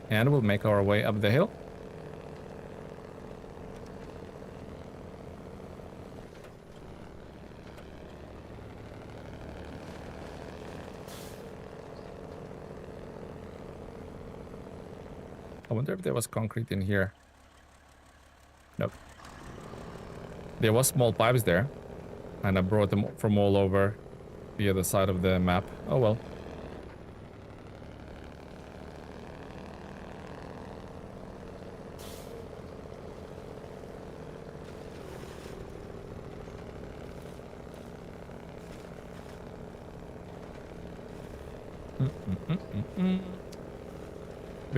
And we'll make our way up the hill. I wonder if there was concrete in here. Nope. There was small pipes there. And I brought them from all over the other side of the map. Oh well.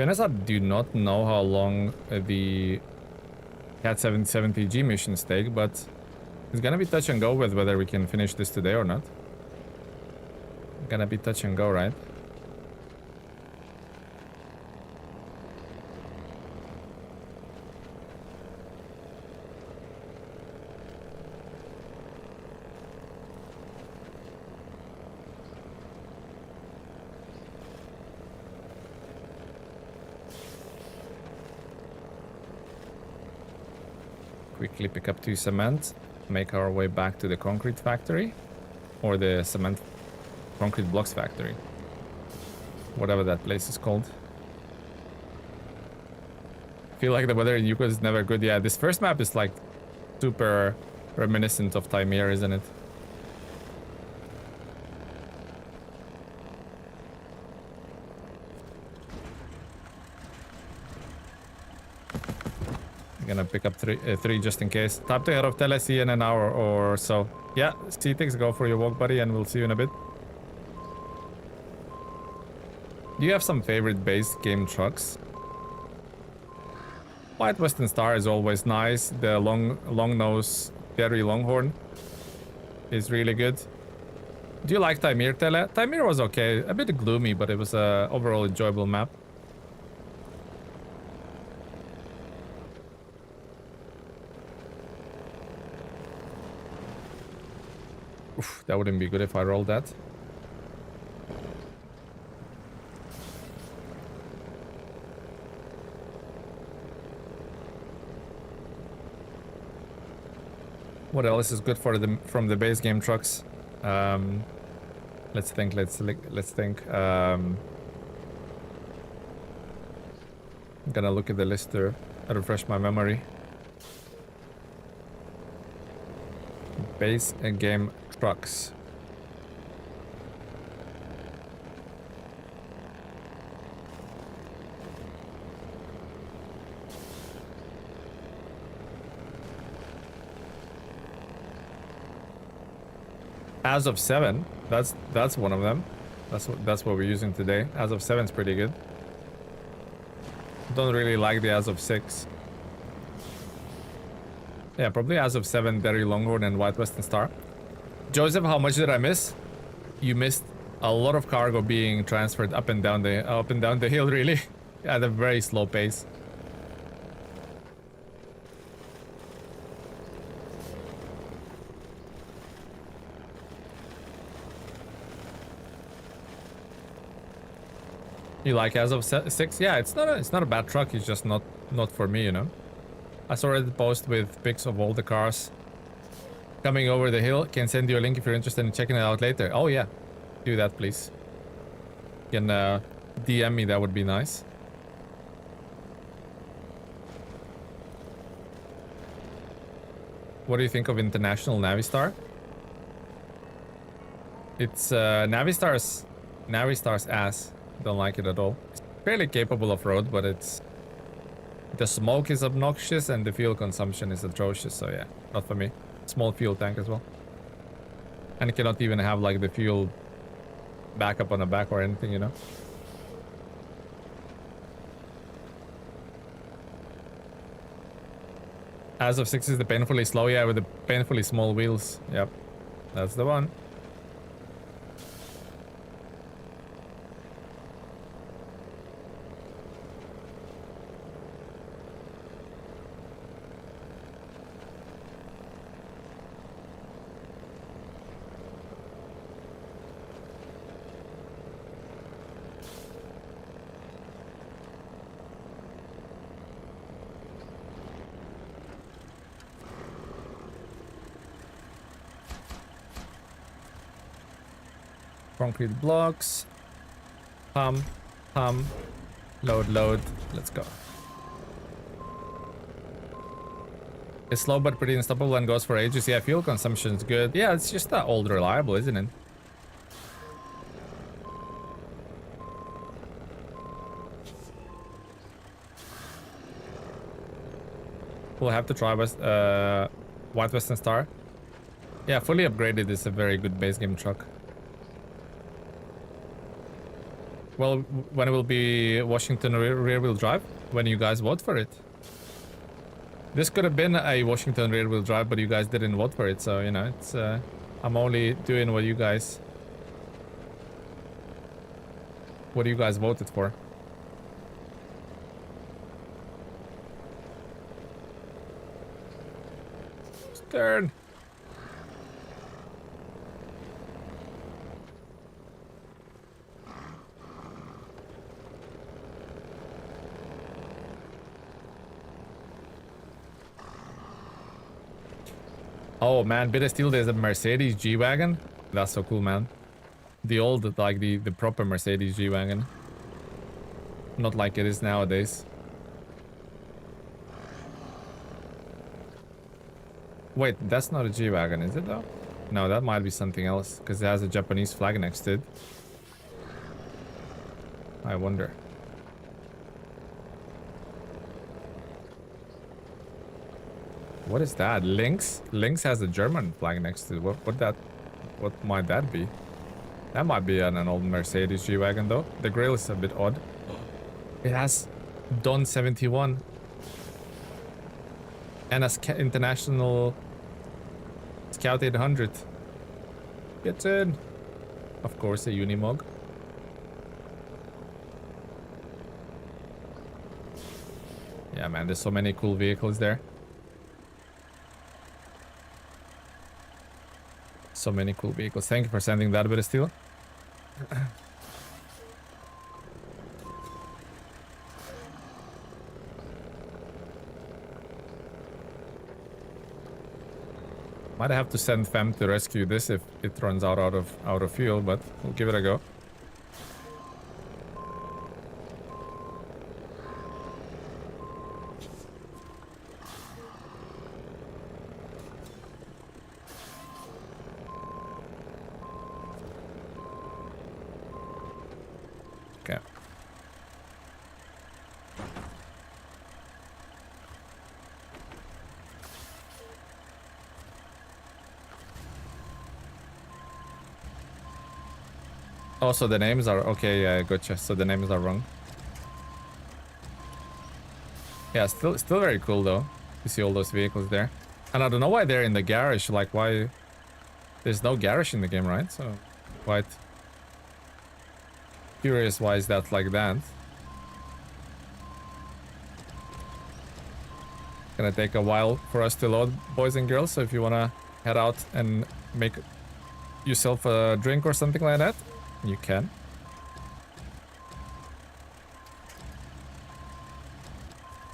be honest, I do not know how long the Cat 770G missions take, but it's gonna be touch and go with whether we can finish this today or not. Gonna be touch and go, right? Quickly pick up 2 cement, make our way back to the concrete factory, or the cement concrete blocks factory, whatever that place is called. I feel like the weather in Yukon is never good. Yeah, this first map is like super reminiscent of Taimyr, isn't it? Gonna pick up three just in case. Tap to head of Tele, see you in an hour or so. Yeah, C-Tix, go for your walk, buddy, and we'll see you in a bit. Do you have some favorite base game trucks? White Western Star is always nice. The long nose Terry Longhorn is really good. Do you like Taimyr, Tele? Taimyr was okay. A bit gloomy, but it was a overall enjoyable map. Oof, that wouldn't be good if I rolled that. What else is good for the from the base game trucks? Let's think. I'm gonna look at the list to refresh my memory. Base game trucks. As of 7, that's one of them. That's what we're using today. As of 7 is pretty good. Don't really like the as of 6. Yeah, probably as of 7, Derry Longhorn and White Western Star. Joseph, how much did I miss? You missed a lot of cargo being transferred up and down the hill, really, at a very slow pace. You like as of 6? Yeah, it's not a bad truck. It's just not for me, you know. I saw it post with pics of all the cars coming over the hill. Can send you a link if you're interested in checking it out later. Oh yeah, do that please. You can DM me, that would be nice. What do you think of International Navistar? It's Navistar's ass. Don't like it at all. It's fairly capable of road, but the smoke is obnoxious and the fuel consumption is atrocious, so yeah, not for me. Small fuel tank as well. And it cannot even have like the fuel backup on the back or anything, you know. As of 6 is the painfully slow, yeah, with the painfully small wheels. Yep, that's the one. Concrete blocks. Hum. Load. Let's go. It's slow but pretty unstoppable and goes for ages. Yeah, fuel consumption's good. Yeah, it's just that old reliable, isn't it? We'll have to try White Western Star. Yeah, fully upgraded is a very good base game truck. Well, when it will be Washington rear-wheel drive, when you guys vote for it. This could have been a Washington rear-wheel drive, but you guys didn't vote for it, so you know it's. I'm only doing what you guys voted for. Turn. Oh man, bit of steel. There's a Mercedes G-Wagon. That's so cool, man. The old, like the proper Mercedes G-Wagon. Not like it is nowadays. Wait, that's not a G-Wagon, is it though? No, that might be something else, because it has a Japanese flag next to it. I wonder. What is that? Lynx? Lynx has a German flag next to it. What might that be? That might be an old Mercedes G-Wagon though. The grille is a bit odd. It has Don 71. And a international Scout 800. Gets in. Of course, a Unimog. Yeah, man, there's so many cool vehicles there. So many cool vehicles. Thank you for sending that bit of steel. Might have to send Fem to rescue this if it runs out of fuel, but we'll give it a go. Okay. Oh, so the names are okay. Yeah, gotcha. So the names are wrong. Yeah, still very cool though. You see all those vehicles there, and I don't know why they're in the garage. Like, why? There's no garage in the game, right? So, quite curious. Why is that like that? Gonna take a while for us to load, boys and girls. So if you wanna head out and make yourself a drink or something like that, you can.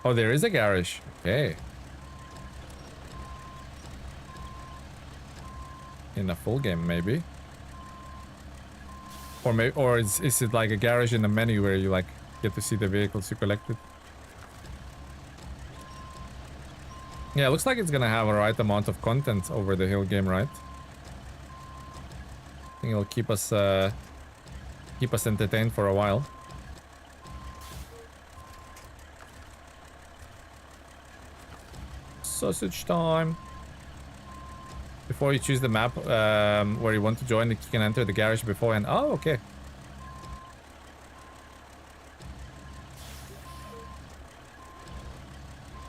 Oh, there is a garage. Okay. In a full game, maybe. Or is it like a garage in the menu where you like get to see the vehicles you collected? Yeah, it looks like it's gonna have a right amount of content over the hill game, right? I think it'll keep us entertained for a while. Sausage time. Before you choose the map where you want to join, you can enter the garage beforehand. Oh, okay.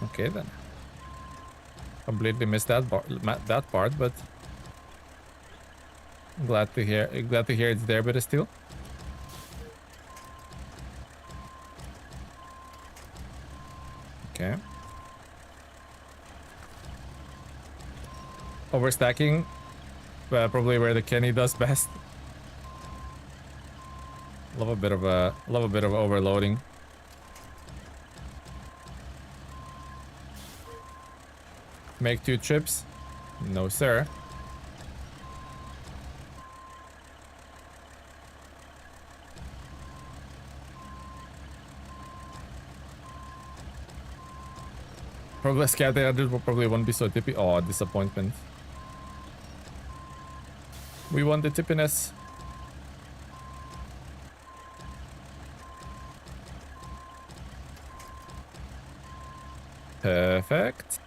Okay then. Completely missed that part, but glad to hear it's there, but still. Okay. Overstacking, probably where the Kenny does best. Love a bit of overloading. Make 2 trips? No, sir. Probably Scout 800 probably won't be so tippy. Oh, disappointment. We want the tippiness. Perfect.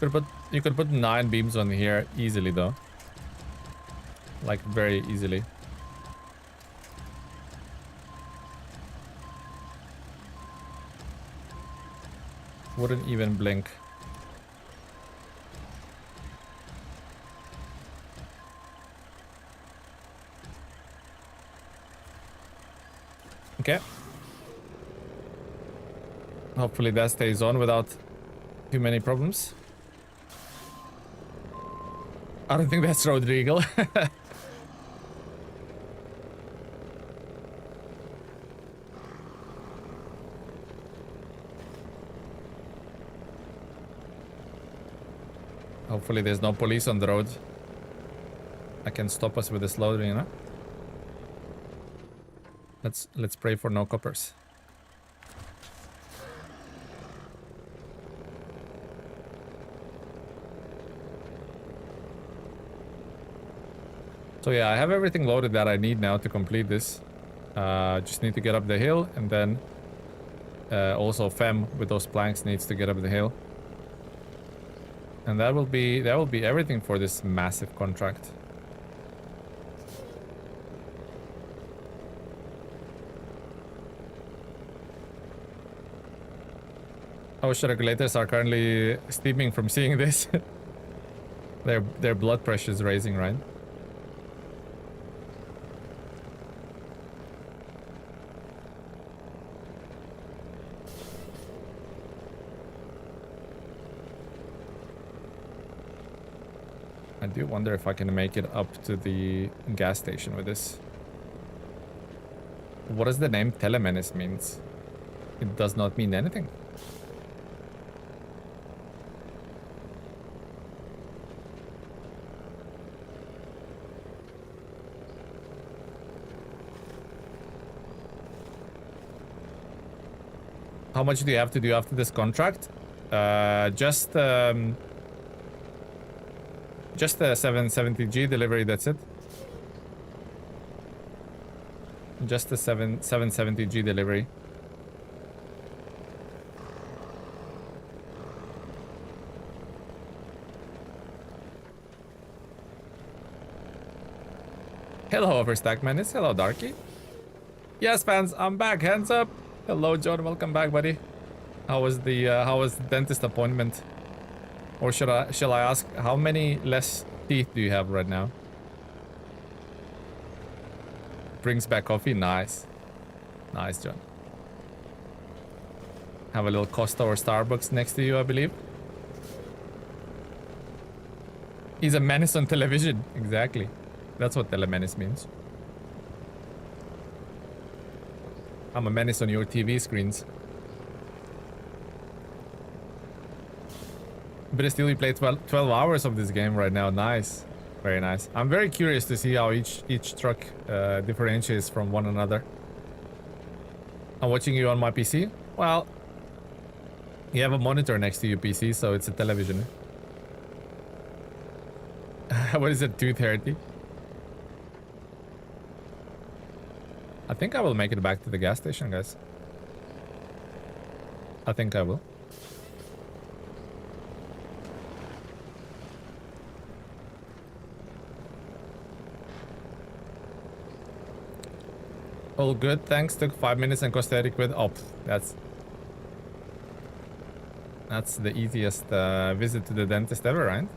You could put 9 beams on here easily though. Like very easily. Wouldn't even blink. Okay. Hopefully that stays on without too many problems. I don't think that's road legal. Hopefully there's no police on the road. I can stop us with this load, you know? Let's pray for no coppers. So yeah, I have everything loaded that I need now to complete this. Just need to get up the hill, and then also Fem with those planks needs to get up the hill. And that will be everything for this massive contract. OSHA regulators are currently steaming from seeing this. Their blood pressure is raising, right? I do wonder if I can make it up to the gas station with this. What does the name Telemenes means? It does not mean anything. How much do you have to do after this contract? Just a 770G delivery, that's it. Just a 770G delivery. Hello, Overstack Menace. Hello, Darky. Yes, fans, I'm back. Hands up. Hello, John. Welcome back, buddy. How was the dentist appointment? Or shall I ask, how many less teeth do you have right now? Brings back coffee. Nice. Nice, John. Have a little Costa or Starbucks next to you, I believe. He's a menace on television. Exactly. That's what telemenace means. I'm a menace on your TV screens. But still, we played 12 hours of this game right now. Nice. Very nice. I'm very curious to see how each truck differentiates from one another. I'm watching you on my PC. Well, you have a monitor next to your PC, so it's a television. What is it, 230? I think I will make it back to the gas station, guys. I think I will. All good, thanks. Took 5 minutes and cosmetic with that's the easiest visit to the dentist ever, right?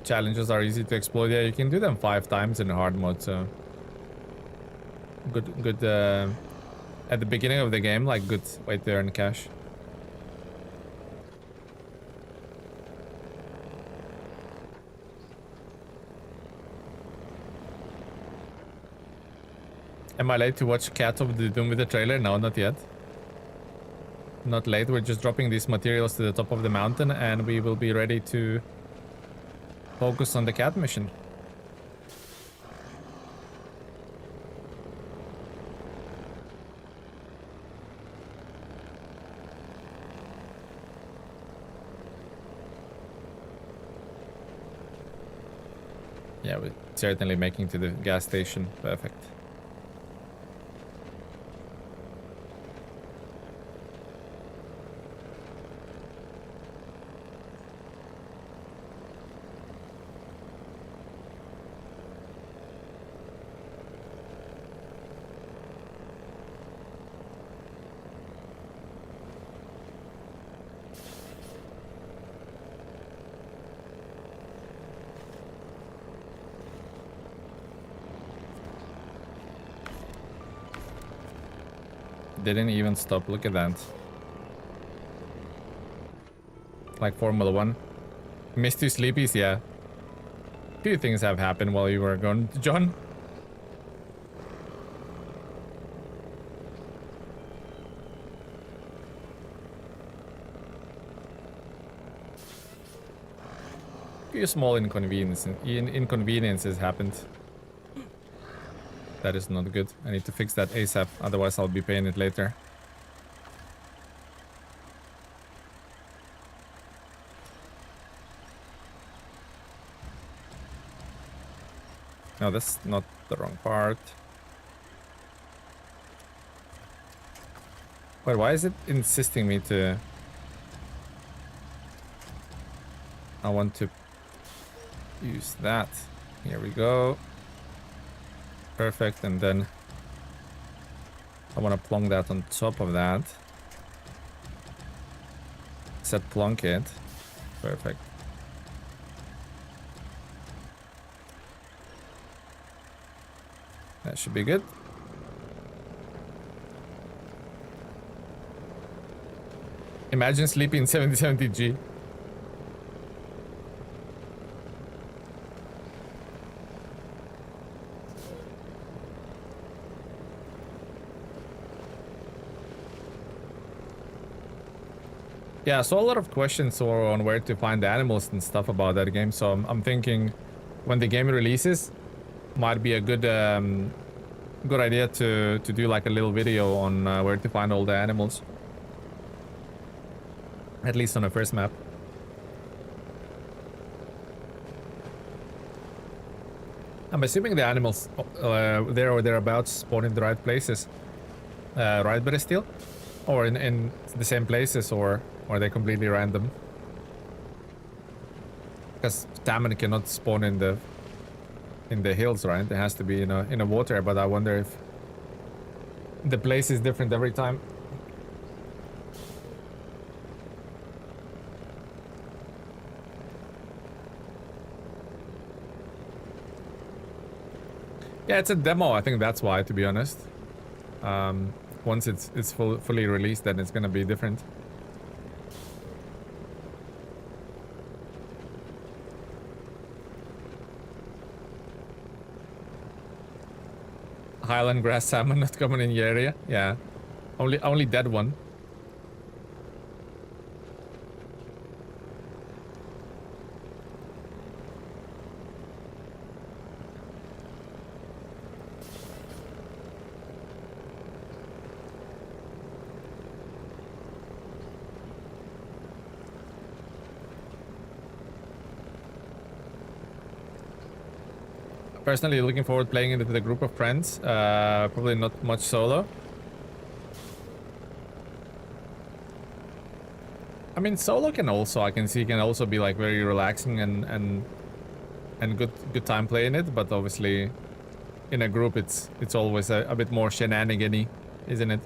Challenges are easy to exploit. Yeah, you can do them 5 times in hard mode, so good at the beginning of the game, like good way to earn cash. Am I late to watch Cat of the Doom with the trailer? No, not yet. Not late, we're just dropping these materials to the top of the mountain and we will be ready to focus on the cat mission. Yeah, we're certainly making to the gas station. Perfect. Didn't even stop. Look at that. Like Formula 1. Missed two sleepies, yeah. Few things have happened while you were gone, John. Few small inconveniences happened. That is not good. I need to fix that ASAP, otherwise I'll be paying it later. No, that's not the wrong part. Wait, why is it insisting me to... I want to use that. Here we go. Perfect, and then I want to plonk that on top of that. Set plonk it. Perfect. That should be good. Imagine sleeping in 7070G. Yeah, so a lot of questions on where to find the animals and stuff about that game. So I'm thinking when the game releases, might be a good good idea to do like a little video on where to find all the animals. At least on the first map. I'm assuming the animals there or thereabouts spawn in the right places. Right, but still? Or in the same places, or are they completely random? Because salmon cannot spawn in the hills, right? It has to be in a water, but I wonder if the place is different every time. Yeah, it's a demo. I think that's why, to be honest. Once it's fully released, then it's gonna be different. Highland grass salmon not common in your area. Yeah, only dead one. Personally, looking forward to playing it with a group of friends. Probably not much solo. I mean, solo can also, I can see, can also be like very relaxing and good time playing it. But obviously, in a group, it's always a bit more shenanigan-y, isn't it?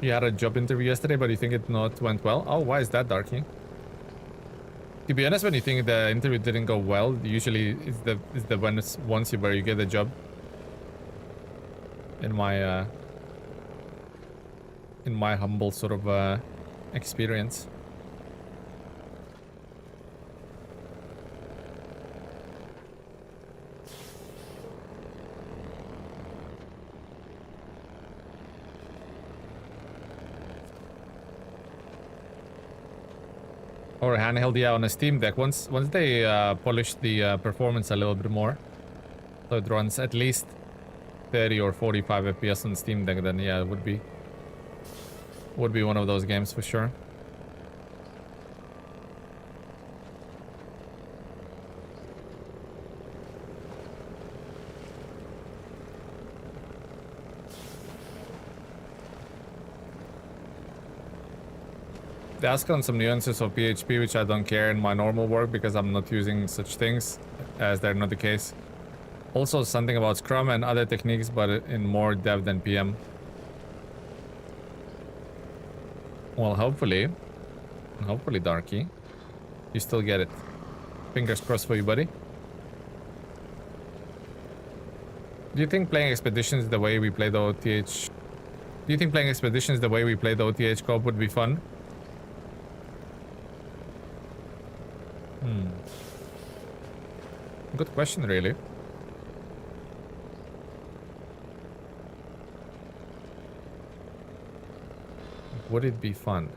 You had a job interview yesterday, but you think it not went well. Oh, why is that, Darky? To be honest, when you think the interview didn't go well, usually it's the when it's once you where you get the job. In my humble sort of experience. Or handheld, yeah, on a Steam Deck. Once they polish the performance a little bit more, so it runs at least 30 or 45 FPS on Steam Deck, then yeah, it would be one of those games for sure. They ask on some nuances of PHP, which I don't care in my normal work because I'm not using such things, as they're not the case. Also something about Scrum and other techniques, but in more dev than PM. Well, hopefully, Darky, you still get it. Fingers crossed for you, buddy. Do you think playing Expeditions the way we play the OTH... Do you think playing Expeditions the way we play the OTH co-op would be fun? Good question, really. Would it be fun?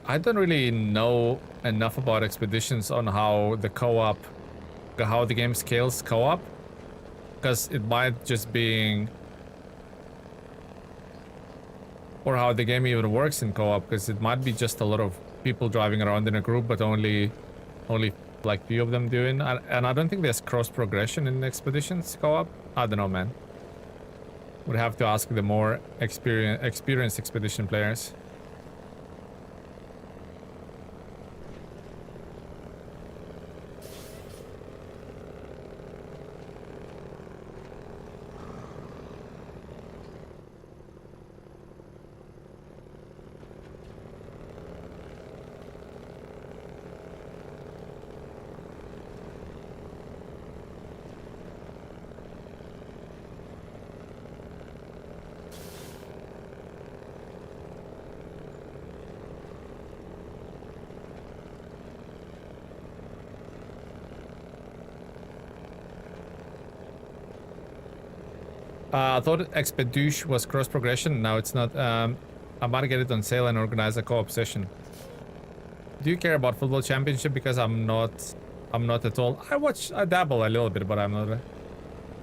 I don't really know enough about Expeditions on how the co-op, how the game scales co-op, because it might just be, or how the game even works in co-op, because it might be just a lot of people driving around in a group, but only like few of them doing, and I don't think there's cross progression in Expeditions co-op. I don't know, man. Would have to ask the more experienced Expedition players. I thought Expedouche was cross progression. No, it's not. I'm about to get it on sale and organize a co-op session. Do you care about football championship? Because I'm not at all. I dabble a little bit, but I'm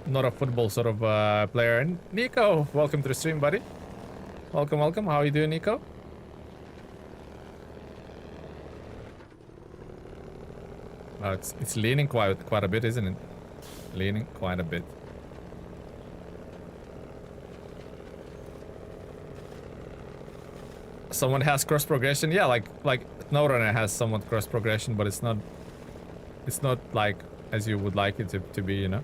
not a football sort of player. And Nico, welcome to the stream, buddy. Welcome. How are you doing, Nico? It's leaning quite a bit, isn't it? Leaning quite a bit. Someone has cross progression, yeah, like SnowRunner has somewhat cross progression, but it's not like as you would like it to be, you know.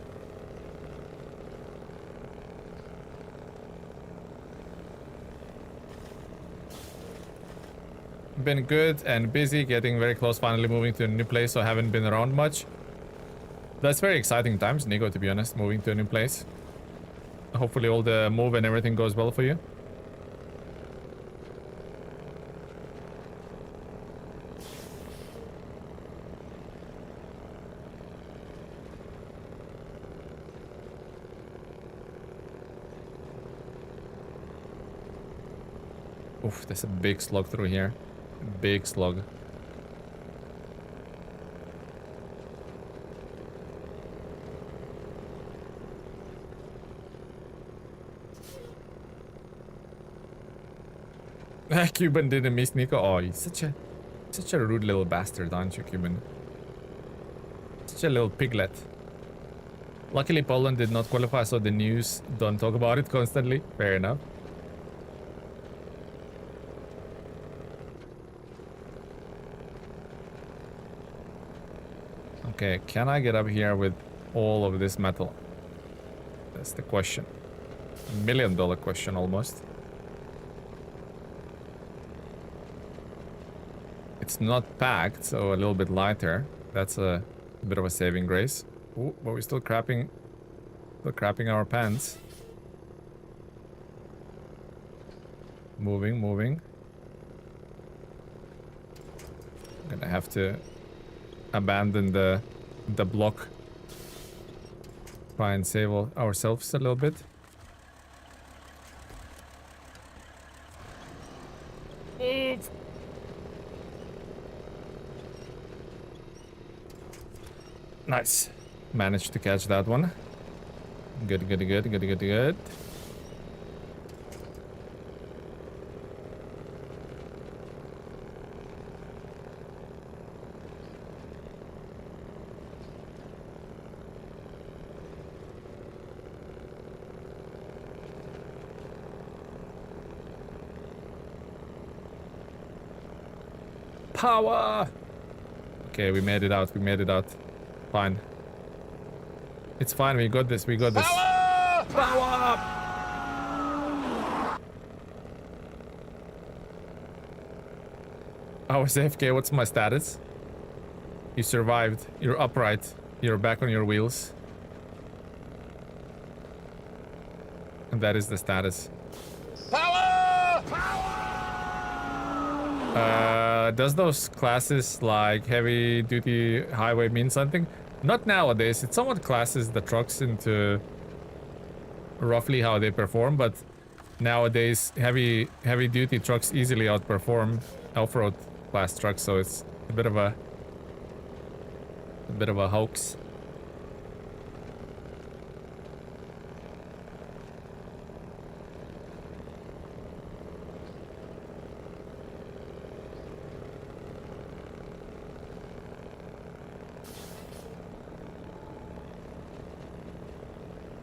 Been good and busy, getting very close, finally moving to a new place, so I haven't been around much. That's very exciting times, Nico, to be honest, moving to a new place. Hopefully all the move and everything goes well for you. Oof, there's a big slog through here. Big slog. Cuban didn't miss Nico. Oh, he's such a rude little bastard, aren't you, Cuban? Such a little piglet. Luckily, Poland did not qualify, so the news don't talk about it constantly. Fair enough. Okay, can I get up here with all of this metal? That's the question. $1 million question almost. It's not packed, so a little bit lighter. That's a bit of a saving grace. Ooh, but we're still crapping our pants. Moving. Gonna have to abandon the block. Try and save ourselves a little bit. Move. Nice. Managed to catch that one. Good. Power! Okay, we made it out. We made it out. Fine. It's fine. We got this. We got this. Power! Power! I was AFK. What's my status? You survived. You're upright. You're back on your wheels. And that is the status. Power! Does those classes like heavy duty highway mean something? Not nowadays. It somewhat classes the trucks into roughly how they perform, but nowadays heavy duty trucks easily outperform off-road class trucks, so it's a bit of a hoax.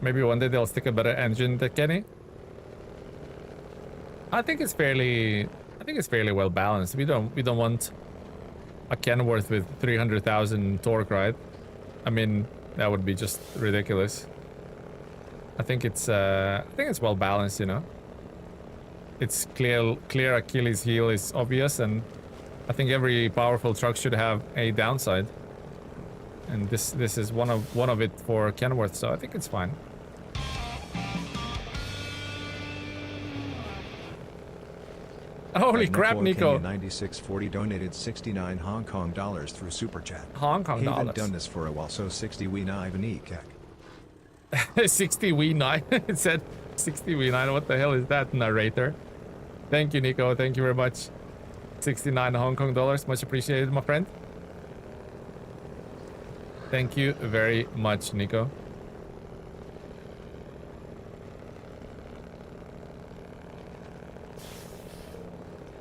Maybe one day they'll stick a better engine to Kenny. I think it's fairly well balanced. We don't want a Kenworth with 300,000 torque, right? I mean, that would be just ridiculous. I think it's well balanced, you know. It's clear Achilles heel is obvious, and I think every powerful truck should have a downside. And this is one of it for Kenworth, so I think it's fine. Holy crap, Nico. 9640 donated 69 Hong Kong dollars through Super Chat. Hong Kong dollars. Haven't done this for a while, so 60 we naive and kek. 60 we9. It said 60 we9. What the hell is that, narrator? Thank you, Nico. Thank you very much. 69 Hong Kong dollars. Much appreciated, my friend. Thank you very much, Nico.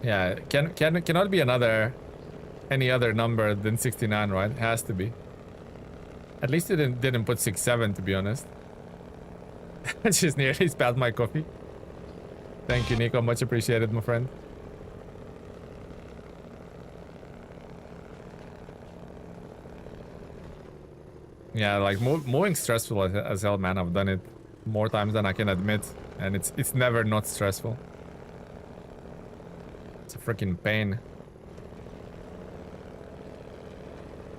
Yeah, cannot be any other number than 69, right? It has to be. At least it didn't put 67, to be honest. Just nearly spilled my coffee. Thank you, Nico. Much appreciated, my friend. Yeah, like mowing stressful as hell, man. I've done it more times than I can admit, and it's never not stressful. It's a freaking pain.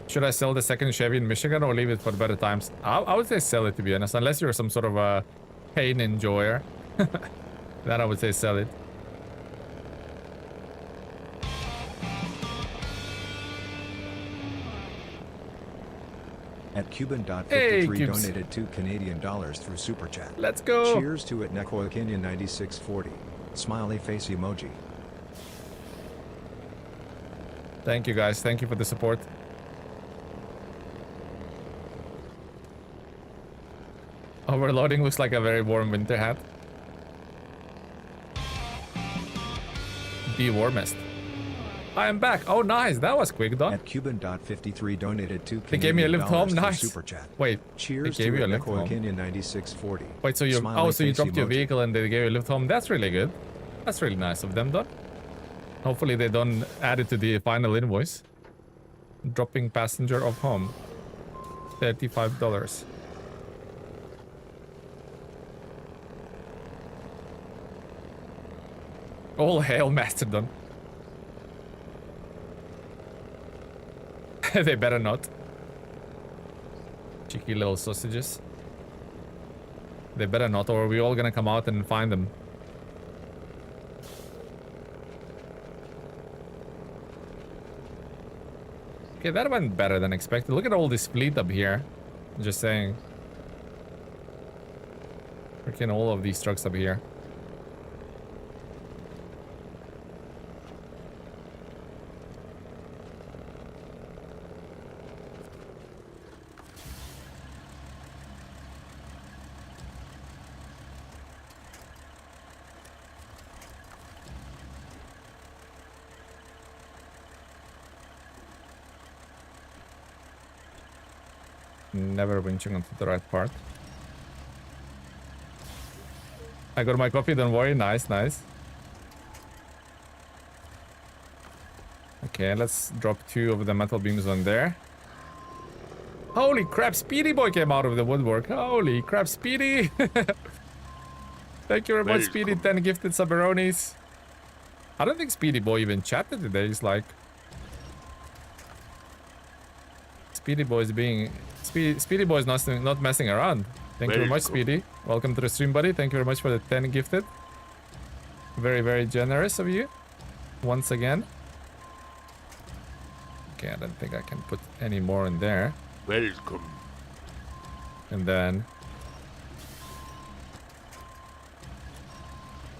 Should I sell the second Chevy in Michigan or leave it for better times? I would say sell it, to be honest, unless you're some sort of a pain enjoyer. Then I would say sell it. At Cuban.53 Hey, Cubes. donated 2 Canadian dollars through Super Chat. Let's go. Cheers to it, Nekoil Kenyan 9640. Smiley face emoji. Thank you, guys. Thank you for the support. Overloading looks like a very warm winter hat. Be warmest. I am back. Oh, nice. That was quick, Don. At Cuban.53 donated 2 They gave me a Canadian lift home. dollars through Nice. Super Chat. Wait. Cheers They gave to you it, a lift Nekoil home. Kenyan 9640. Wait, so you Smiley so you face dropped your emoji. vehicle and they gave you a lift home. That's really good. That's really nice of them, Don. Hopefully they don't add it to the final invoice. Dropping passenger of home. $35. All hail Mastodon. They better not. Cheeky little sausages. They better not, or we're all gonna come out and find them. Okay, that went better than expected. Look at all this fleet up here. Just saying. Freaking all of these trucks up here. Never winching onto the right part. I got my coffee, don't worry. Nice, nice. Okay, let's drop 2 of the metal beams on there. Holy crap, Speedy Boy came out of the woodwork. Holy crap, Speedy. Thank you very much, Speedy. 10 gifted Sabaronis. I don't think Speedy Boy even chatted today. He's like... Speedy Boy's being... Speedy Boy's not messing around. Thank you very much, Speedy. Welcome to the stream, buddy. Thank you very much for the 10 gifted. Very, very generous of you. Once again. Okay, I don't think I can put any more in there. Welcome. And then...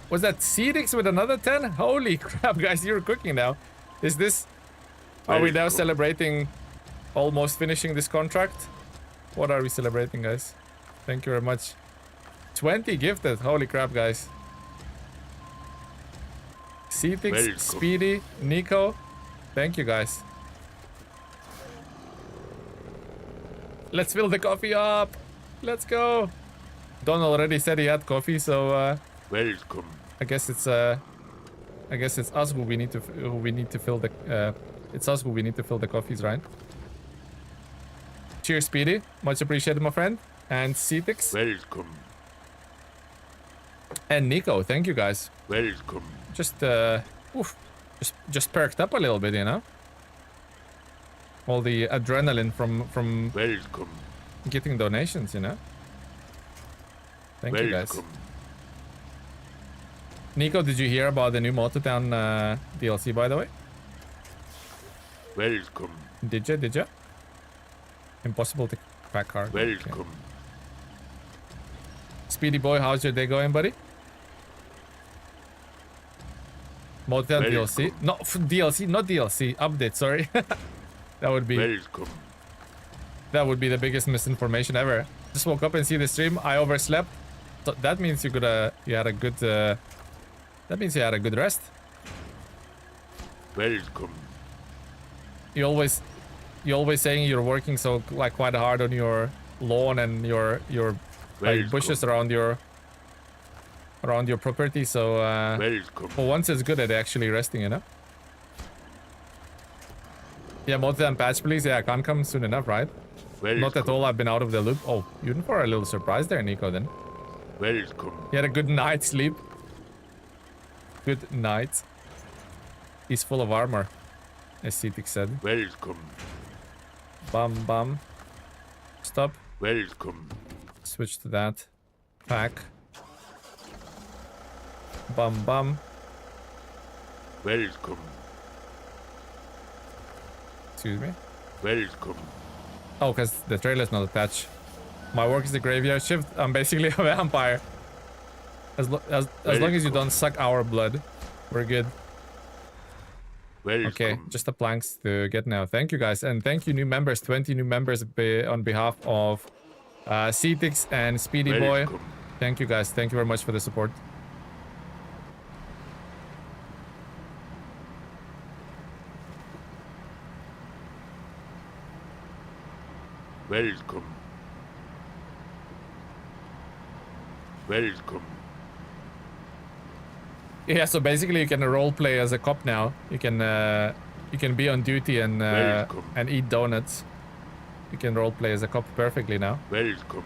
Was that Cedix with another 10? Holy crap, guys, you're cooking now. Is this... Are we now celebrating almost finishing this contract? What are we celebrating, guys? Thank you very much. 20 gifted. Holy crap, guys. Cetix, Speedy, Nico. Thank you, guys. Let's fill the coffee up. Let's go. Don already said he had coffee, so Welcome. I guess it's us who we need to fill the it's us who we need to fill the coffees, right? Cheers, Speedy. Much appreciated, my friend. And Cetix. Welcome. And Nico, thank you, guys. Welcome. Just just perked up a little bit, you know. All the adrenaline from Welcome. getting donations, you know. Thank you, guys. Nico, did you hear about the new Mototown DLC, by the way? Welcome. Did you? Impossible to crack hard. Welcome. Okay. Speedy Boy, how's your day going, buddy? Mototown DLC? No, DLC, not DLC. Update, sorry. That would be... Welcome. That would be the biggest misinformation ever. Just woke up and see the stream. I overslept. So that means you had a good... that means you had a good rest. Welcome. You always saying you're working so like quite hard on your lawn and your like bushes around your property. So for once it's good at actually resting, you know. Yeah, Mototown patch, please. Yeah, I can't come soon enough, right? Not at all. I've been out of the loop. Oh, you in for a little surprise there, Nico. Then. Welcome. You had a good night's sleep. Good night. He's full of armor, as Cetix said. Welcome. Bum. Stop. Welcome. Switch to that. Pack. Bum. Welcome. Excuse me. Welcome. Oh, because the trailer's not attached. My work is the graveyard shift. I'm basically a vampire. As long as you don't suck our blood, we're good. Welcome. Okay, just the planks to get now. Thank you, guys. And thank you, new members. 20 new members on behalf of Cetix and Speedy Boy. Thank you, guys. Thank you very much for the support. Welcome. Welcome. Yeah, so basically you can role play as a cop now. You can be on duty and eat donuts. You can role play as a cop perfectly now. Welcome.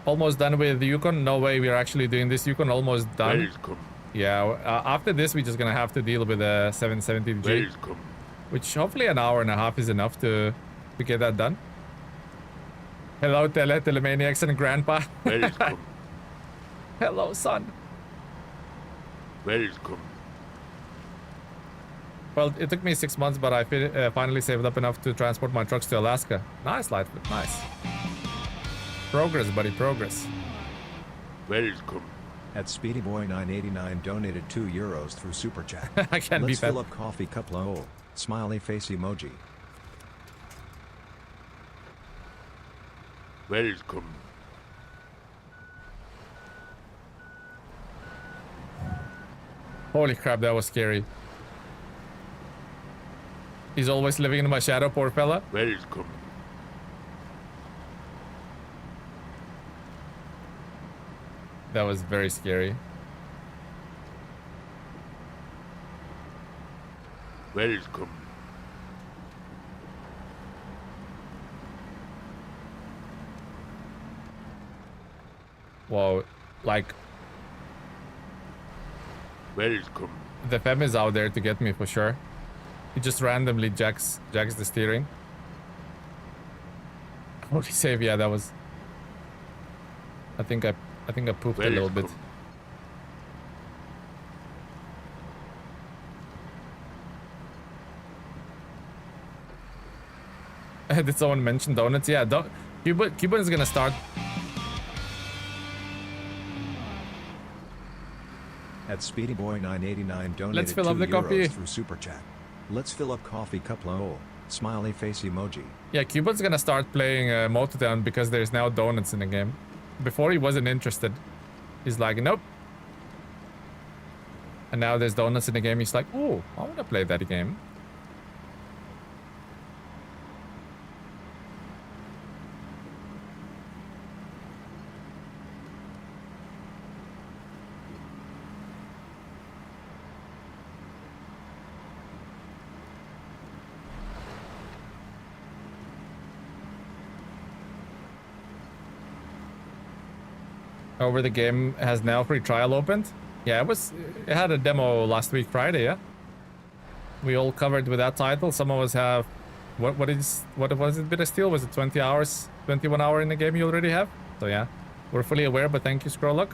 Almost done with the Yukon. No way, we're actually doing this Yukon. Almost done. Welcome. Yeah. After this, we're just gonna have to deal with a 770G, Welcome. which hopefully an hour and a half is enough to get that done. Hello, Telemaniacs and Grandpa. Welcome. Hello, son. Welcome. Well, it took me 6 months, but I finally saved up enough to transport my trucks to Alaska. Nice, Lightfoot. Nice. Progress, buddy. Progress. Welcome. At SpeedyBoy989 donated €2 through Super Chat. I can't be Let's fed. fill up coffee cup low. Smiley face emoji. Welcome. Holy crap, that was scary. He's always living in my shadow, poor fella. Welcome. That was very scary. Welcome. Whoa, like Welcome. the fem is out there to get me for sure. He just randomly jacks the steering. Holy save, yeah, that was. I think I pooped a little bit. Did someone mention donuts? Yeah, Cuban is gonna start. At SpeedyBoy989 donated Let's fill up 2 the coffee. euros through Super Chat. Let's fill up coffee cup lol. Smiley face emoji. Yeah, Cuban's gonna start playing Motown because there's now donuts in the game. Before he wasn't interested. He's like, nope. And now there's donuts in the game. He's like, oh, I wanna play that game. Over the game has now free trial opened. Yeah, it had a demo last week Friday, yeah. We all covered with that title. Some of us have what was it, bit of steel? Was it 20 hours, 21 hour in the game you already have? So yeah, we're fully aware, but thank you, Scrolluck.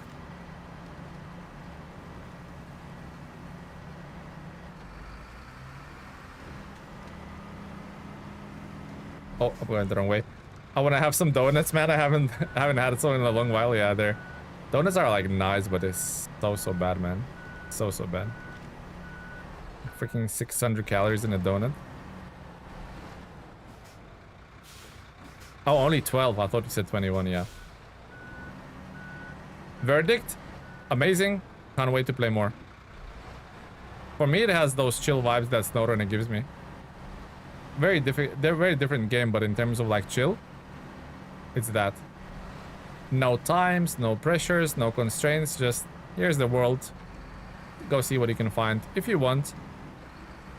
Oh, I'm going the wrong way. I want to have some donuts, man. I haven't had some in a long while. Yeah, there. Donuts are like nice, but it's so bad, man. So bad. Freaking 600 calories in a donut. Oh, only 12. I thought you said 21, yeah. Verdict? Amazing. Can't wait to play more. For me, it has those chill vibes that SnowRunner gives me. Very different. They're very different game, but in terms of like chill, it's that. No times, no pressures, no constraints, just here's the world. Go see what you can find. If you want,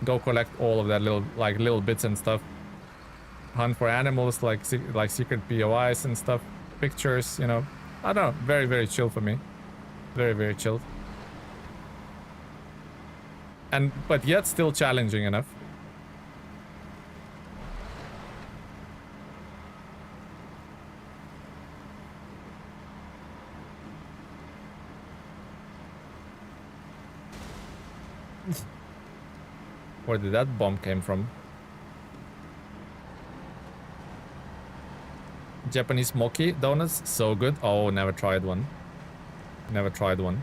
go collect all of that little bits and stuff. Hunt for animals like secret POIs and stuff. Pictures, you know. I don't know, very chill for me. Very chilled. But yet still challenging enough. Where did that bomb came from? Japanese mochi donuts, so good. Oh, never tried one. Never tried one.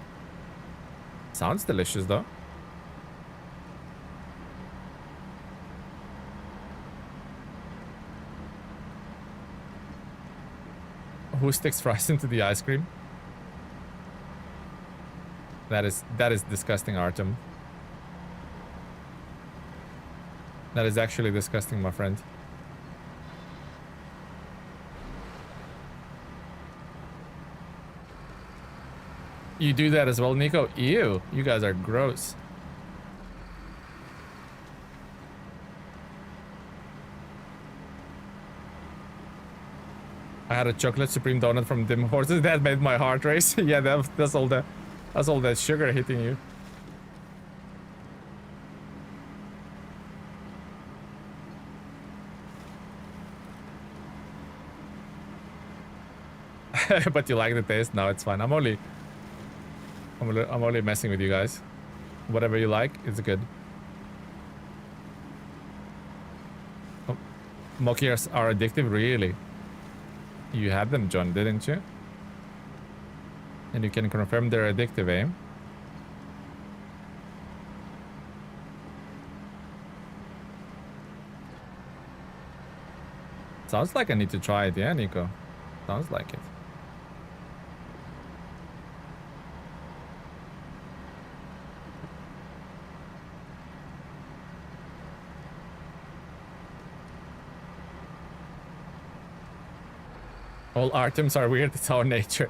Sounds delicious though. Who sticks fries into the ice cream? That is disgusting, Artem. That is actually disgusting, my friend. You do that as well, Nico? Ew, you guys are gross. I had a chocolate supreme donut from Dim Horses. That made my heart race. Yeah, that's all that sugar hitting you. But you like the taste? No, it's fine. I'm only messing with you guys. Whatever you like, it's good. Oh, mochiers are addictive, really? You had them, John, didn't you? And you can confirm they're addictive, eh? Sounds like I need to try it, yeah, Nico? Sounds like it. All Artems are weird, it's our nature.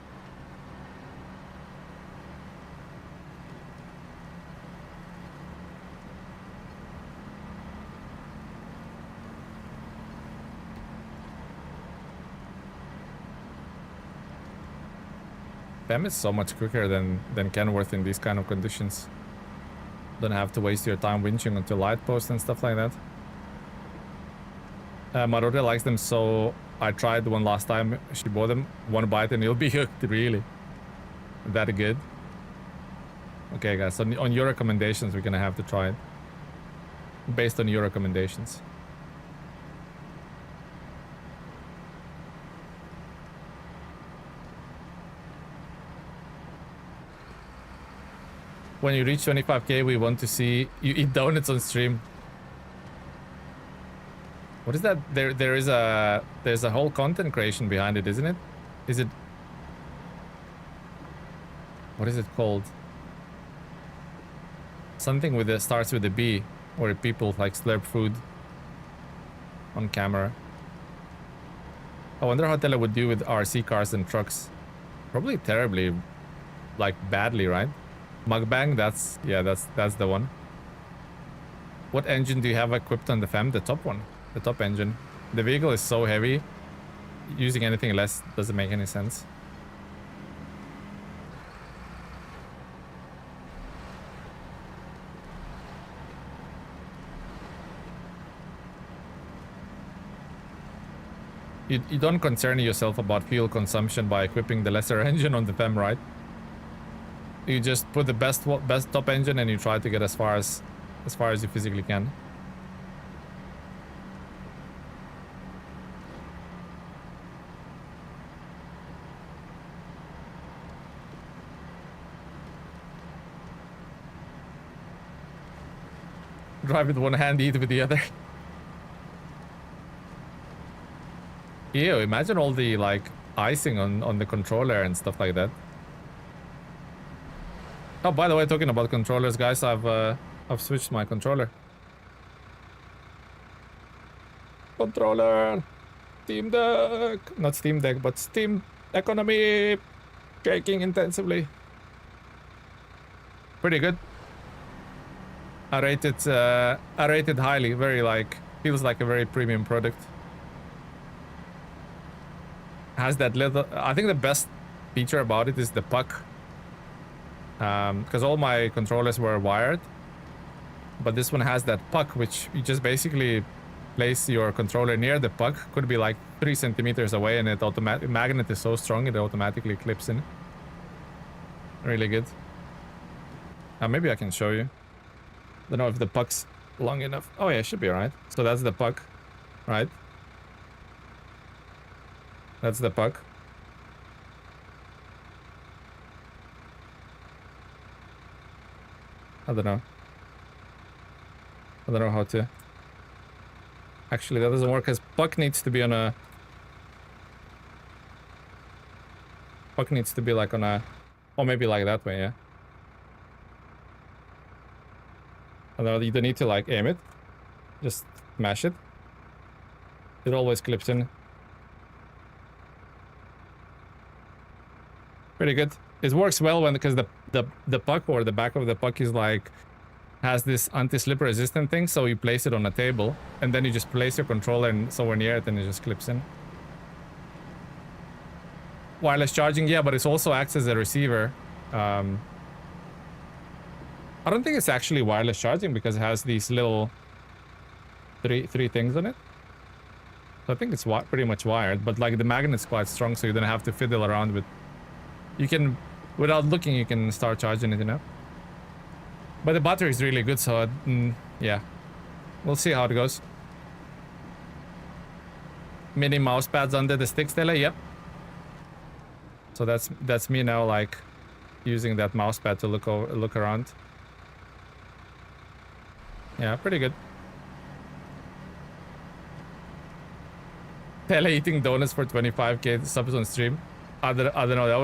FEM is so much quicker than Kenworth in these kind of conditions. Don't have to waste your time winching onto light posts and stuff like that. Marote likes them, so I tried one last time. She bought them, one bite and you'll be hooked, really. That good. Okay, guys, so on your recommendations, we're gonna have to try it. Based on your recommendations. When you reach 25k, we want to see you eat donuts on stream. What is that? There's a whole content creation behind it, isn't it? Is it? What is it called? Something with it starts with a B, where people like slurp food on camera. I wonder how Tele would do with RC cars and trucks. Probably terribly, like badly, right? Mukbang, that's the one. What engine do you have equipped on the FEM? The top one, the top engine. The vehicle is so heavy, using anything less doesn't make any sense. You don't concern yourself about fuel consumption by equipping the lesser engine on the FEM, right? You just put the best top engine and you try to get as far as you physically can. Drive with one hand, eat with the other. Ew, imagine all the like icing on the controller and stuff like that. Oh, by the way, talking about controllers, guys, I've switched my controller. Controller, Steam Deck, not Steam Deck, but Steam Economy, shaking intensively. Pretty good. I rate it highly. Very like feels like a very premium product. Has that little. I think the best feature about it is the puck. Because all my controllers were wired, but this one has that puck, which you just basically place your controller near the puck. Could be like 3 centimeters away, and it magnet is so strong it automatically clips in. Really good. Maybe I can show you. Don't know if the puck's long enough. Oh yeah, it should be alright. So that's the puck, right? That's the puck. I don't know. I don't know how to. Actually, that doesn't work, because puck needs to be on a. Puck needs to be like on a. Or maybe like that way, yeah. I don't know, you don't need to like aim it. Just mash it. It always clips in. Pretty good. It works well when, because the puck or the back of the puck is like has this anti-slip resistant thing, so you place it on a table and then you just place your controller and somewhere near it and it just clips in. Wireless charging, yeah, but it also acts as a receiver. I don't think it's actually wireless charging because it has these little three things on it. So I think it's pretty much wired, but like the magnet's quite strong, so you don't have to fiddle around with. You can, without looking, you can start charging it, you know. But the battery is really good, so yeah, we'll see how it goes. Mini mouse pads under the sticks, Tele, yep. So that's me now, like using that mouse pad to look around. Yeah, pretty good. Tele eating donuts for 25k subs on stream. I don't know. That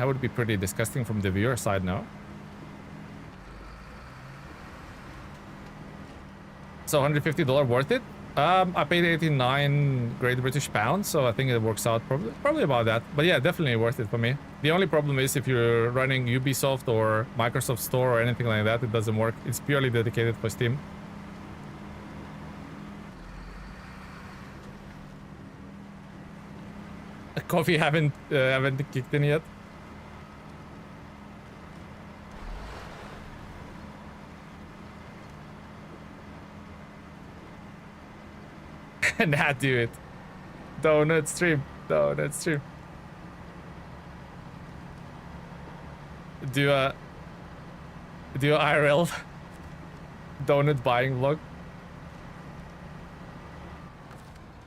would be pretty disgusting from the viewer side now. So $150 worth it? I paid 89 Great British pounds, so I think it works out probably about that. But yeah, definitely worth it for me. The only problem is if you're running Ubisoft or Microsoft Store or anything like that, it doesn't work. It's purely dedicated for Steam. coffee haven't kicked in yet. Nah, do it. Donut stream. Donut stream. Do a IRL donut buying vlog.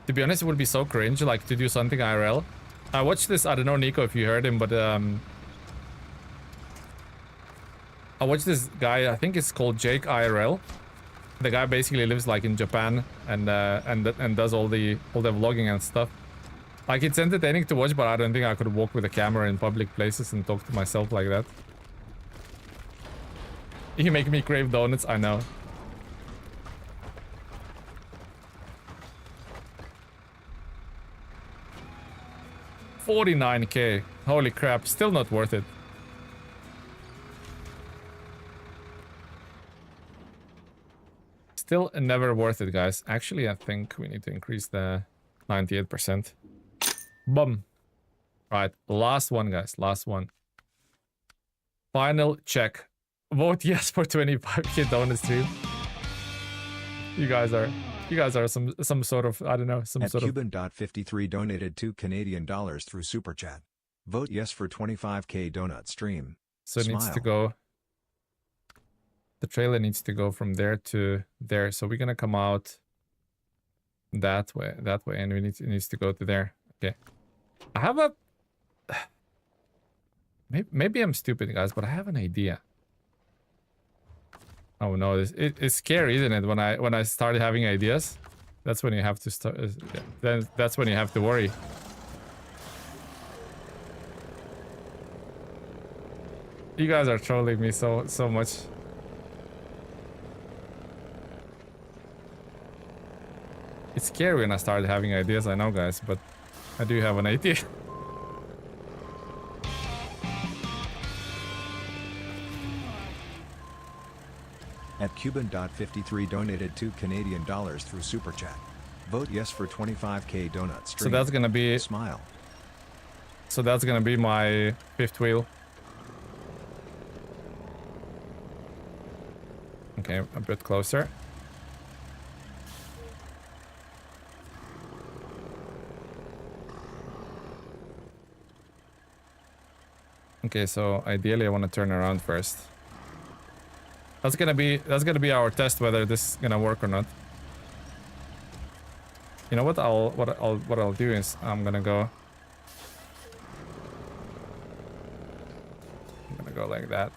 To be honest, it would be so cringe, like, to do something IRL. I watched this, I don't know, Nico, if you heard him, but I watched this guy, I think it's called Jake IRL. The guy basically lives like in Japan and does all the vlogging and stuff. Like, it's entertaining to watch, but I don't think I could walk with a camera in public places and talk to myself like that. You make me crave donuts, I know. $49K. Holy crap, still not worth it. Still never worth it, guys. Actually, I think we need to increase the 98%. Bum. Alright, last one, guys. Last one. Final check. Vote yes for 25K donut stream. You guys are some sort of, I don't know, some At sort of... Cuban.53 donated $2 through Super Chat. Vote yes for 25K donut stream. So it needs to Smile. go... The trailer needs to go from there to there. So we're gonna come out that way, and it needs to go to there. Okay. I have a... Maybe I'm stupid, guys, but I have an idea. Oh no, it's scary, isn't it? When I started having ideas, that's when you have to start. Then that's when you have to worry. You guys are trolling me so much. It's scary when I started having ideas, I know, guys, but I do have an idea. At Cuban.53 donated $2 through Super Chat. Vote yes for 25K donut stream. So that's gonna be... Smile. So that's gonna be my fifth wheel. Okay, a bit closer. Okay, so ideally I want to turn around first. That's gonna be our test whether this is gonna work or not. You know what I'll do is I'm gonna go like that.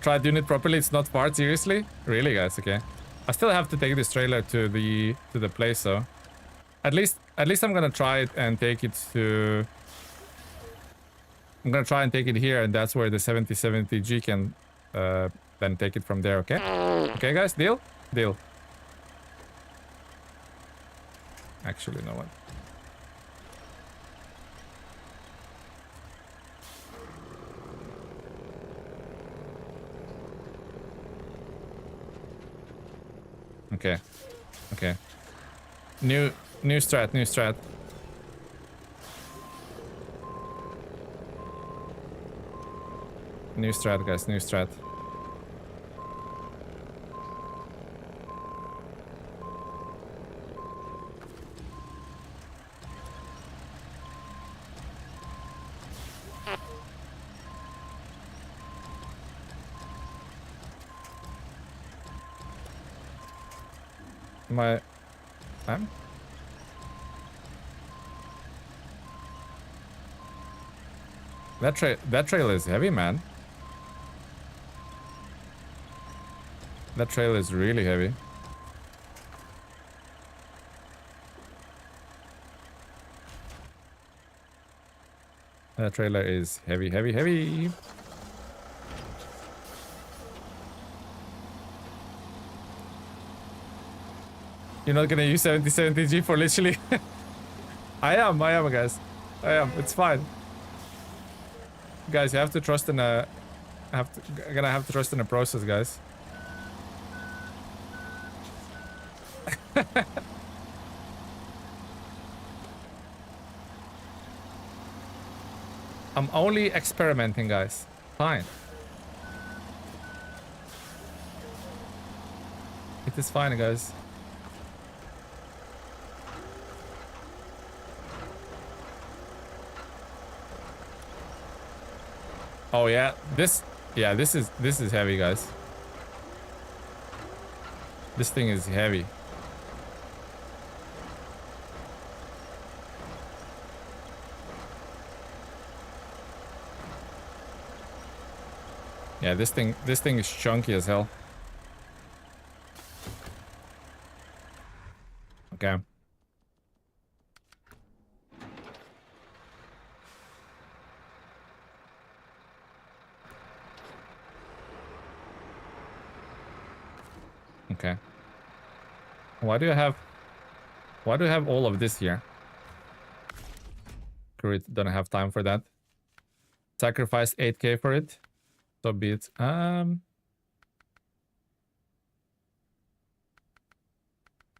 Try doing it properly, it's not far, seriously? Really, guys? Okay. I still have to take this trailer to the place, so at least I'm gonna try it and take it to... I'm gonna try and take it here, and that's where the 7070G can then take it from there, okay? Okay, guys, deal? Deal. Actually, no one. Okay. Okay. New strat, new strat. New strat, guys, new strat. My... That trail is heavy, man. That trail is really heavy. That trailer is heavy, heavy, heavy. You're not gonna use 7070G for literally... I am, guys. I am. It's fine. Guys, you have to trust in a... gonna have to trust in the process, guys. I'm only experimenting, guys. Fine. It is fine, guys. Oh yeah, this is heavy, guys. This thing is heavy. Yeah, this thing is chunky as hell. Okay. Okay. Why do you have all of this here? Great, don't have time for that. Sacrifice 8k for it. So be it.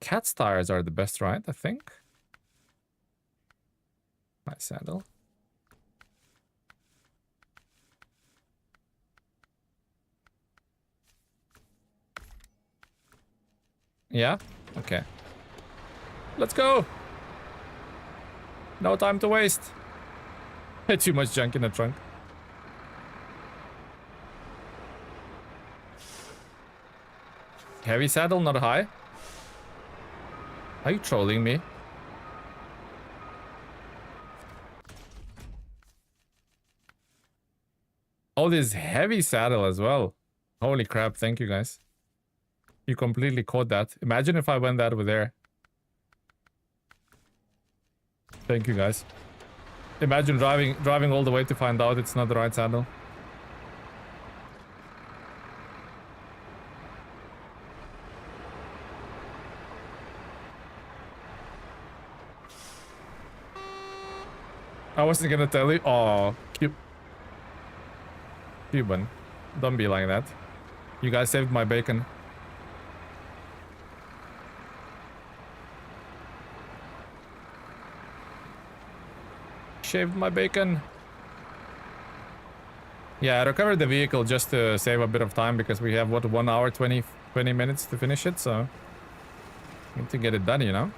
Cat's tires are the best, right? I think. My saddle. Yeah? Okay. Let's go! No time to waste. Too much junk in the trunk. Heavy saddle, not high. Are you trolling me? Oh, this heavy saddle as well. Holy crap, thank you guys. You completely caught that. Imagine if I went that over there. Thank you guys. Imagine driving all the way to find out it's not the right saddle. I wasn't gonna tell you. Oh, Cuban. Don't be like that. You guys saved my bacon. Shaved my bacon. Yeah, I recovered the vehicle just to save a bit of time because we have, what, 1 hour, 20 minutes to finish it, so... need to get it done, you know?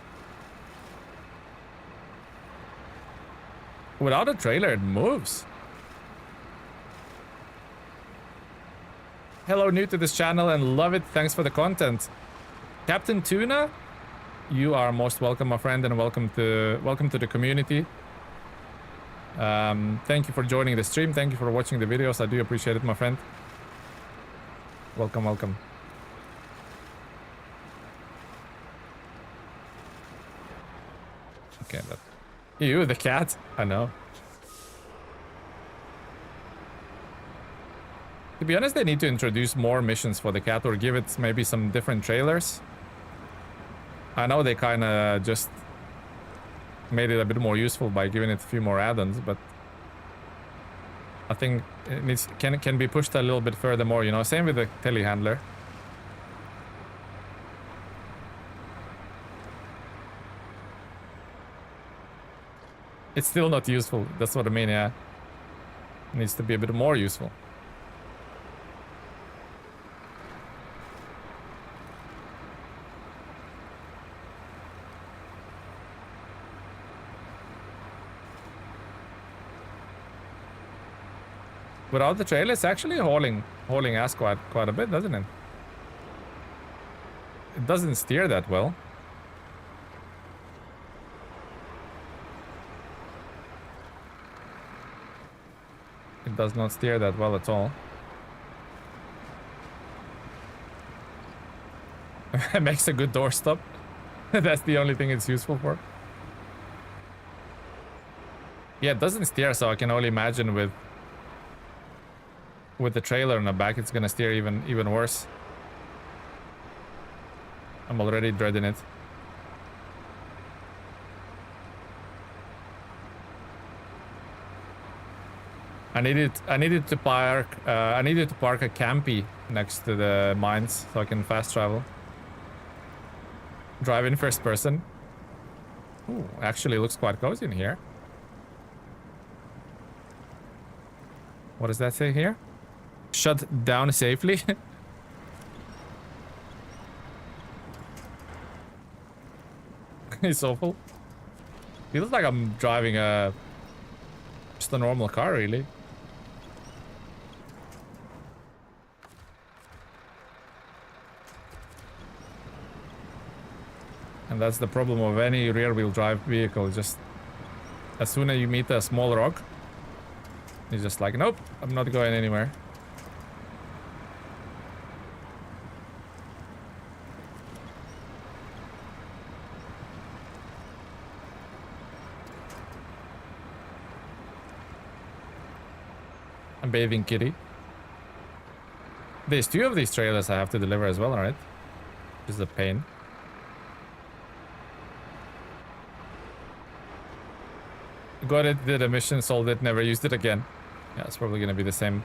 Without a trailer, it moves. Hello, new to this channel and love it. Thanks for the content. Captain Tuna, you are most welcome, my friend, and welcome to the community. Thank you for joining the stream. Thank you for watching the videos. I do appreciate it, my friend. Welcome, welcome. Okay, but... Ew, the cat. I know. To be honest, they need to introduce more missions for the cat or give it maybe some different trailers. I know they kind of just made it a bit more useful by giving it a few more add-ons, but I think it needs can be pushed a little bit further more, you know. Same with the telehandler. It's still not useful. That's what I mean, yeah. It needs to be a bit more useful. Without the trailer, it's actually hauling ass quite a bit, doesn't it? It doesn't steer that well. It does not steer that well at all. It makes a good doorstop. That's the only thing it's useful for. Yeah, it doesn't steer, so I can only imagine with the trailer on the back, it's gonna steer even worse. I'm already dreading it. I needed to park a campy next to the mines so I can fast travel. Drive in first person. Ooh, actually looks quite cozy in here. What does that say here? Shut down safely. It's awful. Feels like I'm driving just a normal car, really. And that's the problem of any rear-wheel drive vehicle. Just as soon as you meet a small rock, it's just like, nope, I'm not going anywhere. I'm bathing kitty. There's 2 of these trailers I have to deliver as well, right? Which is a pain. Got it, did a mission, sold it, never used it again. Yeah, it's probably gonna be the same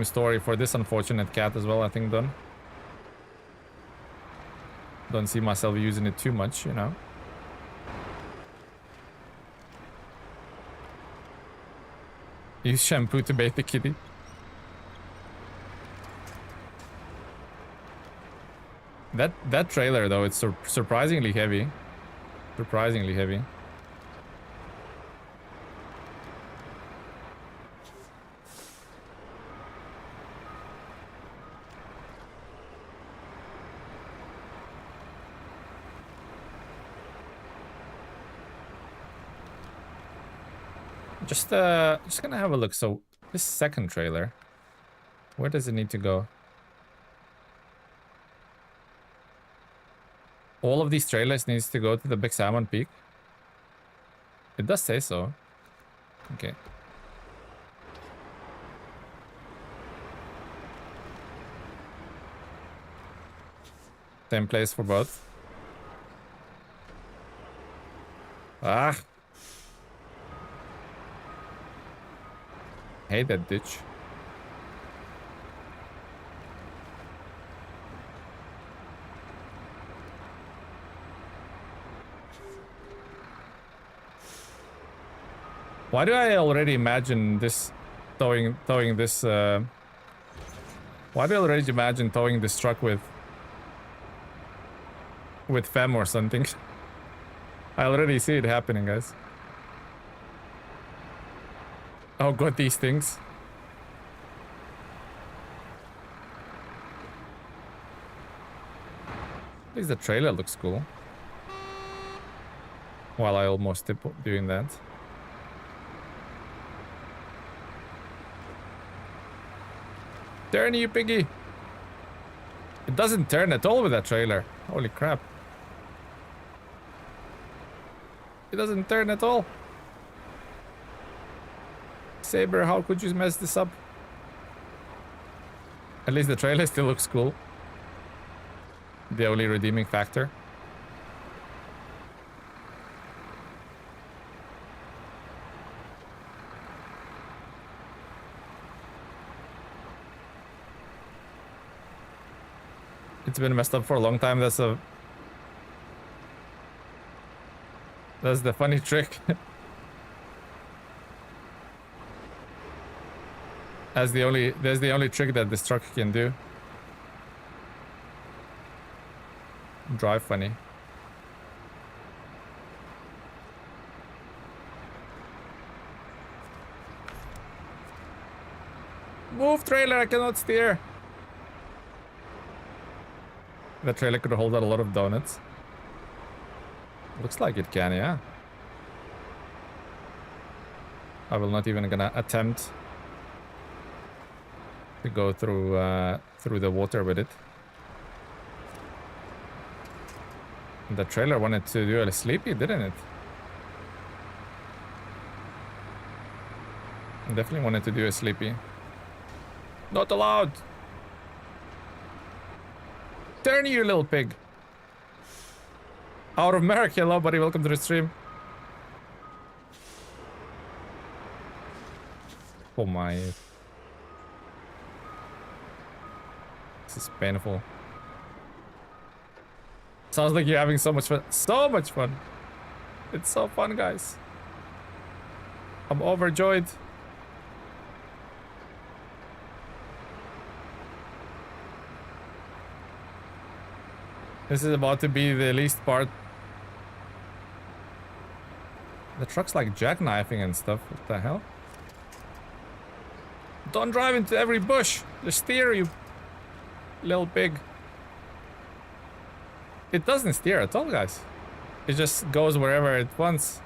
story for this unfortunate cat as well, I think, Don. Don't see myself using it too much, you know. Use shampoo to bathe the kitty. That trailer though, it's surprisingly heavy. Surprisingly heavy. Just gonna have a look. So this second trailer, where does it need to go? All of these trailers needs to go to the Big Salmon Peak. It does say so. Okay. Same place for both. Ah. Hate that ditch. Why do I already imagine this towing this why do I already imagine towing this truck with Fem or something? I already see it happening, guys. Oh god, these things. At least the trailer looks cool. While I almost did doing that. Turn, you piggy! It doesn't turn at all with that trailer. Holy crap. It doesn't turn at all. Saber, how could you mess this up? At least the trailer still looks cool. The only redeeming factor. It's been messed up for a long time. That's the funny trick. That's the only trick that this truck can do. Drive funny. Move, trailer, I cannot steer. The trailer could hold out a lot of donuts. Looks like it can, yeah. I will not even gonna attempt to go through the water with it. The trailer wanted to do a sleepy, didn't it? Definitely wanted to do a sleepy. Not allowed! Turn, you little pig! Out of Merrick, hello buddy, welcome to the stream. Oh my. This is painful. Sounds like you're having so much fun. So much fun. It's so fun, guys. I'm overjoyed. This is about to be the least part. The truck's like jackknifing and stuff. What the hell? Don't drive into every bush. Just steer, you little pig. It doesn't steer at all, guys. It just goes wherever it wants.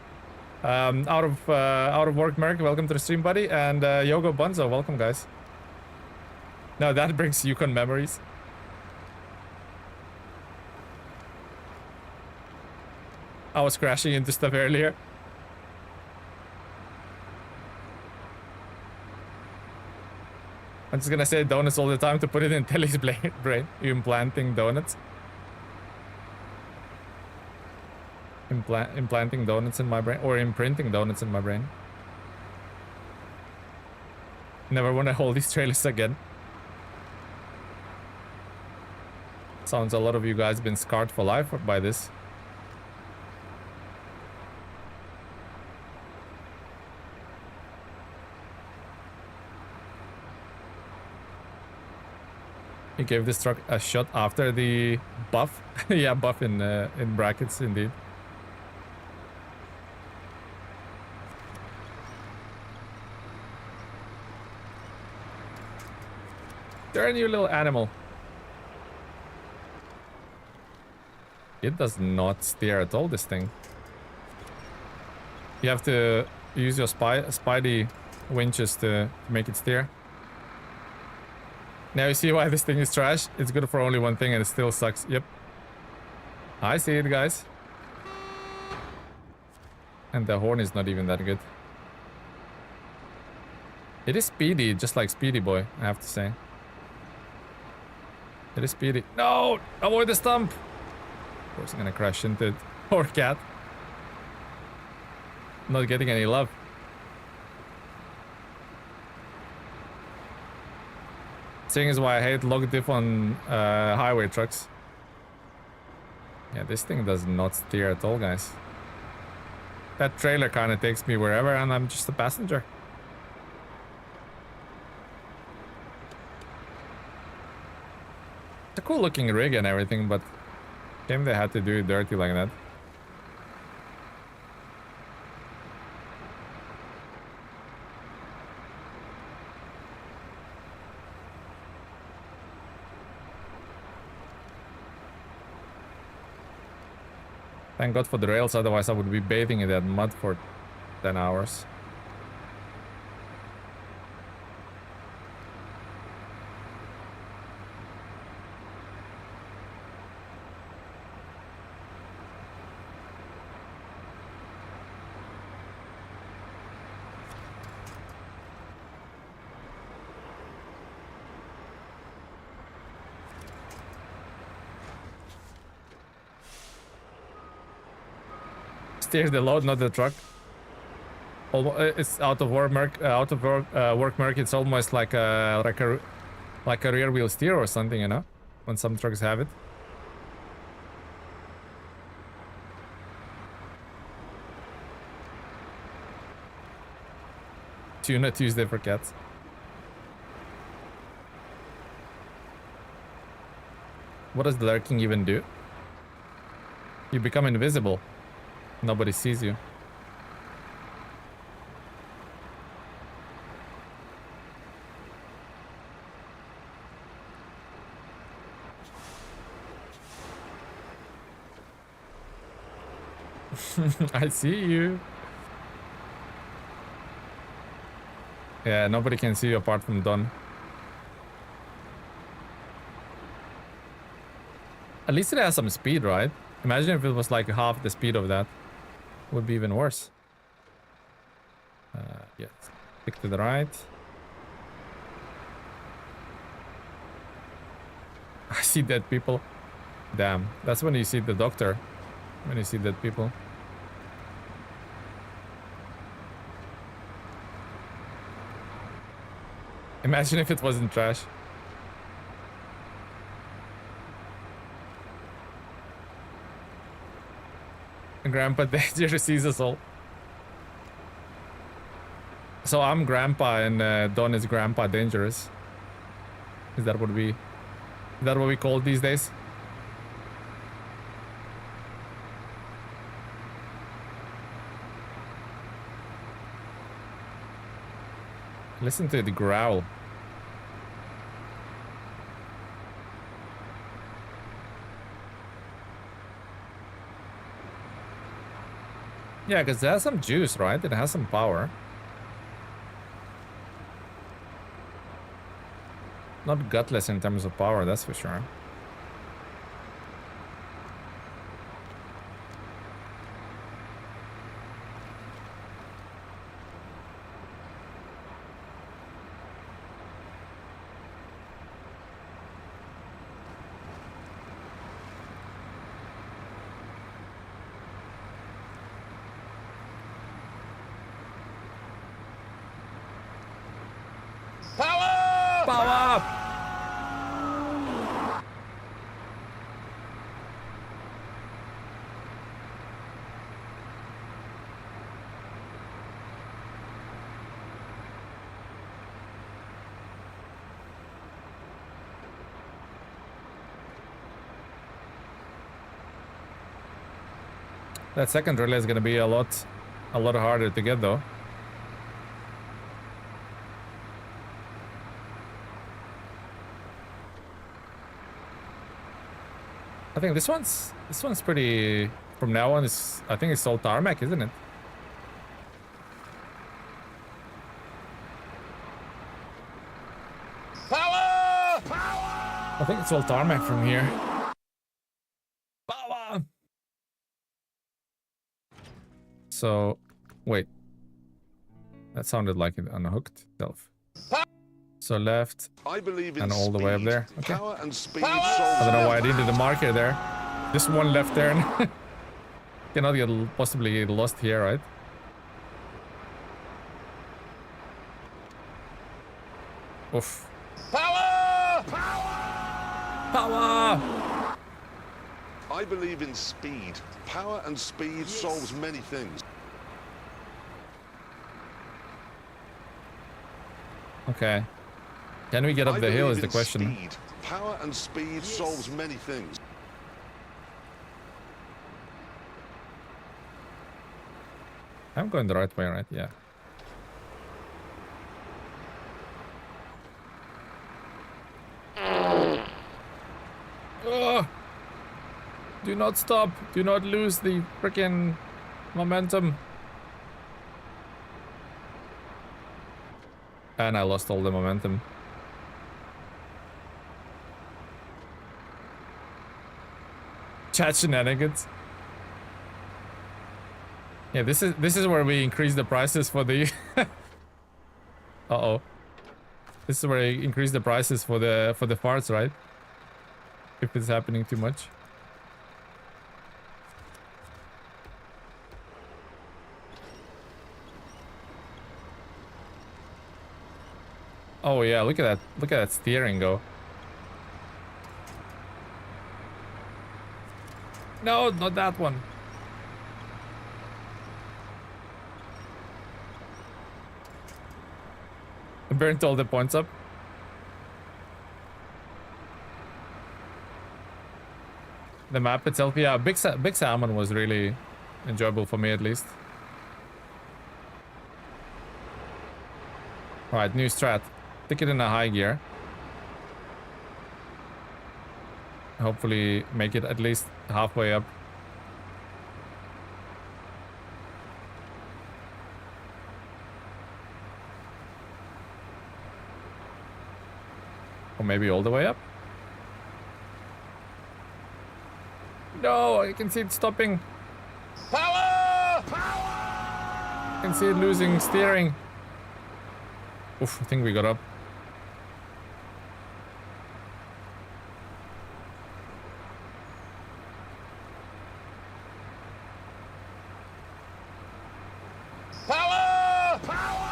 Out of work, Merc, welcome to the stream, buddy. And Yogo Bunzo, welcome, guys. Now that brings Yukon memories. I was crashing into stuff earlier. I'm just gonna say donuts all the time to put it in Telly's brain. Implanting donuts. Implanting donuts in my brain, or imprinting donuts in my brain. Never want to hold these trailers again. Sounds a lot of you guys been scarred for life by this. He gave this truck a shot after the buff. Yeah, buff in brackets, indeed. Turn, you little animal. It does not steer at all, this thing. You have to use your spidey winches to make it steer. Now you see why this thing is trash? It's good for only one thing and it still sucks. Yep. I see it, guys. And the horn is not even that good. It is speedy, just like Speedy Boy, I have to say. It is speedy. No! Avoid the stump! Of course I'm gonna crash into it. Poor cat. Not getting any love. Seeing is why I hate log diff on highway trucks. Yeah, this thing does not steer at all, guys. That trailer kind of takes me wherever and I'm just a passenger. It's a cool looking rig and everything, but shame they had to do it dirty like that. Thank God for the rails, otherwise I would be bathing in that mud for 10 hours. Steers the load, not the truck. It's out of work, work Merc. It's almost like a rear wheel steer or something, you know, when some trucks have it. Tuna Tuesday for cats. What does the lurking even do? You become invisible. Nobody sees you. I see you. Yeah, nobody can see you apart from Don. At least it has some speed, right? Imagine if it was like half the speed of that. Would be even worse. Yeah, stick to the right. I see dead people. Damn, that's when you see the doctor. When you see dead people. Imagine if it wasn't trash. Grandpa Danger sees us all. So I'm Grandpa and Don is Grandpa Dangerous. Is that what we call it these days? Listen to the growl. Yeah, because it has some juice, right? It has some power. Not gutless in terms of power, that's for sure. Power! Power! That second relay is gonna be a lot harder to get though. I think this one's pretty. From now on, I think it's all tarmac, isn't it? Power! Power! I think it's all tarmac from here. Power! So, wait. That sounded like it unhooked itself. So left I believe in and all the way up speed. there. Okay. Power and speed Power! solves I don't know why I needed the marker there. Just one left turn. Cannot possibly get lost here, right? Oof. Power! Power! Power! I believe in speed. Power and speed solves many things. Okay. Can we get up I the hill believe is the in question. Speed. Power and speed solves many things. I'm going the right way, right? Yeah. Oh! Do not stop. Do not lose the freaking momentum. And I lost all the momentum. Chat shenanigans. Yeah, this is where we increase the prices for the Uh-oh. This is where we increase the prices for the farts, right? If it's happening too much. Oh yeah, look at that. Look at that steering go. No, not that one. I burnt all the points up. The map itself, yeah, Big Salmon was really enjoyable for me at least. Alright, new strat. Stick it in a high gear. Hopefully make it at least halfway up. Or maybe all the way up. No, I can see it stopping. Power! Power! I can see it losing steering. Oof, I think we got up. Power! Power!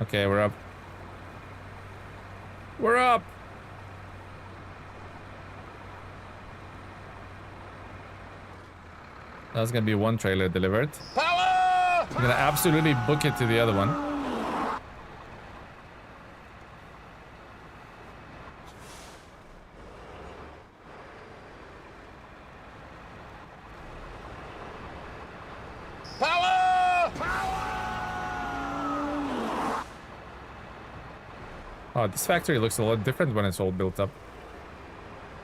Okay, we're up. We're up! That's gonna be one trailer delivered. Power! I'm gonna absolutely book it to the other one. Power! Oh, this factory looks a lot different when it's all built up.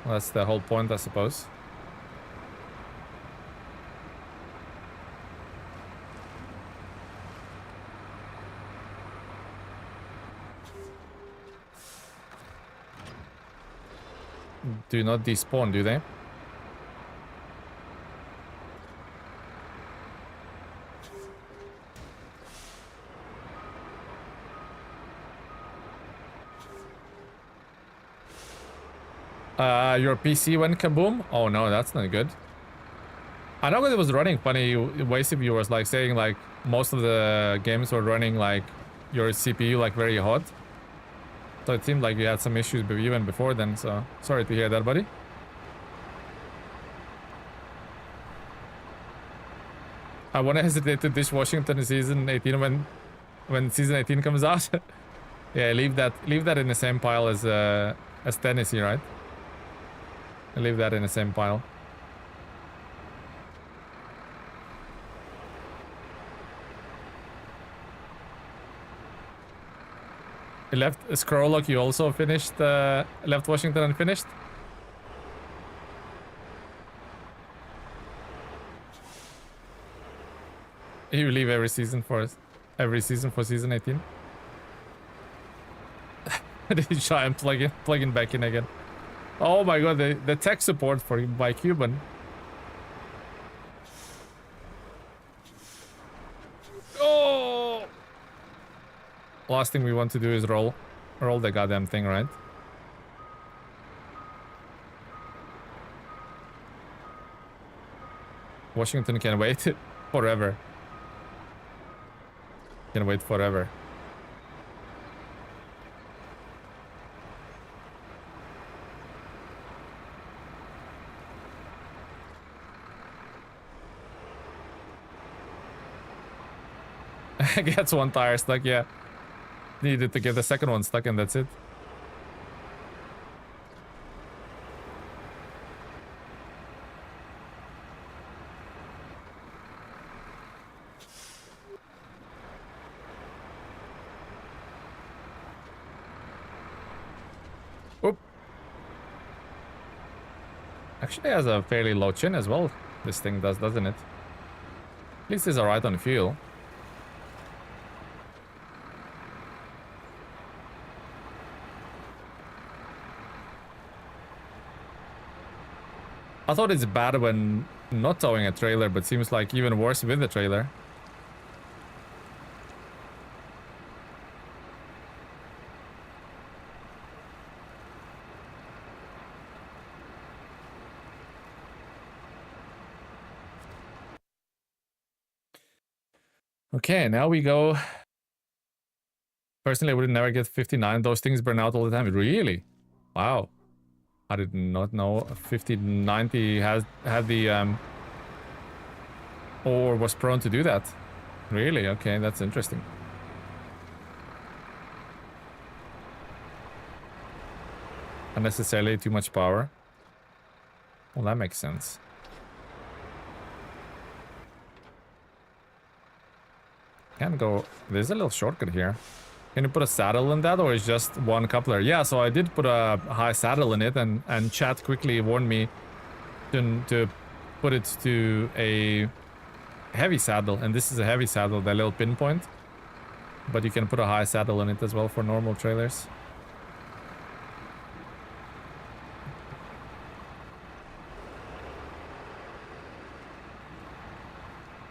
Well, that's the whole point, I suppose. Do not despawn, do they? Your PC went kaboom? Oh no, that's not good. I know it was running funny ways of viewers, like saying like most of the games were running like your CPU like very hot. So it seemed like you had some issues even before then, so sorry to hear that, buddy. I want to hesitate to dish Washington in season 18 when season 18 comes out. Yeah, leave that in the same pile as Tennessee, right? Leave that in the same pile. Left Scrollock, you also finished left Washington unfinished? You leave every season for season 18? Did you try and plug in back in again? Oh my god, the tech support by Cuban. Oh! Last thing we want to do is roll the goddamn thing, right? Washington can wait forever. Can wait forever. Gets one tire stuck, yeah. Needed to get the second one stuck and that's it. Oop. Actually has a fairly low chin as well. This thing does, doesn't it? At least it's alright on fuel. I thought it's bad when not towing a trailer, but seems like even worse with the trailer. Okay, now we go. Personally, I would never get 59. Those things burn out all the time. Really? Wow. I did not know 5090 had the or was prone to do that. Really? Okay, that's interesting. Unnecessarily too much power. Well, that makes sense. Can go. There's a little shortcut here. Can you put a saddle in that, or is just one coupler? Yeah, so I did put a high saddle in it, and chat quickly warned me to put it to a heavy saddle, and this is a heavy saddle, the little pinpoint. But you can put a high saddle in it as well for normal trailers.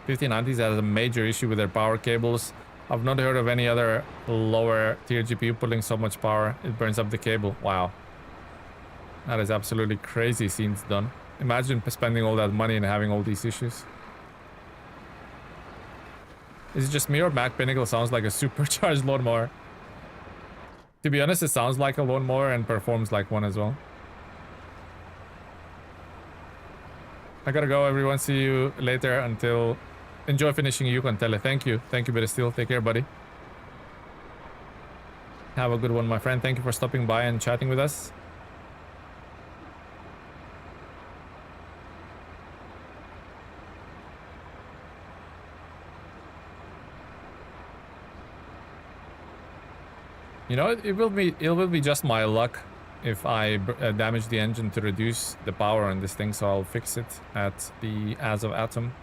$5090s has a major issue with their power cables. I've not heard of any other lower tier GPU pulling so much power it burns up the cable. Wow. That is absolutely crazy scenes done. Imagine spending all that money and having all these issues. Is it just me or Mac Pinnacle sounds like a supercharged lawnmower? To be honest, it sounds like a lawnmower and performs like one as well. I gotta go, everyone. See you later. Until enjoy finishing Yukon Tele. Thank you, Bit of Steel. Take care, buddy. Have a good one, my friend. Thank you for stopping by and chatting with us. You know, it will be just my luck if I damage the engine to reduce the power on this thing, so I'll fix it at the as of atom.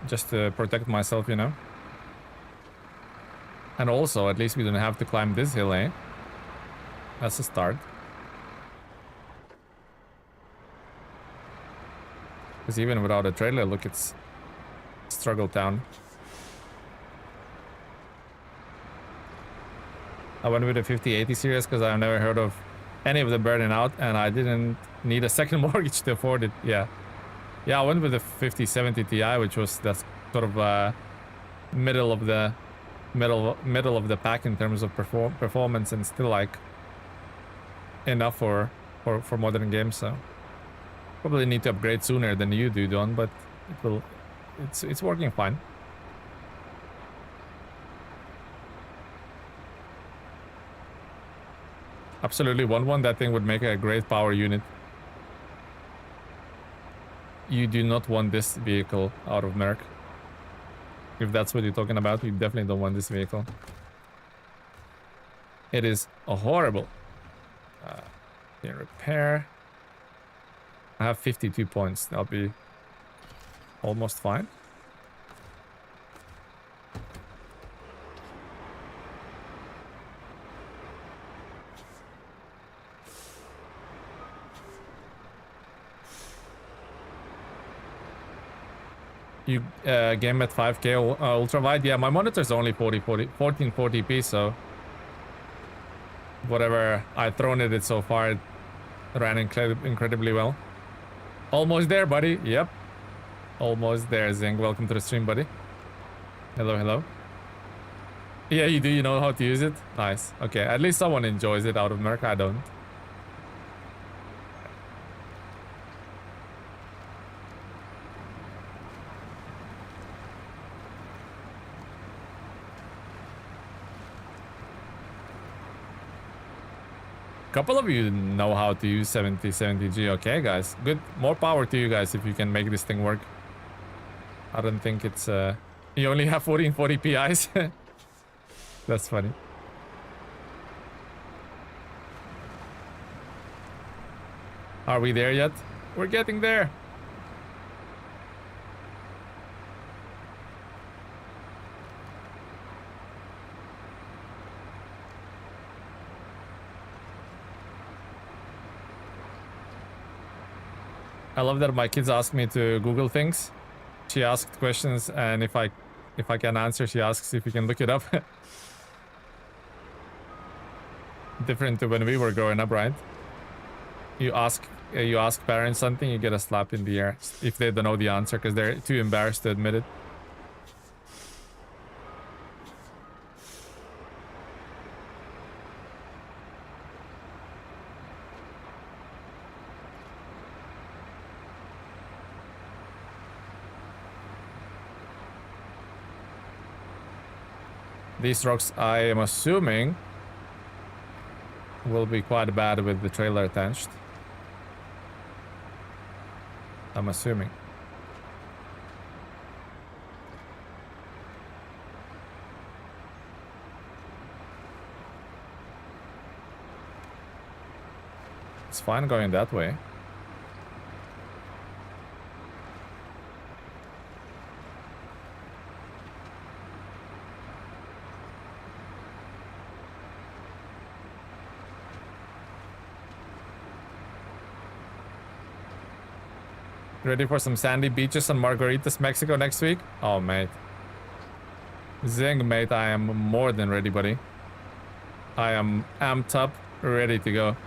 Just to protect myself, you know. And also, at least we don't have to climb this hill, eh? That's a start. Because even without a trailer, look, it's struggle town. I went with the 5080 series because I've never heard of any of them burning out, and I didn't need a second mortgage to afford it. Yeah, I went with the 5070 Ti, which was that's sort of middle of the pack in terms of performance, and still like enough for modern games. So probably need to upgrade sooner than you do, Don, but it's working fine. Absolutely want one. That thing would make a great power unit. You do not want this vehicle out of Merc. If that's what you're talking about, you definitely don't want this vehicle. It is horrible. In repair. I have 52 points. That'll be almost fine. You game at 5K ultra wide? Yeah, my monitor's only 1440p, so whatever I've thrown at it so far, it ran incredibly well. Almost there, buddy. Yep. Almost there, Zing. Welcome to the stream, buddy. Hello, hello. Yeah, you do. You know how to use it? Nice. Okay, at least someone enjoys it out of Merc. I don't. Couple of you know how to use 7070G. Okay, guys. Good. More power to you guys if you can make this thing work. I don't think it's... You only have 1440 PIs? That's funny. Are we there yet? We're getting there. I love that my kids ask me to Google things. She asked questions, and if I can answer, she asks if you can look it up. Different to when we were growing up, right? You ask parents something, you get a slap in the air if they don't know the answer because they're too embarrassed to admit it. These rocks, I am assuming, will be quite bad with the trailer attached. I'm assuming. It's fine going that way. Ready for some sandy beaches and margaritas, Mexico next week? Oh, mate. Zing, mate, I am more than ready, buddy. I am amped up, ready to go.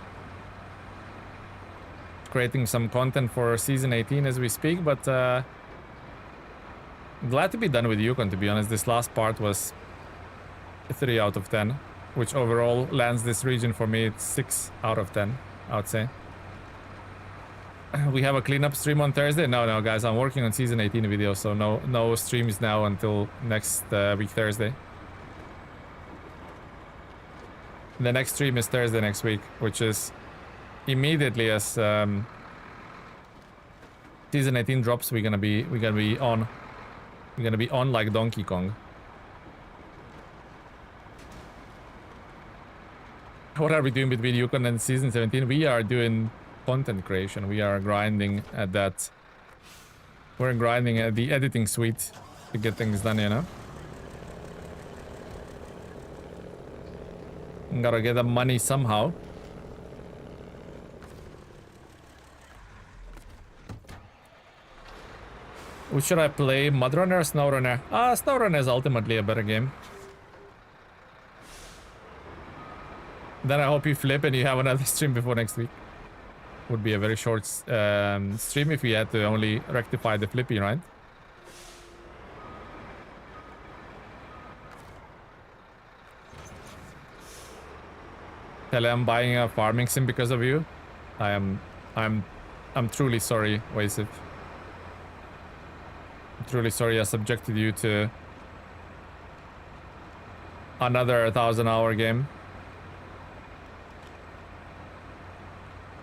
Creating some content for season 18 as we speak, but glad to be done with Yukon, to be honest. This last part was 3 out of 10. which overall lands this region for me. It's 6 out of 10, I would say. We have a cleanup stream on Thursday. No, guys, I'm working on season 18 video, so no streams now until next week Thursday. The next stream is Thursday next week, which is immediately as season 18 drops. We're gonna be on. We're gonna be on like Donkey Kong. What are we doing between Yukon and season 17? We are doing content creation. We are grinding at that. We're grinding at the editing suite to get things done, you know? Gotta get the money somehow. Which should I play? Mudrunner or SnowRunner? SnowRunner is ultimately a better game. Then I hope you flip and you have another stream before next week. Would be a very short stream if we had to only rectify the flippy, right? Tele, I'm buying a farming sim because of you. I'm truly sorry, Wasif. I'm truly sorry I subjected you to another 1,000-hour game.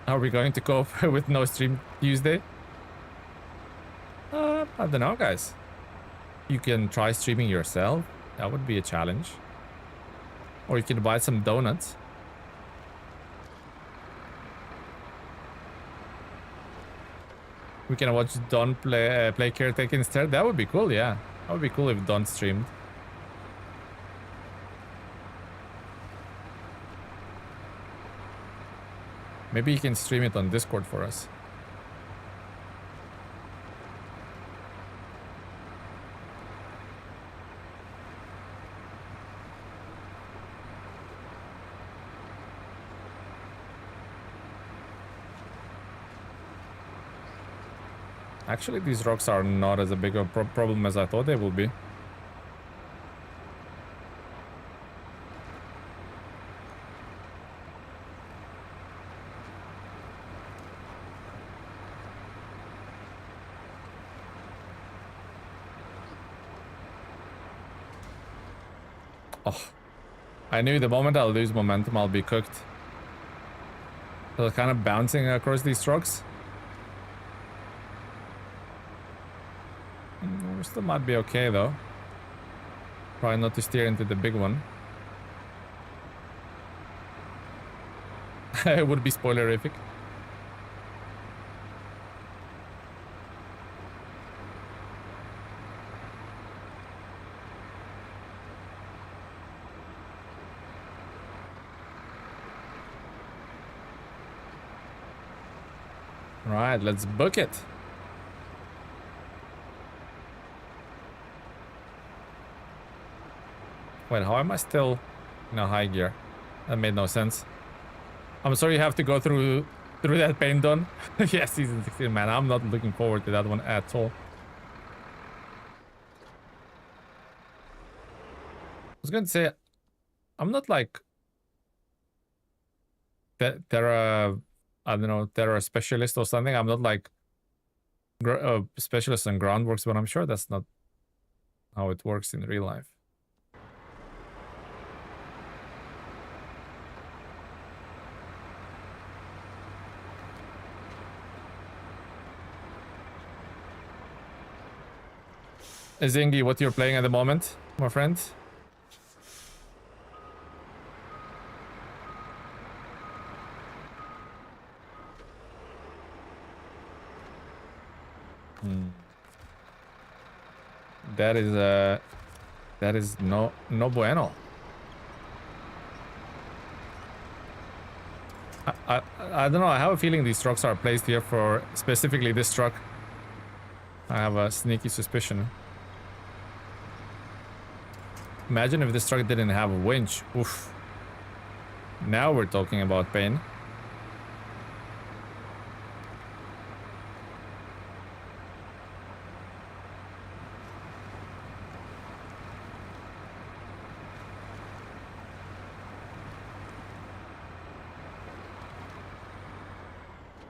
Are we going to cope with no stream Tuesday? I don't know, guys. You can try streaming yourself. That would be a challenge. Or you can buy some donuts. We can watch Don play Caretaker instead. That would be cool, yeah. That would be cool if Don streamed. Maybe you can stream it on Discord for us. Actually, these rocks are not as a big a problem as I thought they would be. Oh, I knew the moment I'll lose momentum, I'll be cooked. So kind of bouncing across these rocks. Still might be okay though. Try not to steer into the big one. It would be spoilerific. Right, let's book it. Wait, how am I still in a high gear? That made no sense. I'm sorry you have to go through that pain, Don. Yeah, season 16, man. I'm not looking forward to that one at all. I was going to say, I'm not like Terra, I don't know, Terra specialist or something. I'm not like specialist on groundworks, but I'm sure that's not how it works in real life. Zingy, what you're playing at the moment, my friend? That is no bueno. I don't know. I have a feeling these trucks are placed here for specifically this truck. I have a sneaky suspicion. Imagine if this truck didn't have a winch. Oof. Now we're talking about pain.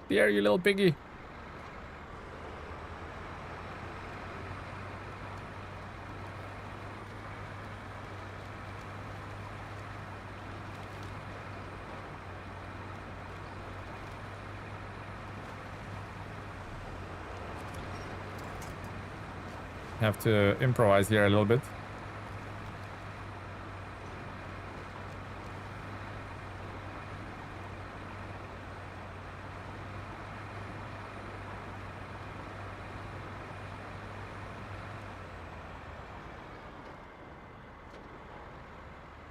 There, you little piggy. Have to improvise here a little bit.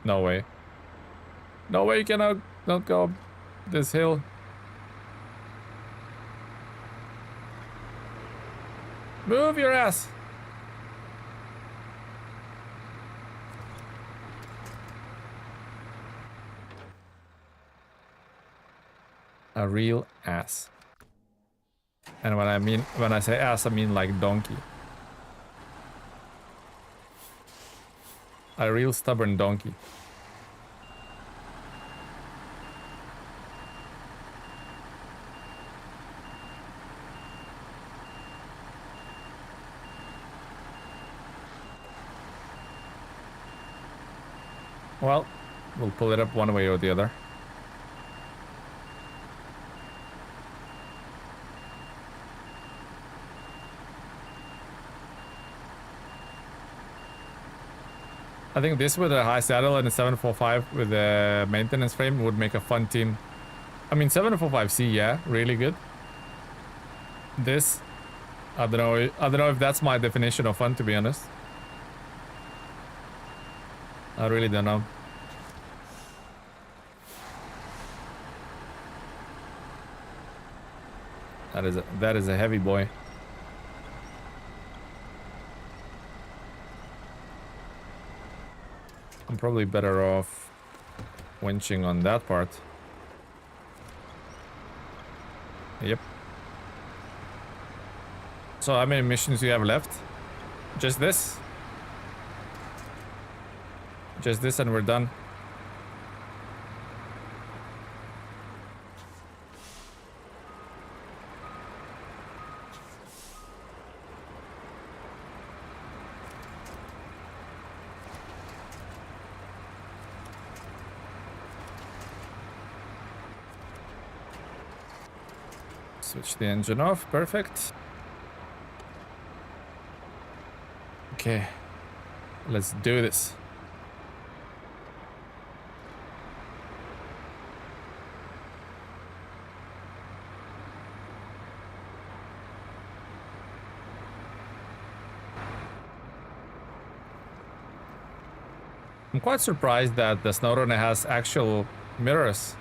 No way. No way you cannot not go up this hill. Move your ass. A real ass. And when I say ass, I mean like donkey. A real stubborn donkey. Well, we'll pull it up one way or the other. I think this with a high saddle and a 745 with a maintenance frame would make a fun team. I mean, 745C, yeah, really good. This, I don't know if that's my definition of fun, to be honest. I really don't know. That is a heavy boy. I'm probably better off winching on that part. Yep. So how many missions do you have left? Just this? Just this and we're done. Switch the engine off, perfect. Okay, let's do this. I'm quite surprised that the SnowRunner has actual mirrors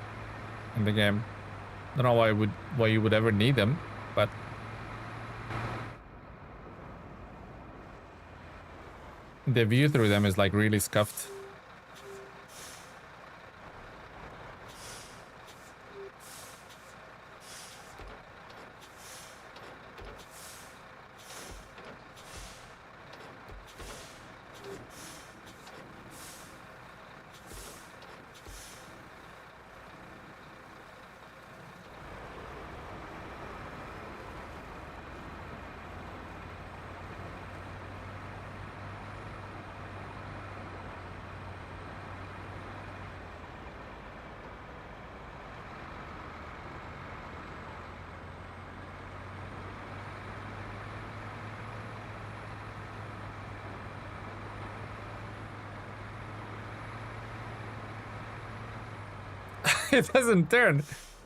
in the game. Don't know why you would ever need them, but the view through them is like really scuffed. It doesn't turn.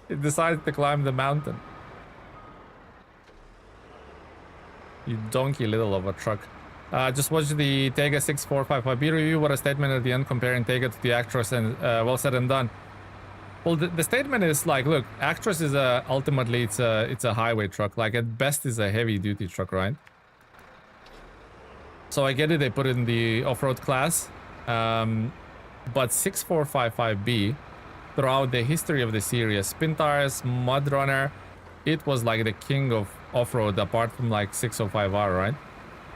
It decides to climb the mountain. You donkey little of a truck. Just watch the Tega 6455B review. What a statement at the end comparing Tega to the Actros, and well said and done. Well, the statement is like, look, Actros is ultimately it's a highway truck. Like at best is a heavy duty truck, right? So I get it, they put it in the off-road class. But 6455B, throughout the history of the series, spin tires, mud runner, it was like the king of off-road apart from like 605R, right?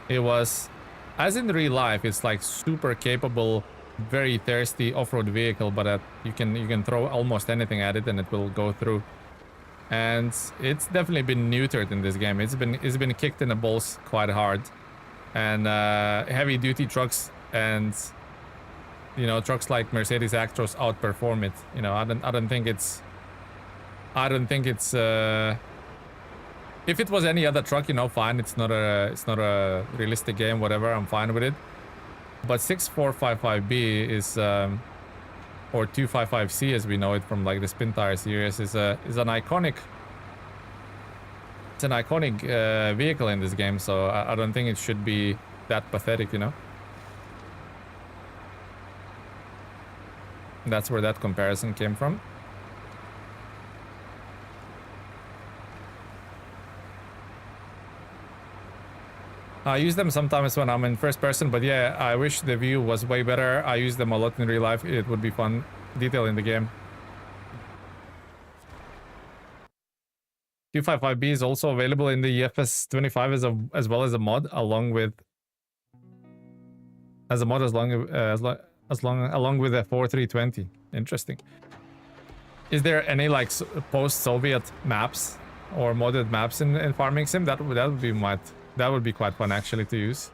It was, as in real life, it's like super capable, very thirsty off-road vehicle, but you can throw almost anything at it and it will go through. and it's definitely been neutered in this game. It's been kicked in the balls quite hard, and heavy duty trucks and trucks like Mercedes Actros outperform it. I don't think it's if it was any other truck, fine. It's not a realistic game, whatever. I'm fine with it. But 6455B is or 255C as we know it from like the Spin Tire series is an iconic. It's an iconic vehicle in this game, so I don't think it should be that pathetic, That's where that comparison came from. I use them sometimes when I'm in first person, but yeah, I wish the view was way better. I use them a lot in real life. It would be fun detail in the game. 255B is also available in the EFS 25 as well as a mod, along with along with the 4320. Interesting. Is there any like post-Soviet maps or modded maps in Farming Sim? That would be quite fun actually to use.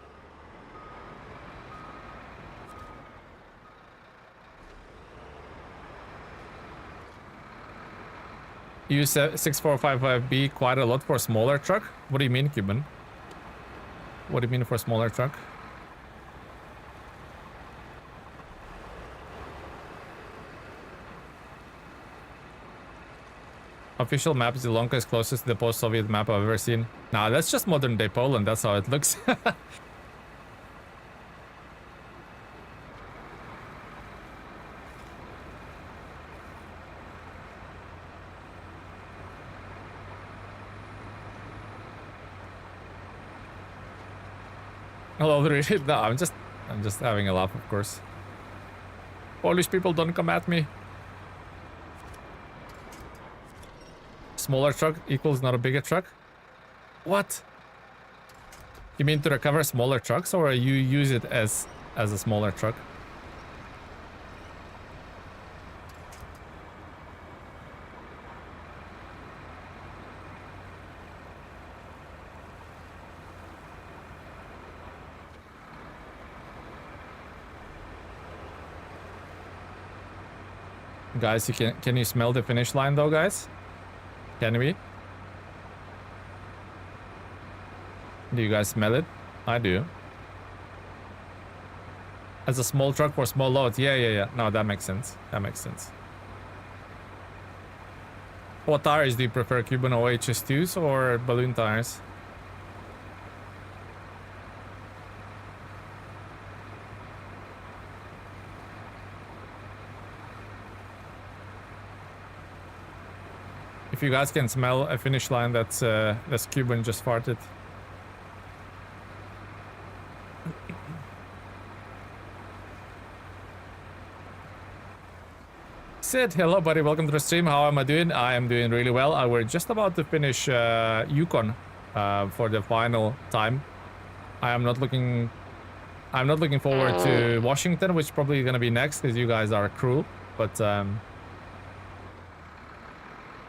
You use 6455B quite a lot for a smaller truck? What do you mean, Cuban? What do you mean for a smaller truck? Official map is the longest, closest to the post-Soviet map I've ever seen. Nah, that's just modern day Poland. That's how it looks. Hello, no, I'm just having a laugh, of course. Polish people, don't come at me. Smaller truck equals not a bigger truck? What? You mean to recover smaller trucks, or you use it as a smaller truck? Guys, can you smell the finish line though, guys? Can we? Do you guys smell it? I do. As a small truck for small loads. Yeah. No, that makes sense. That makes sense. What tires do you prefer? Cuban OHS2s or balloon tires? If you guys can smell a finish line, that's Cuban just farted. Sid, hello buddy, welcome to the stream. How am I doing? I am doing really well. We're just about to finish Yukon for the final time. I'm not looking forward to Washington, which is probably gonna be next because you guys are cruel.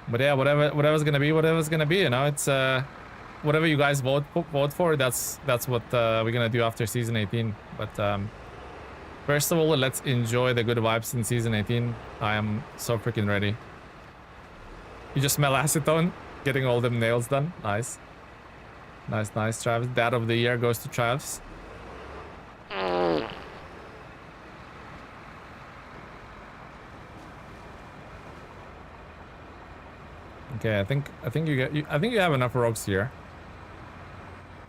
But yeah, whatever's gonna be, it's whatever you guys vote for. That's what we're gonna do after season 18. But first of all, let's enjoy the good vibes in season 18. I am so freaking ready. You just smell acetone, getting all them nails done. Nice, Travis. Dad of the year goes to Travis. Okay, I think you have enough rocks here.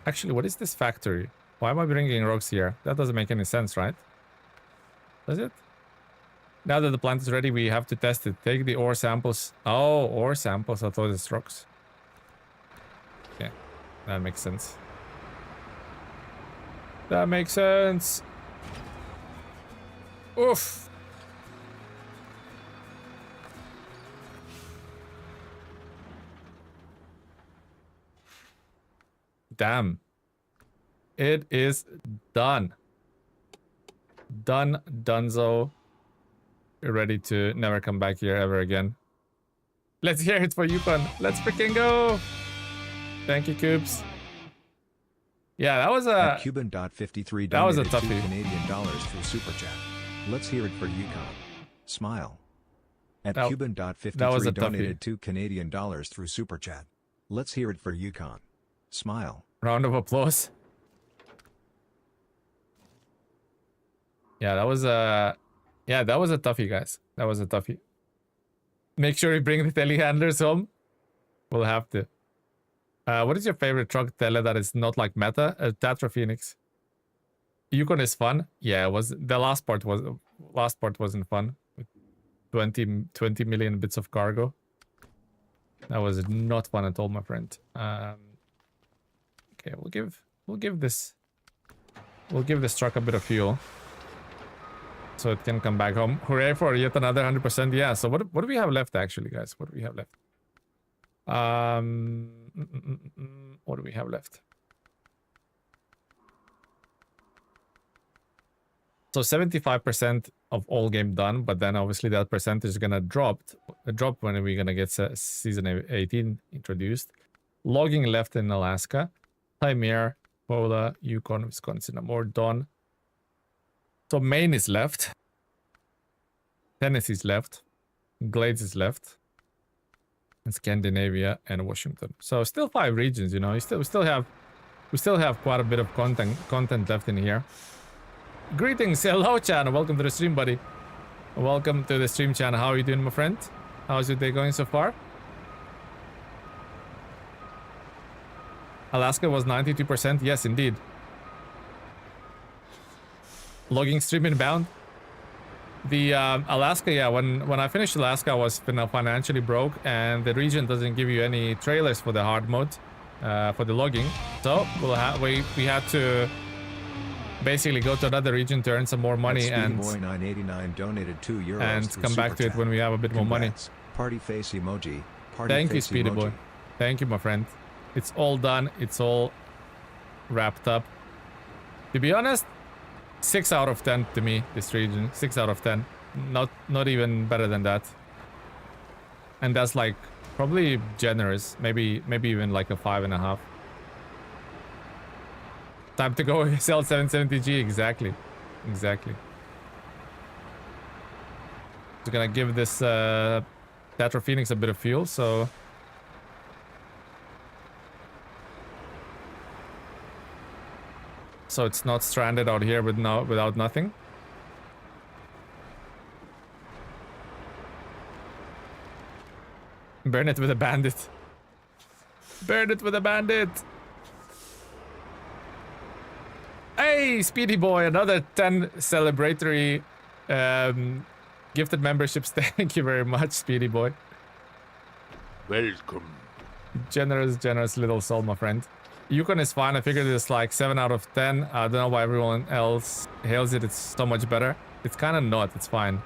Actually, what is this factory? Why am I bringing rocks here? That doesn't make any sense, right? Does it? Now that the plant is ready, we have to test it. Take the ore samples. Oh, ore samples. I thought it's rocks. Okay, that makes sense. That makes sense. Oof. Damn. It is done. Dunzo. Ready to never come back here ever again. Let's hear it for Yukon. Let's freaking go. Thank you, Coops. Yeah, that was At a... Cuban.53 that was a donated toughie. 2 Canadian dollars through Super Chat. Let's hear it for Yukon. Smile. At That was a Cuban.53 toughie. donated 2 Canadian dollars through Super Chat. Let's hear it for Yukon. Smile. Round of applause. Yeah, that was a... yeah, that was a toughie, guys. That was a toughie. Make sure you bring the telehandlers home. We'll have to. What is your favorite truck tele that is not like meta? Tatra Phoenix. Yukon is fun. Yeah, it was the last part wasn't fun. With 20 million bits of cargo. That was not fun at all, my friend. Okay, we'll give this truck a bit of fuel. So it can come back home. Hooray for yet another 100%. Yeah, so what do we have left actually, guys? What do we have left? What do we have left? So 75% of all game done, but then obviously that percentage is gonna drop when we're gonna get season 18 introduced. Logging left in Alaska, Timir, Pola, Yukon, Wisconsin, more done. So Maine is left, Tennessee's left, Glades is left, and Scandinavia and Washington. So still 5 regions, you know. We still have quite a bit of content left in here. Greetings, hello Chan, welcome to the stream, buddy. Welcome to the stream, Chan. How are you doing, my friend? How's your day going so far? Alaska was 92%. Yes, indeed. Logging stream inbound. The Alaska, yeah, when I finished Alaska, I was financially broke, and the region doesn't give you any trailers for the hard mode, for the logging. So we had to basically go to another region to earn some more money and Boy 989 donated 2 euros and through come back Super to it Chat. when we have a bit more money. Congrats. Party face emoji. Party Thank you, face Speedy emoji. Boy. Thank you, my friend. It's all done. It's all wrapped up. To be honest, 6 out of 10 to me, this region. 6 out of 10. Not even better than that. And that's like probably generous. Maybe even like a 5.5. Time to go sell 770G. Exactly. Just gonna give this Tatra Phoenix a bit of fuel, so it's not stranded out here without nothing. Burn it with a bandit. Burn it with a bandit. Hey, Speedy Boy, another 10 celebratory gifted memberships. Thank you very much, Speedy Boy. Welcome. Generous little soul, my friend. Yukon is fine. I figured it's like 7 out of 10. I don't know why everyone else hails it. It's so much better. It's kind of not. It's fine.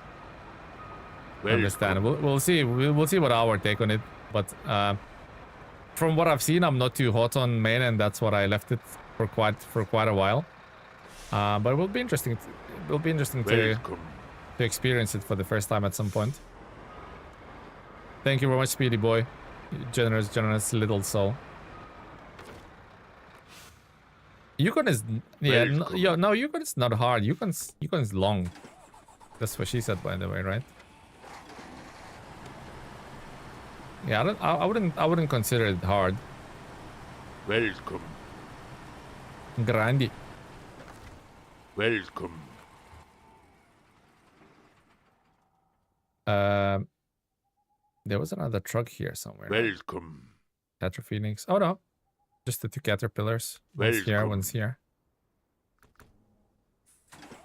I understand. We'll see. We'll see what our take on it. But from what I've seen, I'm not too hot on Maine, and that's what I left it for quite a while. But it will be interesting. It will be interesting to experience it for the first time at some point. Thank you very much, Speedy Boy. Generous little soul. Yukon is no, Yukon is not hard. Yukon's long. That's what she said, by the way, right? Yeah, I wouldn't consider it hard. Welcome. Grindy. Welcome. There was another truck here somewhere. Welcome. Tatra Phoenix. Oh no, just the 2 caterpillars. One's here, one's here.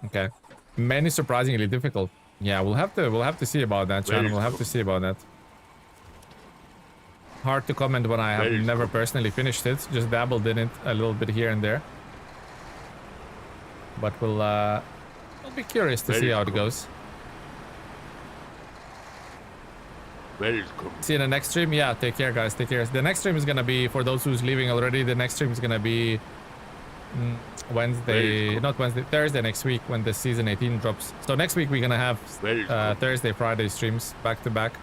Okay. Many surprisingly difficult. Yeah, we'll have to see about that, Chan. We'll have to see about that. Hard to comment when I have never personally finished it. Just dabbled in it a little bit here and there. But we'll be curious to see how it goes. Welcome. See you in the next stream. Yeah, take care, guys. Take care. The next stream is gonna be, for those who's leaving already, the next stream is gonna be Wednesday, not Wednesday, Thursday next week when the season 18 drops. So next week we're gonna have Thursday, Friday streams back to back.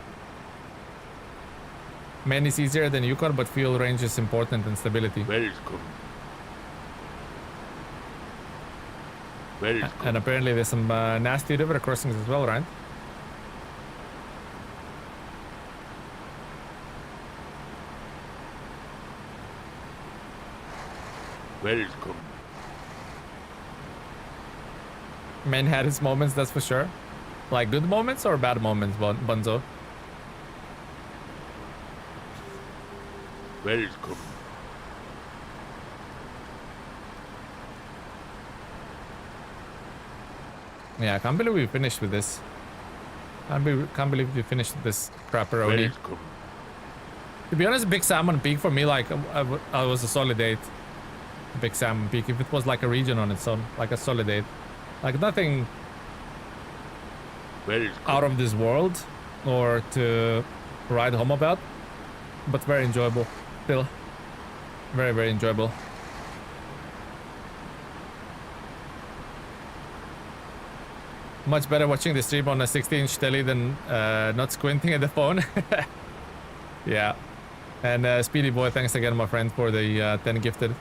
Man is easier than Yukon, but fuel range is important and stability. Welcome. Welcome. And apparently there's some nasty river crossings as well, right? Welcome. Man had his moments, that's for sure. Like good moments or bad moments, Bonzo? Welcome. Yeah, I can't believe we finished with this. Can't believe we finished this crapperoni. Welcome. To be honest, Big Salmon Peak for me, like, I was a solid 8. Big Salmon Peak, if it was like a region on its own, like a solid 8. Like nothing Welcome. out of this world or to ride home about, but very enjoyable still. Very, very enjoyable. Much better watching the stream on a 60-inch telly than not squinting at the phone. Yeah. And Speedy Boy, thanks again, my friend, for the 10 gifted.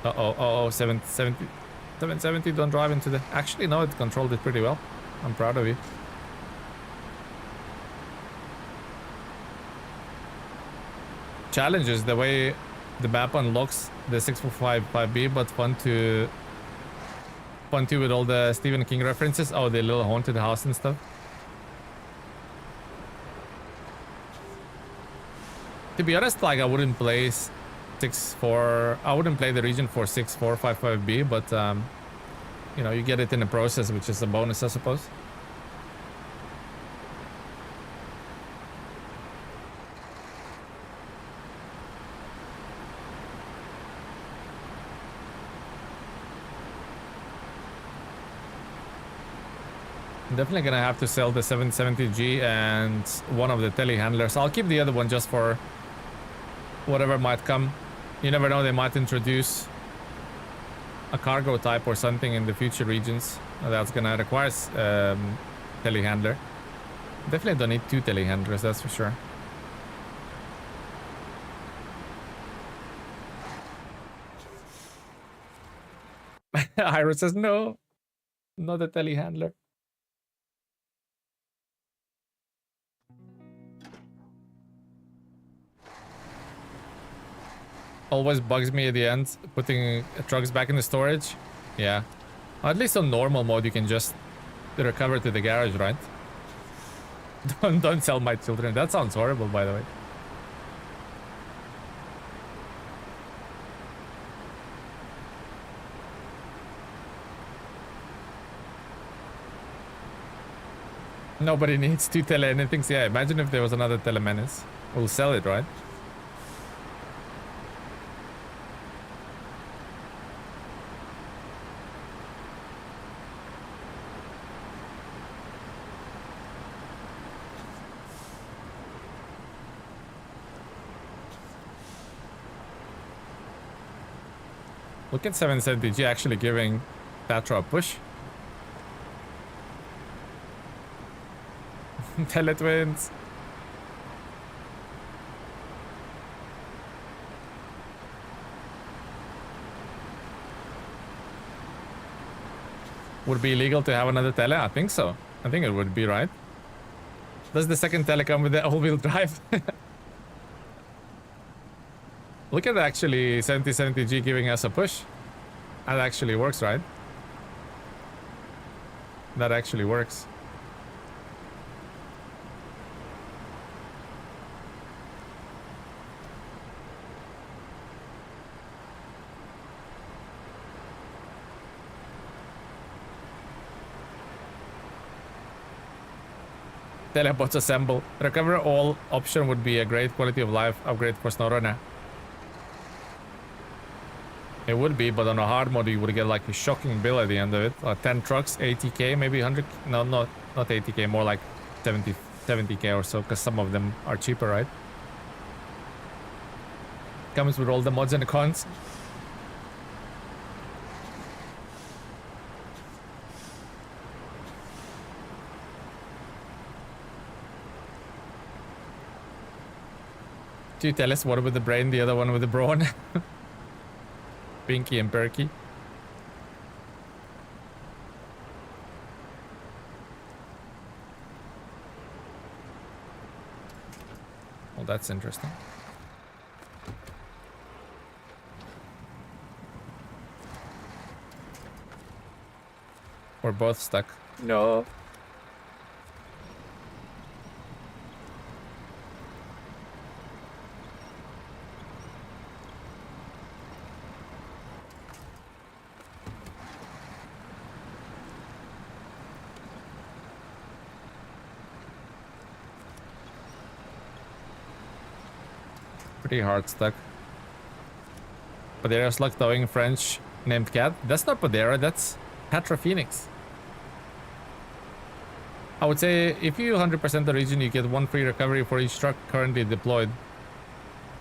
Uh-oh, 770, don't drive into the... Actually, no, it controlled it pretty well. I'm proud of you. Challenges, the way the map unlocks the 645B, but fun too with all the Stephen King references. Oh, the little haunted house and stuff. To be honest, like, I wouldn't play I wouldn't play the region for 6455B, but you know, you get it in the process, which is a bonus, I suppose. Definitely gonna have to sell the 770G and one of the telehandlers. I'll keep the other one just for whatever might come. You never know, they might introduce a cargo type or something in the future regions that's gonna require telehandler. Definitely don't need 2 telehandlers, that's for sure. Iris says no, not a telehandler. Always bugs me at the end putting trucks back in the storage. Yeah, at least on normal mode you can just recover to the garage, right? Don't sell my children. That sounds horrible, by the way. Nobody needs 2 tele anything. Yeah, imagine if there was another telemenace. We'll sell it, right? Look at 770G actually giving Tatra a push. Teletwins. Would it be illegal to have another tele? I think so. I think it would be, right? Does the second tele come with the all-wheel drive? Look at actually 7070G giving us a push. That actually works, right? That actually works. Telebots assemble. Recover all option would be a great quality of life upgrade for SnowRunner. It would be, but on a hard mode you would get like a shocking bill at the end of it. 10 trucks, 80k, maybe 100. No, not 80k, more like 70k or so, because some of them are cheaper, right? Comes with all the mods and the cons. Two tell us, one with the brain, the other one with the brawn. Pinky and Perky. Well, that's interesting. We're both stuck. No. Pretty hard stuck. Padera's luck towing French named Cat. That's not Padera, that's Patra Phoenix. I would say if you 100% the region, you get 1 free recovery for each truck currently deployed.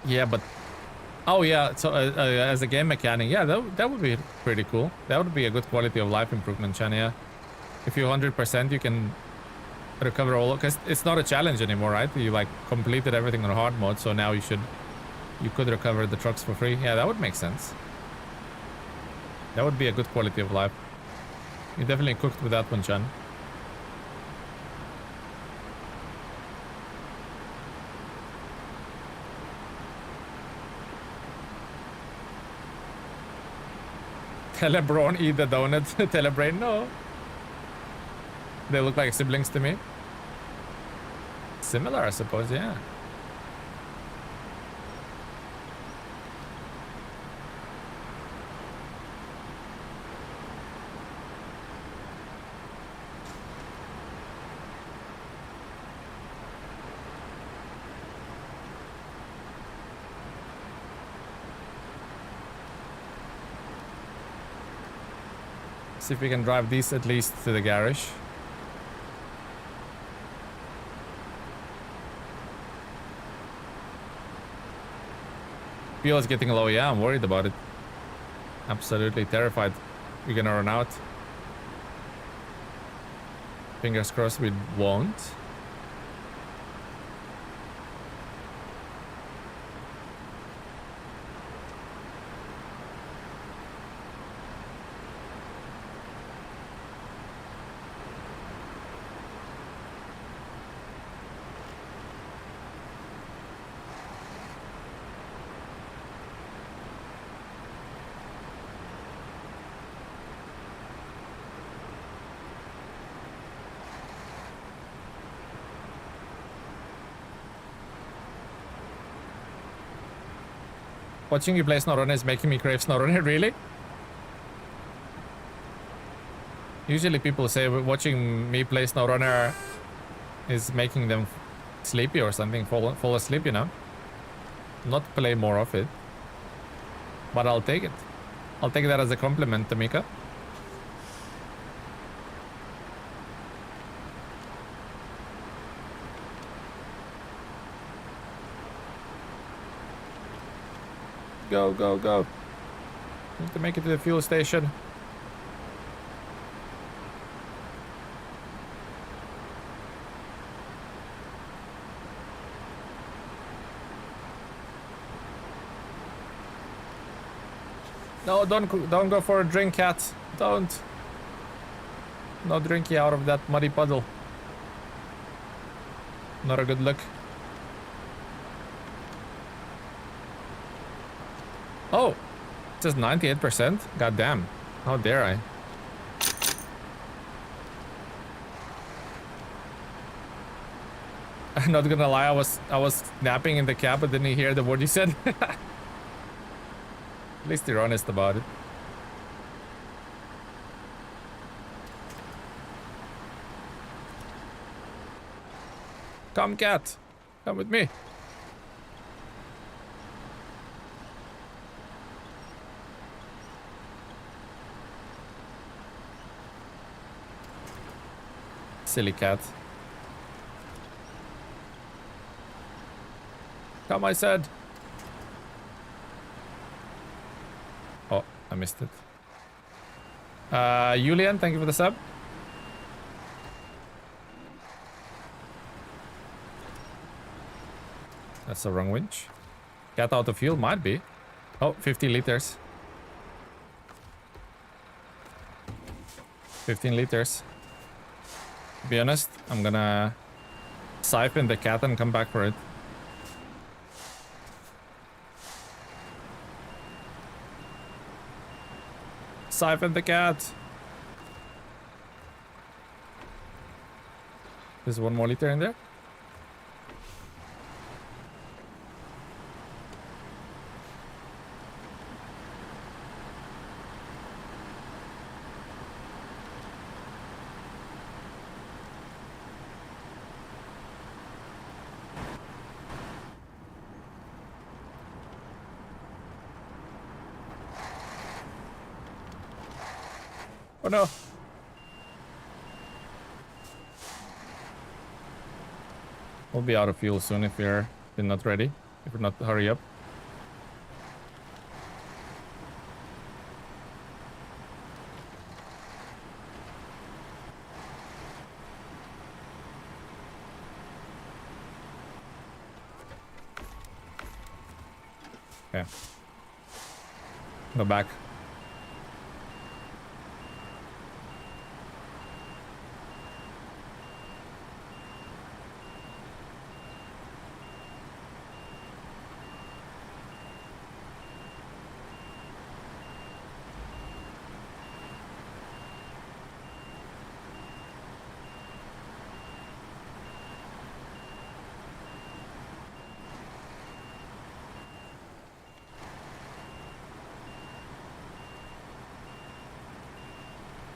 Yeah, but... Oh yeah, so as a game mechanic, yeah, that would be pretty cool. That would be a good quality of life improvement, Chan, yeah. If you 100%, you can recover all... Because it's not a challenge anymore, right? You like completed everything on hard mode, so now you could recover the trucks for free. Yeah, that would make sense. That would be a good quality of life. You definitely cooked with that one, Chan. Telebron, eat the donut. Telebrain, no. They look like siblings to me. Similar, I suppose, yeah. See if we can drive these at least to the garage. Fuel is getting low. Yeah, I'm worried about it. Absolutely terrified. We're gonna run out. Fingers crossed we won't. Watching you play SnowRunner is making me crave SnowRunner, really? Usually people say watching me play SnowRunner is making them sleepy or something, fall asleep, you know? Not play more of it. But I'll take it. I'll take that as a compliment, Tamika. Go, go, go. Need to make it to the fuel station. No, don't go for a drink, cat. Don't. No drinky out of that muddy puddle. Not a good look. Oh, it says 98%. God damn. How dare I? I'm not gonna lie, I was napping in the cab, but didn't hear the word you said. At least you're honest about it. Come, cat. Come with me. Silly cat. Come, I said. Oh, I missed it. Julian, thank you for the sub. That's the wrong winch. Cat out of fuel? Might be. Oh, 50 liters. 15 liters. To be honest, I'm gonna siphon the cat and come back for it. Siphon the cat. There's 1 more liter in there. Oh no. We'll be out of fuel soon if we're not ready. If we're not, hurry up. Okay. Go back.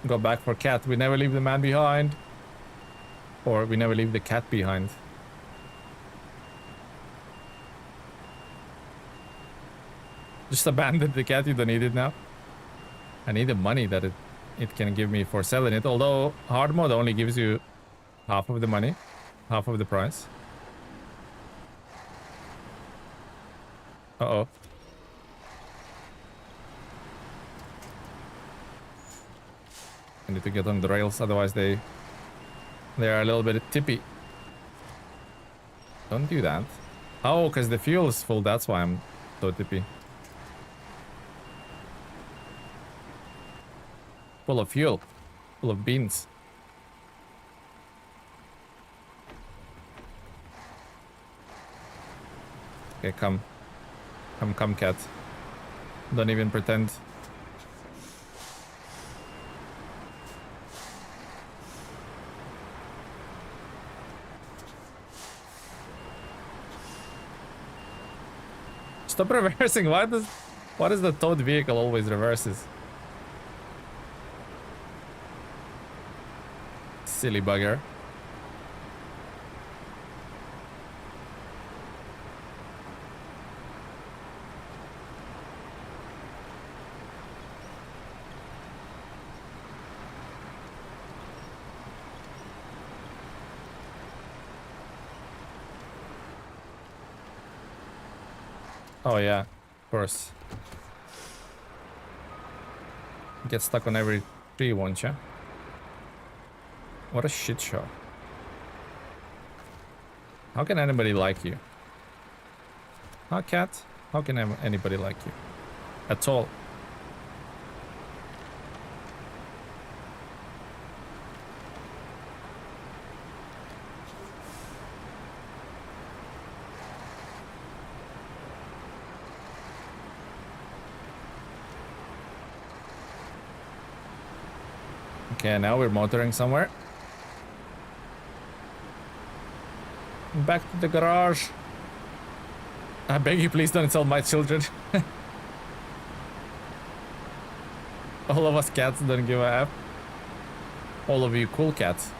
Go back for cat. We never leave the man behind. Or we never leave the cat behind. Just abandon the cat, you don't need it now. I need the money that it can give me for selling it. Although hard mode only gives you half of the money. Half of the price. Uh-oh. I need to get on the rails, otherwise they are a little bit tippy. Don't do that. Oh, because the fuel is full, that's why I'm so tippy. Full of fuel. Full of beans. Okay, come. Come, cat. Don't even pretend. Stop reversing. Why does the towed vehicle always reverses? Silly bugger. Oh yeah, of course. Get stuck on every tree, won't ya? What a shit show. How can anybody like you? Huh, cat? How can anybody like you? At all? Okay, now we're motoring somewhere. Back to the garage. I beg you, please don't sell my children. All of us cats don't give a F. All of you cool cats.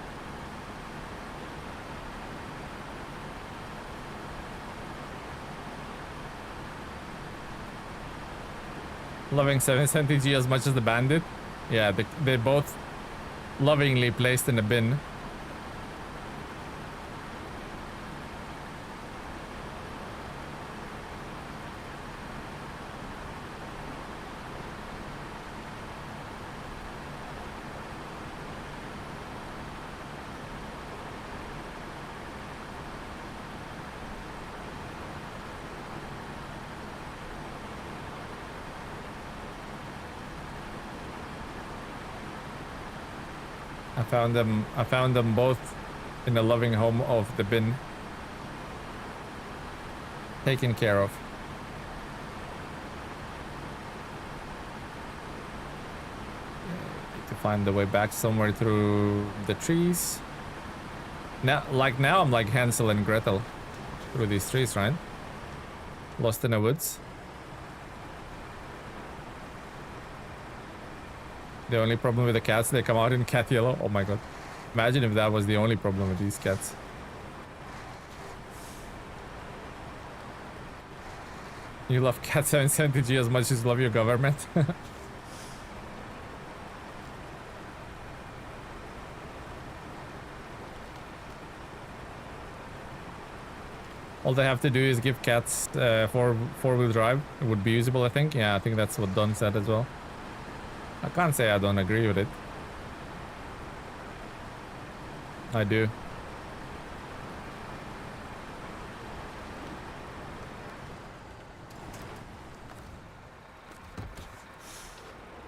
Loving 770G as much as the bandit. Yeah, they both lovingly placed in a bin. I found them both in the loving home of the bin. Taken care of. Need to find the way back somewhere through the trees. Now I'm like Hansel and Gretel through these trees, right? Lost in the woods. The only problem with the cats, they come out in cat yellow. Oh my god. Imagine if that was the only problem with these cats. You love Cat 770G as much as you love your government. All they have to do is give cats four-wheel drive. It would be usable, I think. Yeah, I think that's what Don said as well. I can't say I don't agree with it. I do.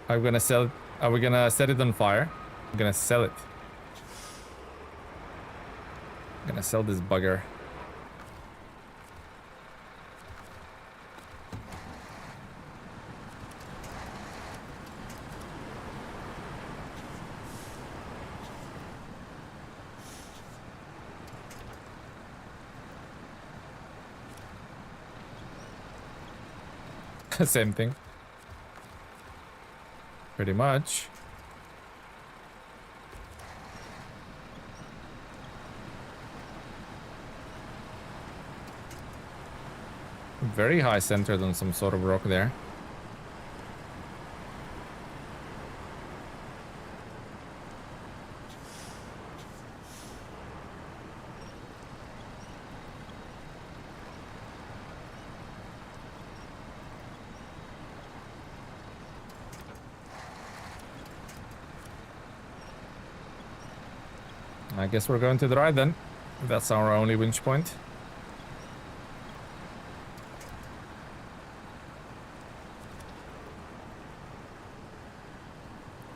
Are we gonna sell it? Are we gonna set it on fire? I'm gonna sell it. I'm gonna sell this bugger. Same thing. Pretty much. Very high centered on some sort of rock there. I guess we're going to the right then. That's our only winch point.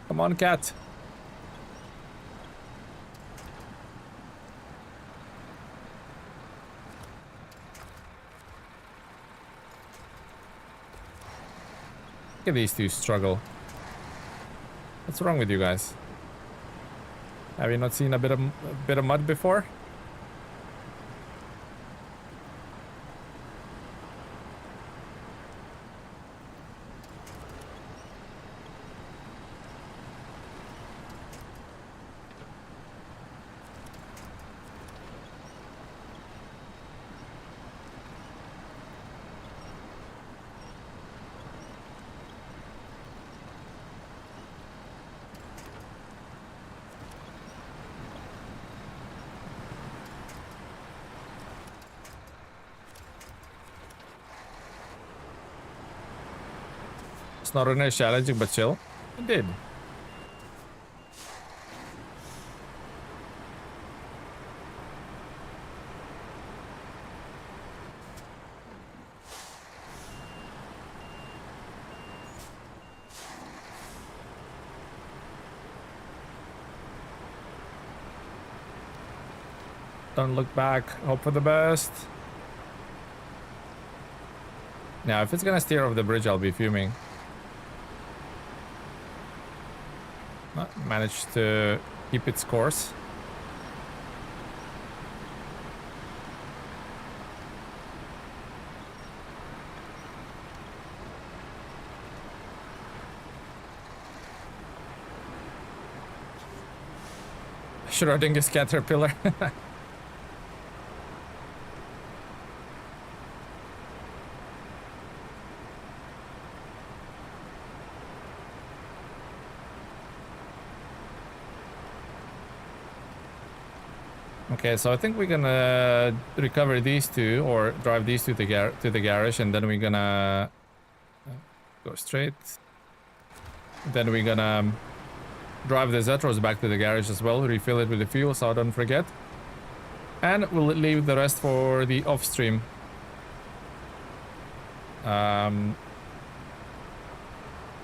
Come on, cat. Look at these two struggle. What's wrong with you guys? Have you not seen a bit of mud before? SnowRunner is challenging but chill. It did. Don't look back. Hope for the best. Now, if it's gonna steer off the bridge, I'll be fuming. Managed to keep its course. Schrodinger's caterpillar. Okay, so I think we're gonna recover these two or drive these two to the garage, and then we're gonna go straight. Then we're gonna drive the Zetros back to the garage as well, refill it with the fuel so I don't forget. And we'll leave the rest for the off stream.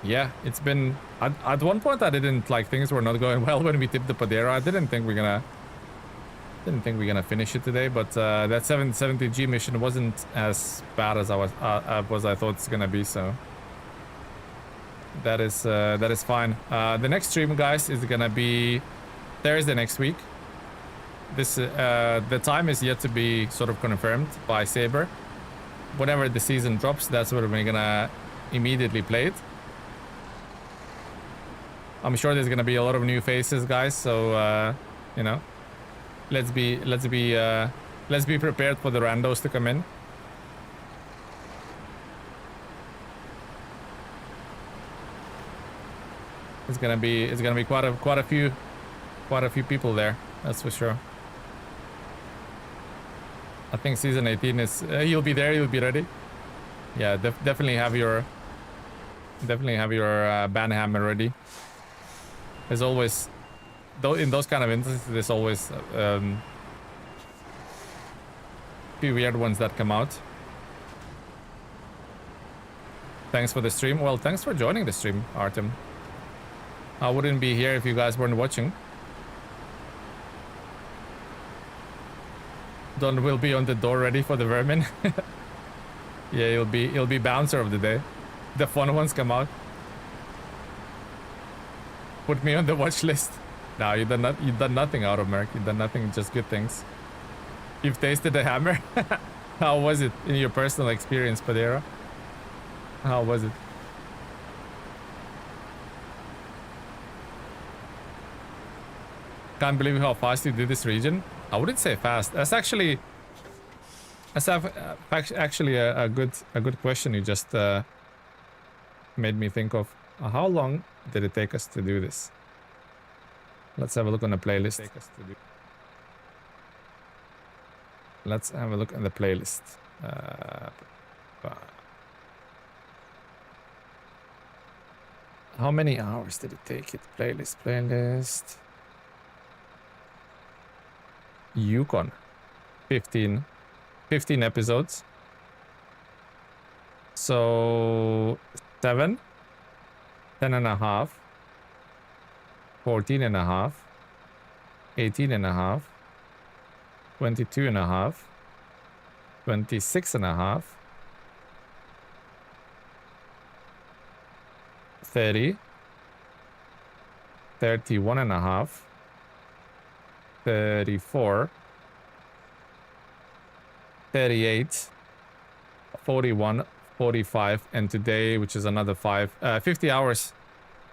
Yeah, it's been at one point I didn't like things were not going well when we tipped the Padera. I didn't think we're gonna finish it today, but that 770G mission wasn't as bad as I thought it's gonna be, so that is fine. The next stream, guys, is gonna be Thursday next week. This the time is yet to be sort of confirmed by Saber. Whenever the season drops, that's when we're gonna immediately play it. I'm sure there's gonna be a lot of new faces, guys, so you know, let's be prepared for the randos to come in. It's gonna be quite a few people there, that's for sure. I think season 18 is you'll be there, you'll be ready. Yeah, definitely have your banhammer ready. There's always, though, in those kind of instances, there's always few weird ones that come out. Thanks for the stream. Well, thanks for joining the stream, Artem. I wouldn't be here if you guys weren't watching. Don will be on the door ready for the vermin. Yeah, he'll be bouncer of the day. The fun ones come out. Put me on the watch list. No, you've done nothing out of Merc. You've done nothing, just good things. You've tasted the hammer. How was it in your personal experience, Padera? How was it? Can't believe how fast you did this region. I wouldn't say fast. That's actually a good question you just made me think of. How long did it take us to do this? Let's have a look on the playlist. Let's have a look at the playlist. How many hours did it take it? Playlist. Yukon. 15 episodes. So 7, 10 and a half, 14 and a half, 18 and a half, 22 and a half, 26 and a half, 30, 31 and a half, 34, 38, 41, 45, and today, which is another 50 hours.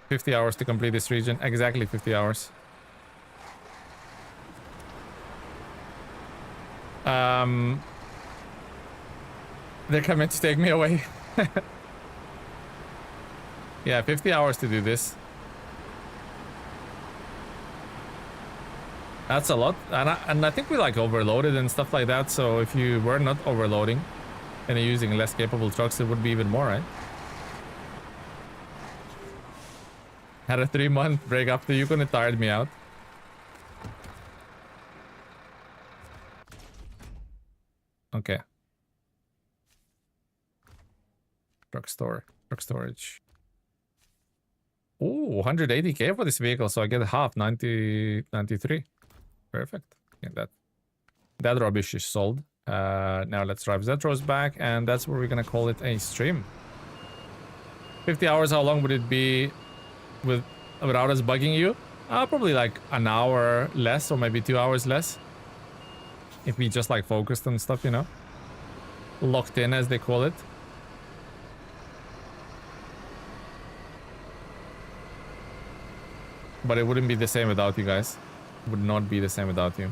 50 hours to complete this region. Exactly 50 hours. They're coming to take me away. Yeah, 50 hours to do this. That's a lot, and I think we like overloaded and stuff like that, so if you were not overloading and you're using less capable trucks, it would be even more, right? Had a 3-month break after Yukon, it tired me out. Okay. Truck storage. Ooh, 180k for this vehicle, so I get half, 93. Perfect. Yeah, that rubbish is sold. Now let's drive Zetros back, and that's where we're gonna call it a stream. 50 hours, how long would it be without us bugging you? Probably like an hour less, or maybe 2 hours less. If we just like focused on stuff, you know? Locked in, as they call it. But it wouldn't be the same without you guys. Would not be the same without you.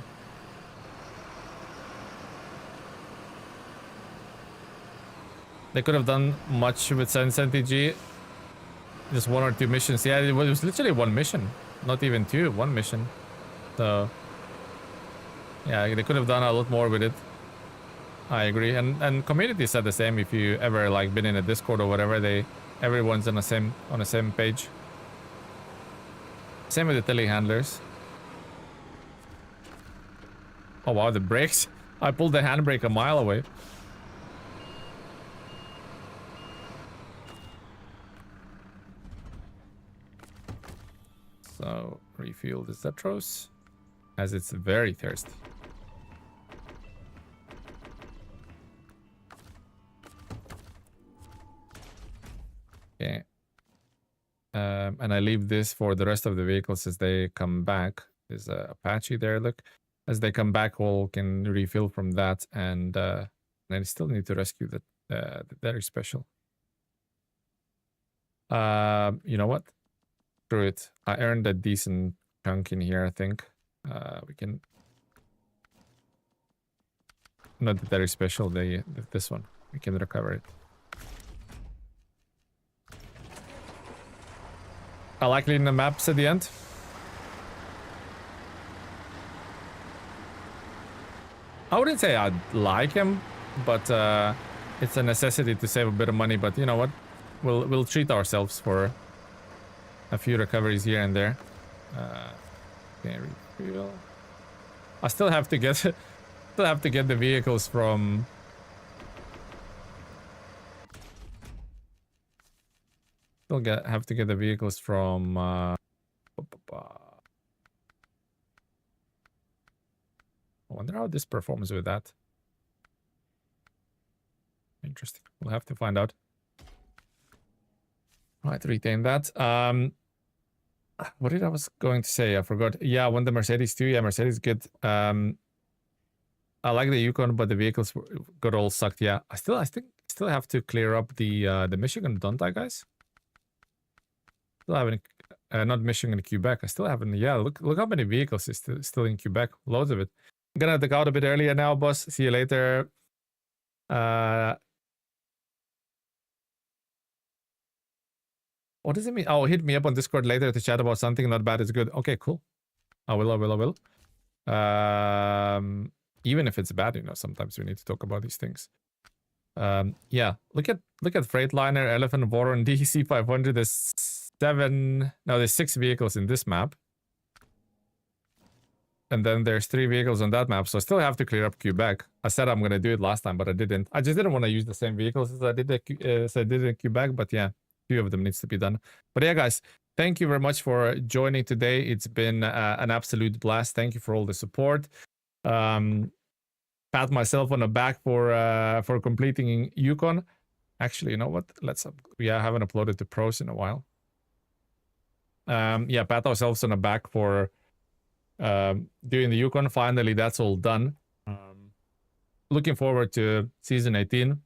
They could have done much with 770G. Just 1 or 2 missions. Yeah, it was literally 1 mission. Not even 2, 1 mission. So yeah, they could have done a lot more with it. I agree. And community said the same. If you ever like been in a Discord or whatever, everyone's on the same page. Same with the telehandlers. Oh wow, the brakes. I pulled the handbrake a mile away. So refuel the Zetros as it's very thirsty. Okay. And I leave this for the rest of the vehicles as they come back. There's a Apache there, look. As they come back, we can refill from that, and I still need to rescue the very special. You know what? Screw it. I earned a decent chunk in here, I think. We can... Not the very special, this one. We can recover it. I like leading the maps at the end. I wouldn't say I like him, but it's a necessity to save a bit of money. But you know what? We'll treat ourselves for a few recoveries here and there. Okay, refuel. I still have to get the vehicles from. Have to get the vehicles from. I wonder how this performs with that. Interesting. We'll have to find out. Right, retain that. What did I was going to say? I forgot. Yeah, I want the Mercedes too. Yeah, Mercedes good. I like the Yukon, but the vehicles got all sucked. Yeah, I still have to clear up the Michigan, don't I, guys? Still haven't, not Michigan, Quebec. I still haven't. Yeah, look how many vehicles is still in Quebec. Loads of it. I'm gonna dig out a bit earlier now, boss. See you later. What does it mean? Oh, hit me up on Discord later to chat about something. Not bad. It's good. Okay, cool. I will. Even if it's bad, you know, sometimes we need to talk about these things. Yeah. Look at Freightliner, Elephant, Voron, DC 500. There's 6 vehicles in this map. And then there's 3 vehicles on that map, so I still have to clear up Quebec. I said I'm gonna do it last time, but I didn't. I just didn't want to use the same vehicles as I did in Quebec, but yeah, 2 of them needs to be done. But yeah, guys, thank you very much for joining today. It's been an absolute blast. Thank you for all the support. Pat myself on the back for completing Yukon. Actually, you know what? I haven't uploaded the pros in a while. Yeah, pat ourselves on the back for doing the Yukon. Finally, that's all done. Looking forward to season 18.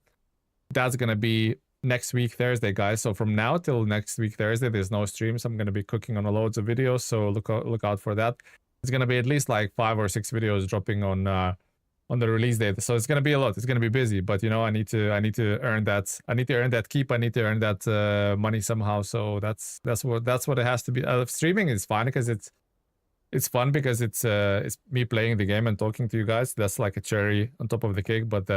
That's gonna be next week Thursday, guys. So from now till next week Thursday, there's no streams. I'm gonna be cooking on loads of videos, so look out for that. It's gonna be at least like 5 or 6 videos dropping on the release date. So it's gonna be a lot. It's gonna be busy, but you know, I need to earn that. I need to earn that keep. I need to earn that money somehow. So that's what it has to be. Streaming is fine because it's fun because it's me playing the game and talking to you guys. That's like a cherry on top of the cake. But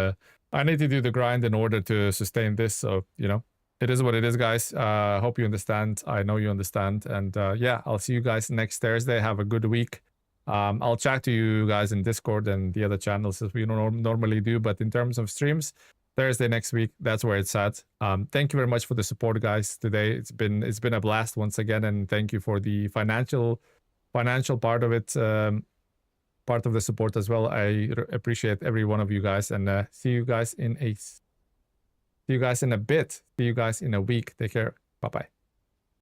I need to do the grind in order to sustain this. So you know, it is what it is, guys. Hope you understand. I know you understand. And yeah, I'll see you guys next Thursday. Have a good week. I'll chat to you guys in Discord and the other channels as we normally do. But in terms of streams, Thursday next week, that's where it's at. Thank you very much for the support, guys. Today it's been a blast once again, and thank you for the financial part of it, part of the support as well. I appreciate every one of you guys, and see you guys in a bit. See you guys in a week. Take care. Bye bye.